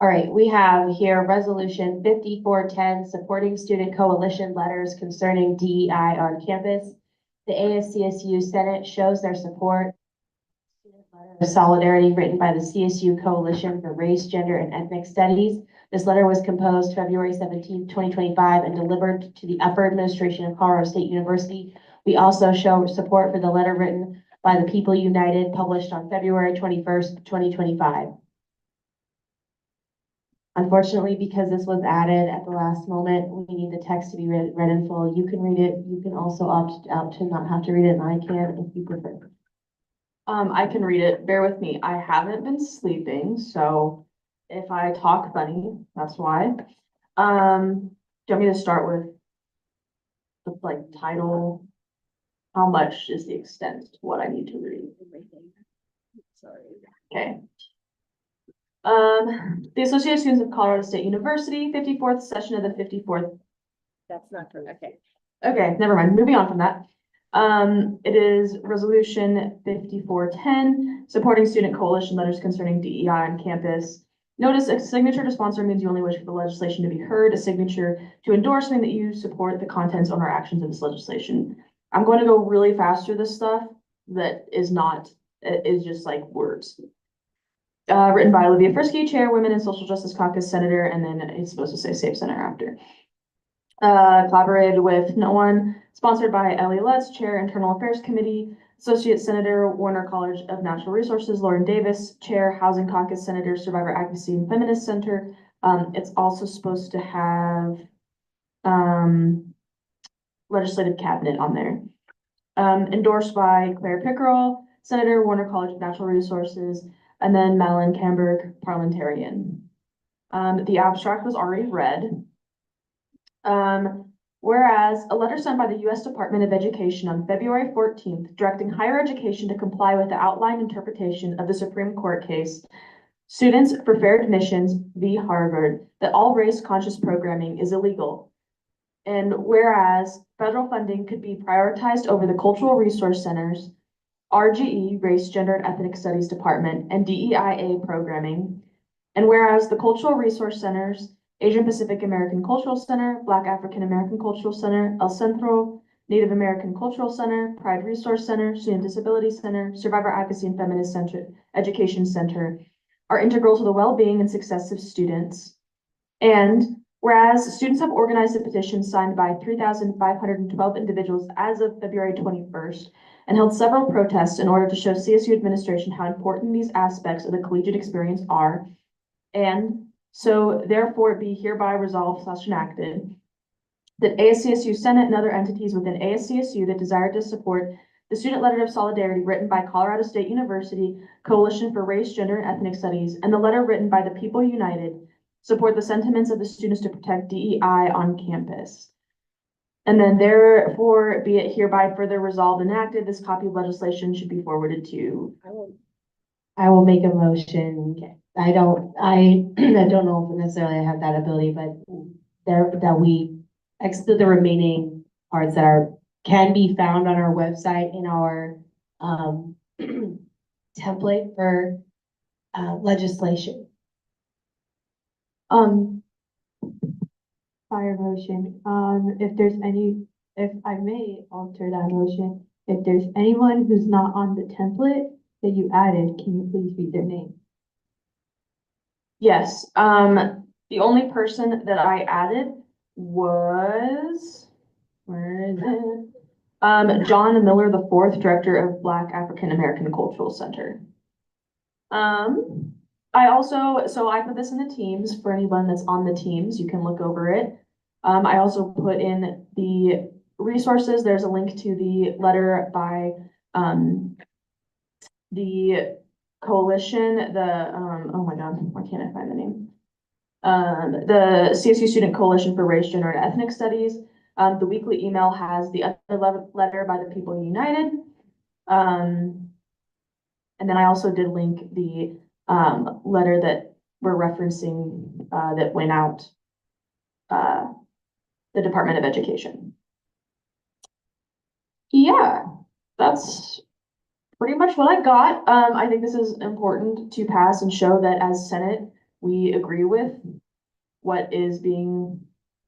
All right, we have here resolution 5410, supporting student coalition letters concerning DEI on campus. The ASCSU Senate shows their support. Student letter of solidarity written by the CSU Coalition for Race, Gender, and Ethnic Studies. This letter was composed February 17, 2025 and delivered to the upper administration of Colorado State University. We also show support for the letter written by the People United, published on February 21st, 2025. Unfortunately, because this was added at the last moment, we need the text to be read in full. You can read it. You can also opt out to not have to read it, and I can if you prefer. I can read it. Bear with me. I haven't been sleeping, so if I talk funny, that's why. Do you want me to start with the title? How much is the extent to what I need to read? Sorry. Okay. The Associated Students of Colorado State University, 54th session of the 54th. That's not correct. Okay. Okay, never mind. Moving on from that. It is resolution 5410, supporting student coalition letters concerning DEI on campus. Notice a signature to sponsor means you only wish for the legislation to be heard. A signature to endorse means that you support the contents or actions of this legislation. I'm going to go really fast through this stuff that is just like words. Written by Olivia Frisky, Chair, Women and Social Justice Caucus Senator, and then it's supposed to say Safe Center after. Collaborated with no one, sponsored by Ellie Lutz, Chair, Internal Affairs Committee, Associate Senator, Warner College of Natural Resources, Lauren Davis, Chair, Housing Caucus Senator, Survivor Advocacy and Feminist Center. It's also supposed to have legislative cabinet on there. Endorsed by Claire Pickerel, Senator, Warner College of Natural Resources, and then Madeline Camberg, parliamentarian. The abstract was already read. Whereas a letter sent by the U.S. Department of Education on February 14th, directing higher education to comply with the outlined interpretation of the Supreme Court case, Students for Fair Admissions v. Harvard, that all race-conscious programming is illegal. And whereas federal funding could be prioritized over the Cultural Resource Centers, RGE, Race, Gender, and Ethnic Studies Department, and DEIA programming. And whereas the Cultural Resource Centers, Asian Pacific American Cultural Center, Black African American Cultural Center, El Centro, Native American Cultural Center, Pride Resource Center, Student Disability Center, Survivor Advocacy and Feminist Center, Education Center are integral to the well-being and success of students. And whereas students have organized a petition signed by 3,512 individuals as of February 21st, and held several protests in order to show CSU administration how important these aspects of the collegiate experience are. And so therefore be hereby resolved / enacted that ASCSU Senate and other entities within ASCSU that desire to support the student letter of solidarity written by Colorado State University Coalition for Race, Gender, and Ethnic Studies, and the letter written by the People United support the sentiments of the students to protect DEI on campus. And then therefore be it hereby further resolved and enacted, this copy of legislation should be forwarded to. I will make a motion. I don't know if necessarily I have that ability, but that we exclude the remaining parts that can be found on our website in our template for legislation. Fire motion. If I may alter that motion, if there's anyone who's not on the template that you added, can you please read their name? Yes, the only person that I added was, where is it? John Miller, the fourth director of Black African American Cultural Center. I put this in the Teams for anyone that's on the Teams, you can look over it. I also put in the resources. There's a link to the letter by, the coalition, oh my God, why can't I find the name? The CSU Student Coalition for Race, Gender, and Ethnic Studies. The weekly email has the other letter by the People United. And then I also did link the letter that we're referencing that went out, the Department of Education. Yeah, that's pretty much what I got. I think this is important to pass and show that as Senate, we agree with what is being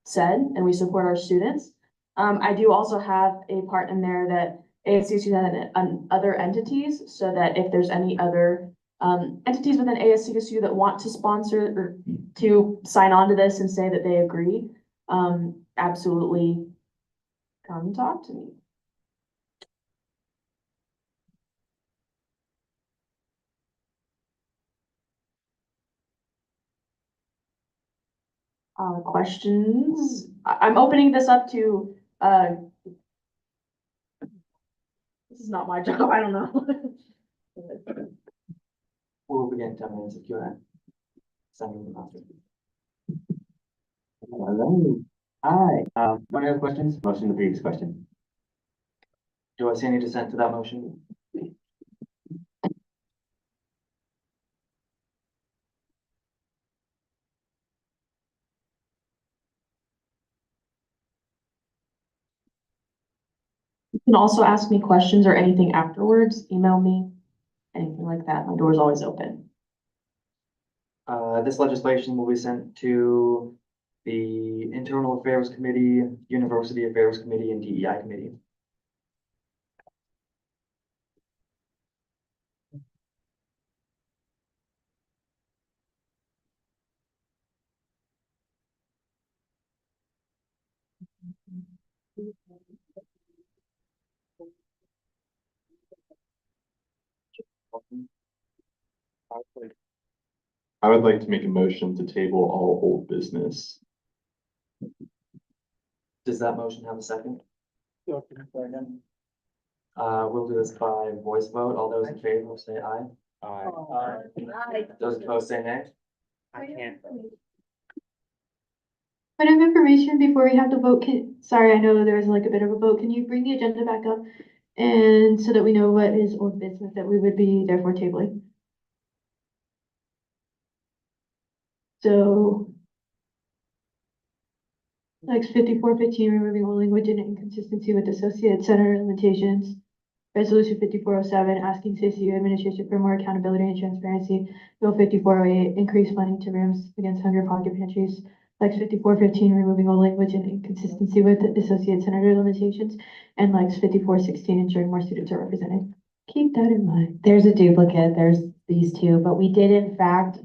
said and we support our students. I do also have a part in there that ASCSU and other entities, so that if there's any other entities within ASCSU that want to sponsor or to sign on to this and say that they agree, absolutely come talk to me. Questions? I'm opening this up to, this is not my job, I don't know. We'll begin 10 minutes of Q&A. Sending them after. Hello. Hi, one other questions? Motion to the previous question. Do I see any dissent to that motion? You can also ask me questions or anything afterwards, email me, anything like that. My door is always open. This legislation will be sent to the Internal Affairs Committee, University Affairs Committee, and DEI Committee. I would like to make a motion to table all old business. Does that motion have a second? We'll do this by voice vote. All those in favor will say aye. Aye. Those opposed say nay. I can't. Point of information before we have to vote, sorry, I know there was like a bit of a vote. Can you bring the agenda back up? And so that we know what is old business that we would be therefore tabling. So. Like 5415, removing all language and inconsistency with Associate Senator limitations. Resolution 5407, asking CSU administration for more accountability and transparency. Bill 5408, increase funding to rooms against hunger pocket pantries. Lex 5415, removing all language and inconsistency with Associate Senator limitations. And Lex 5416, ensuring more students are represented. Keep that in mind. There's a duplicate, there's these two, but we did in fact,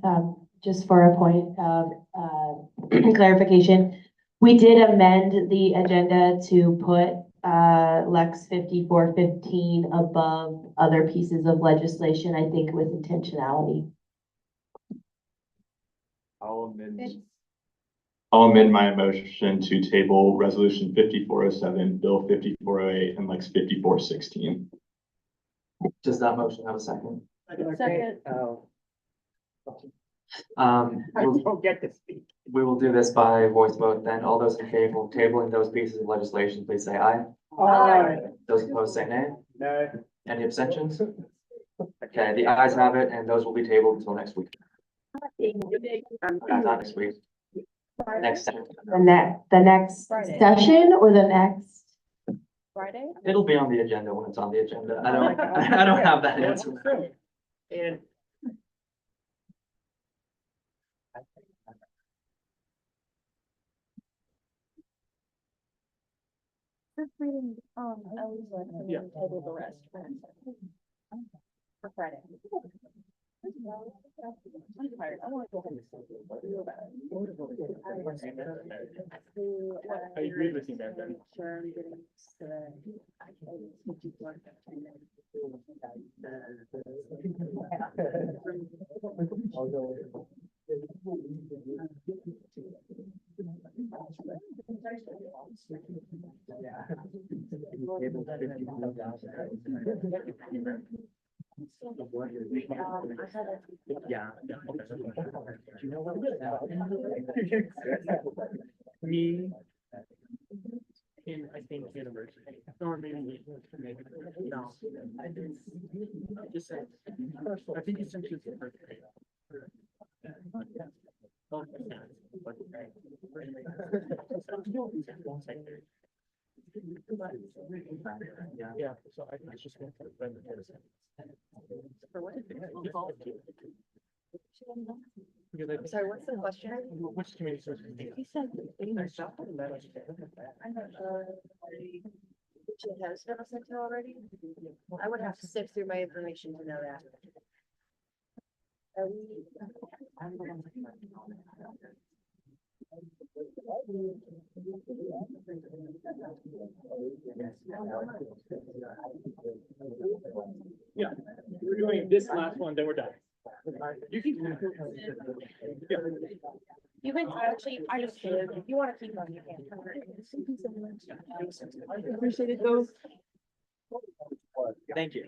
just for a point of clarification, we did amend the agenda to put Lex 5415 above other pieces of legislation, I think with intentionality. I'll amend my motion to table resolution 5407, bill 5408, and Lex 5416. Does that motion have a second? Second. Oh. I don't get to speak. We will do this by voice vote then. All those in favor of tabling those pieces of legislation, please say aye. Aye. Those opposed say nay. No. Any abstentions? Okay, the ayes have it, and those will be tabled until next week. Not next week. Next session. The next session or the next? Friday? It'll be on the agenda when it's on the agenda. I don't have that answer. And Just reading, Ellie's one, and then table the rest for Friday. I agree with you, man. Yeah. Me. In, I think, university, or maybe, no. I just said, I think it's into the first grade. Yeah, so I just want to. Sorry, what's the question? Which community source? He said. Has been sent to already? I would have to sift through my information to know that. Yeah, we're doing this last one, then we're done. You can. Yeah. You can actually, I just, if you want to keep on, you can. Appreciate it though. Thank you.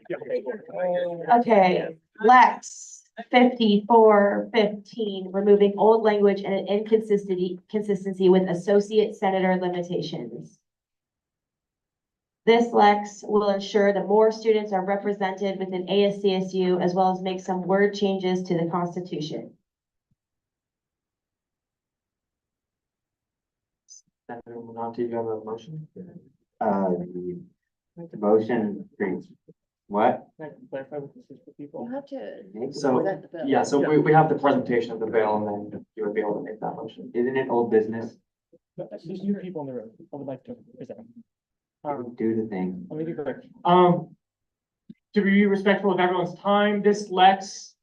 Okay, Lex 5415, removing old language and inconsistency with associate senator limitations. This Lex will ensure that more students are represented within ASCSU, as well as make some word changes to the Constitution. Senator Monanti, do you have a motion? The motion reads, what? Can I clarify what this is for people? You have to. So, present the bill. yeah, so we have the presentation of the bill and then you would be able to make that motion. Isn't it old business? There's new people in the room. I would like to present. Do the thing. Let me be clear. To be respectful of everyone's time, this Lex,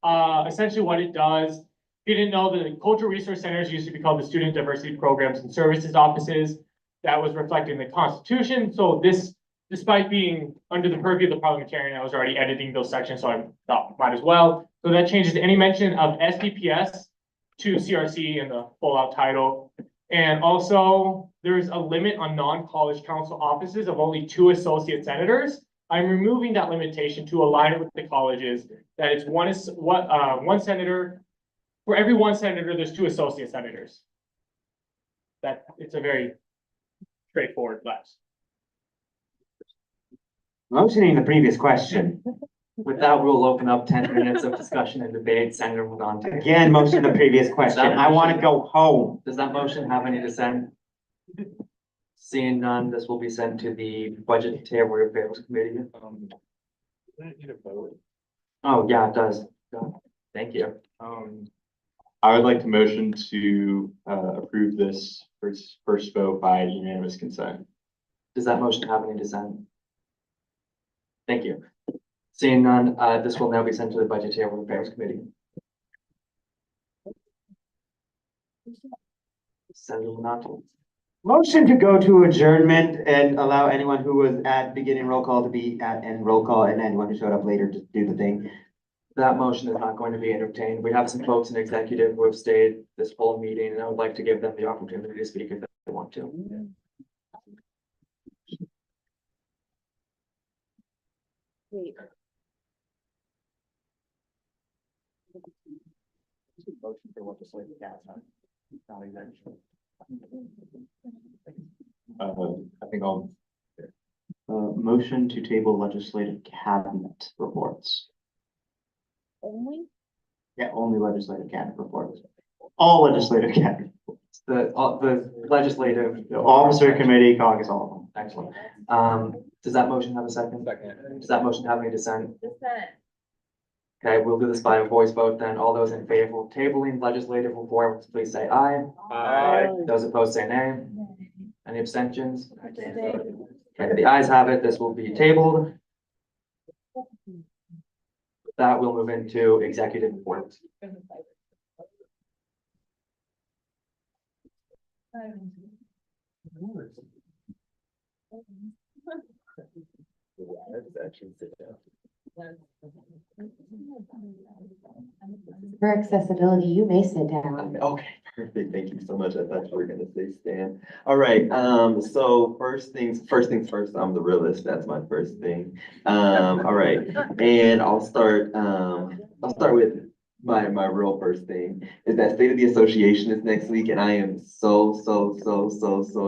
essentially what it does, if you didn't know, the cultural resource centers used to be called the Student Diversity Programs and Services Offices. That was reflected in the Constitution. So this, despite being under the purview of the parliamentarian, I was already editing those sections, so I thought might as well. So that changes any mention of SDPS to CRC in the full out title. And also, there's a limit on non-college council offices of only 2 associate senators. I'm removing that limitation to align it with the colleges, that it's one senator. For every 1 senator, there's 2 associate senators. That it's a very straightforward Lex. Motioning the previous question. With that, we'll open up 10 minutes of discussion and debate. Senator Monanti. Again, motion the previous question. I want to go home. Does that motion have any dissent? Seeing none, this will be sent to the Budgetary Affairs Committee. Oh, yeah, it does. Thank you. I would like to motion to approve this first vote by unanimous consent. Does that motion have any dissent? Thank you. Seeing none, this will now be sent to the Budgetary Affairs Committee. Senator Monanti. Motion to go to adjournment and allow anyone who was at beginning roll call to be at end roll call, and anyone who showed up later to do the thing. That motion is not going to be entertained. We have some folks in executive who have stayed this whole meeting, and I would like to give them the opportunity to speak if they want to. Wait. Motion for legislative council. Not exemption. I think I'll. Motion to table legislative cabinet reports. Only? Yeah, only legislative cabinet reports. All legislative cabinet. The legislative. The officer committee, caucus, all of them. Excellent. Does that motion have a second? Does that motion have any dissent? Okay, we'll do this by a voice vote then. All those in favor of tabling legislative reports, please say aye. Aye. Those opposed say nay. Any abstentions? Okay, the ayes have it. This will be tabled. With that, we'll move into executive reports. For accessibility, you may sit down. Okay, perfect. Thank you so much. I thought you were gonna say stand. All right, so first things first, I'm the realist. That's my first thing. All right, and I'll start with my real first thing is that State of the Association is next week, and I am so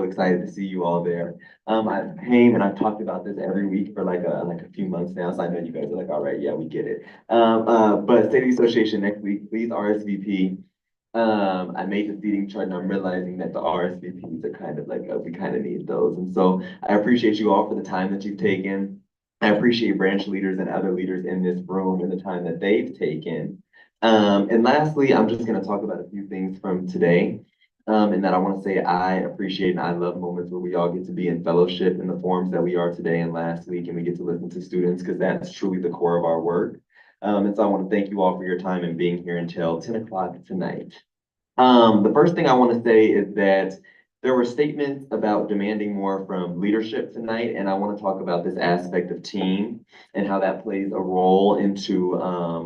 excited to see you all there. I came and I've talked about this every week for like a few months now, so I know you guys are like, all right, yeah, we get it. But State of the Association next week, please RSVP. I made the seating chart and I'm realizing that the RSVPs are kind of like, we kind of need those. And so I appreciate you all for the time that you've taken. I appreciate branch leaders and other leaders in this room and the time that they've taken. And lastly, I'm just gonna talk about a few things from today. And that I want to say I appreciate and I love moments where we all get to be in fellowship in the forums that we are today and last week, and we get to listen to students because that's truly the core of our work. And so I want to thank you all for your time and being here until 10 o'clock tonight. The first thing I want to say is that there were statements about demanding more from leadership tonight, and I want to talk about this aspect of team and how that plays a role into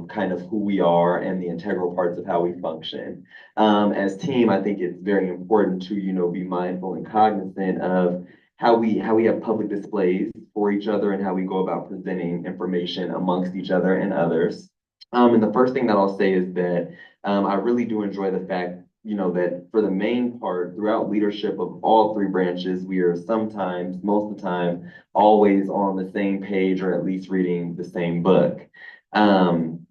kind of who we are and the integral parts of how we function. As team, I think it's very important to, be mindful and cognizant of how we have public displays for each other and how we go about presenting information amongst each other and others. And the first thing that I'll say is that I really do enjoy the fact, that for the main part, throughout leadership of all three branches, we are sometimes, most of the time, always on the same page or at least reading the same book. And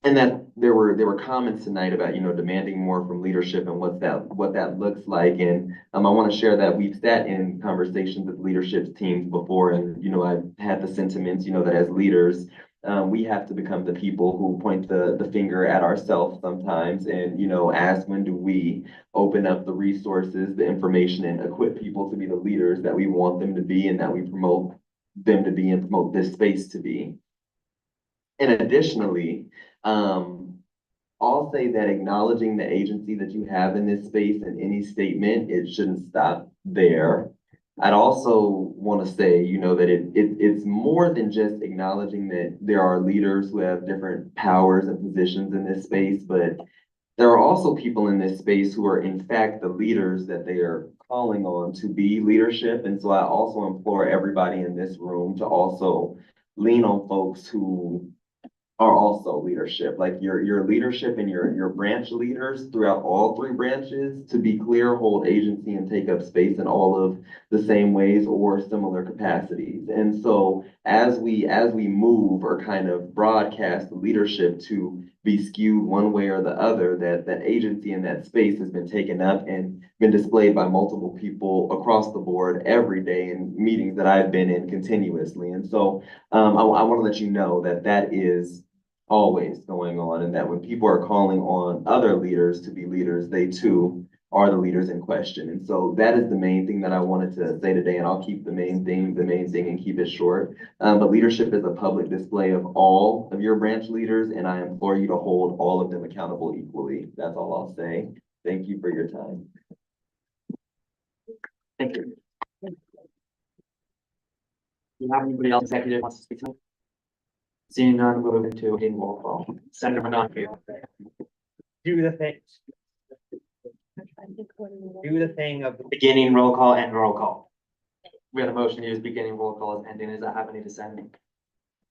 that there were comments tonight about, demanding more from leadership and what that looks like. And I want to share that we've sat in conversations with leadership teams before, and I've had the sentiments, that as leaders, we have to become the people who point the finger at ourselves sometimes and, ask when do we open up the resources, the information, and equip people to be the leaders that we want them to be and that we promote them to be and promote this space to be. And additionally, I'll say that acknowledging the agency that you have in this space in any statement, it shouldn't stop there. I'd also want to say, that it's more than just acknowledging that there are leaders who have different powers and positions in this space, but there are also people in this space who are in fact the leaders that they are calling on to be leadership. And so I also implore everybody in this room to also lean on folks who are also leadership, like your leadership and your branch leaders throughout all three branches, to be clear, hold agency and take up space in all of the same ways or similar capacities. And so as we move or kind of broadcast leadership to be skewed one way or the other, that agency in that space has been taken up and been displayed by multiple people across the board every day in meetings that I've been in continuously. And so I want to let you know that is always going on, and that when people are calling on other leaders to be leaders, they too are the leaders in question. And so that is the main thing that I wanted to say today, and I'll keep the main thing and keep it short. But leadership is a public display of all of your branch leaders, and I implore you to hold all of them accountable equally. That's all I'll say. Thank you for your time. Thank you. Do you have anybody else executive wants to speak tonight? Seeing none, we'll move into a roll call. Senator Monarchy. Do the thing. Do the thing of the beginning roll call and roll call. We had a motion to use beginning roll call as ending. Does that have any dissent?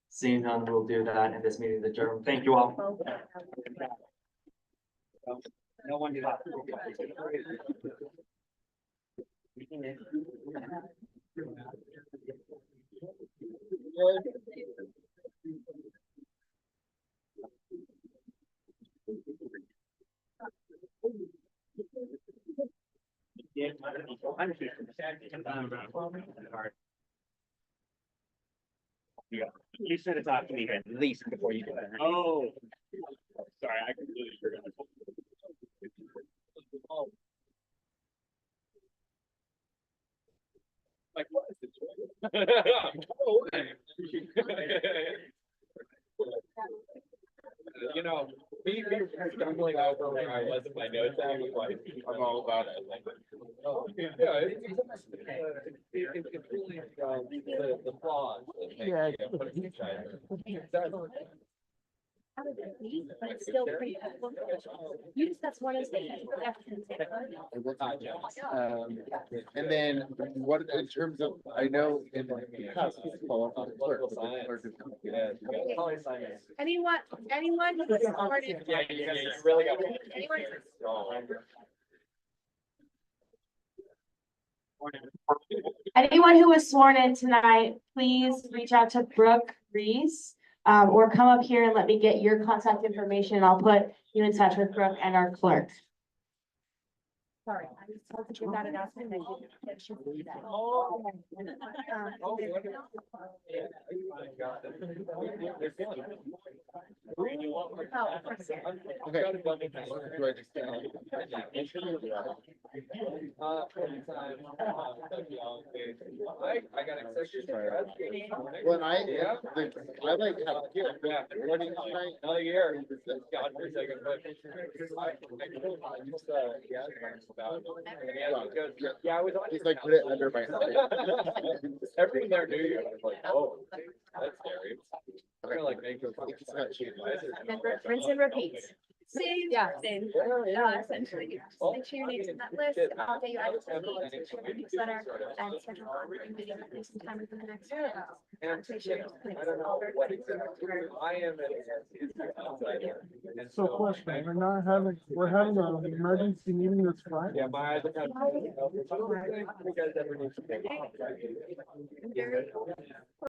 Seeing none, we'll do that, and this meeting is adjourned. Thank you all. No one do that. You should have talked to me at least before you did that. Oh, sorry, I completely forgot. Like what is the choice? you know, me stumbling over where I was in my notes, I was like, I'm all about it. Like, oh, yeah, it's really, the flaws. that make, Yeah. put it aside. But it's still pretty. You just, that's one of the. And then what, in terms of, I know in the past, it's called a clerk, but the clerk is. Anyone who's supported. Yeah, you really got. Anyone. Anyone who was sworn in tonight, please reach out to Brooke Reese, or come up here and let me get your contact information. I'll put you in touch with Brooke and our clerk. Sorry, I was told to give that announcement. And I didn't should do that. I got executive. When I like, what did you Another year. God, for a second, but yeah, I was. He's like, put it under my. Everyone there knew you. I was like, oh, that's scary. I'm gonna like make. And then rinse and repeat. Same, yeah, same. Essentially, just make sure your name's in that list, and I'll get you added to the meetings, make sure your newsletter, and schedule on your meeting, at least some time within the next. Make sure you're just putting all their things in order. I am. So question, we're having an emergency meeting this Friday? Yeah, my eyes are kind of. You guys ever need to.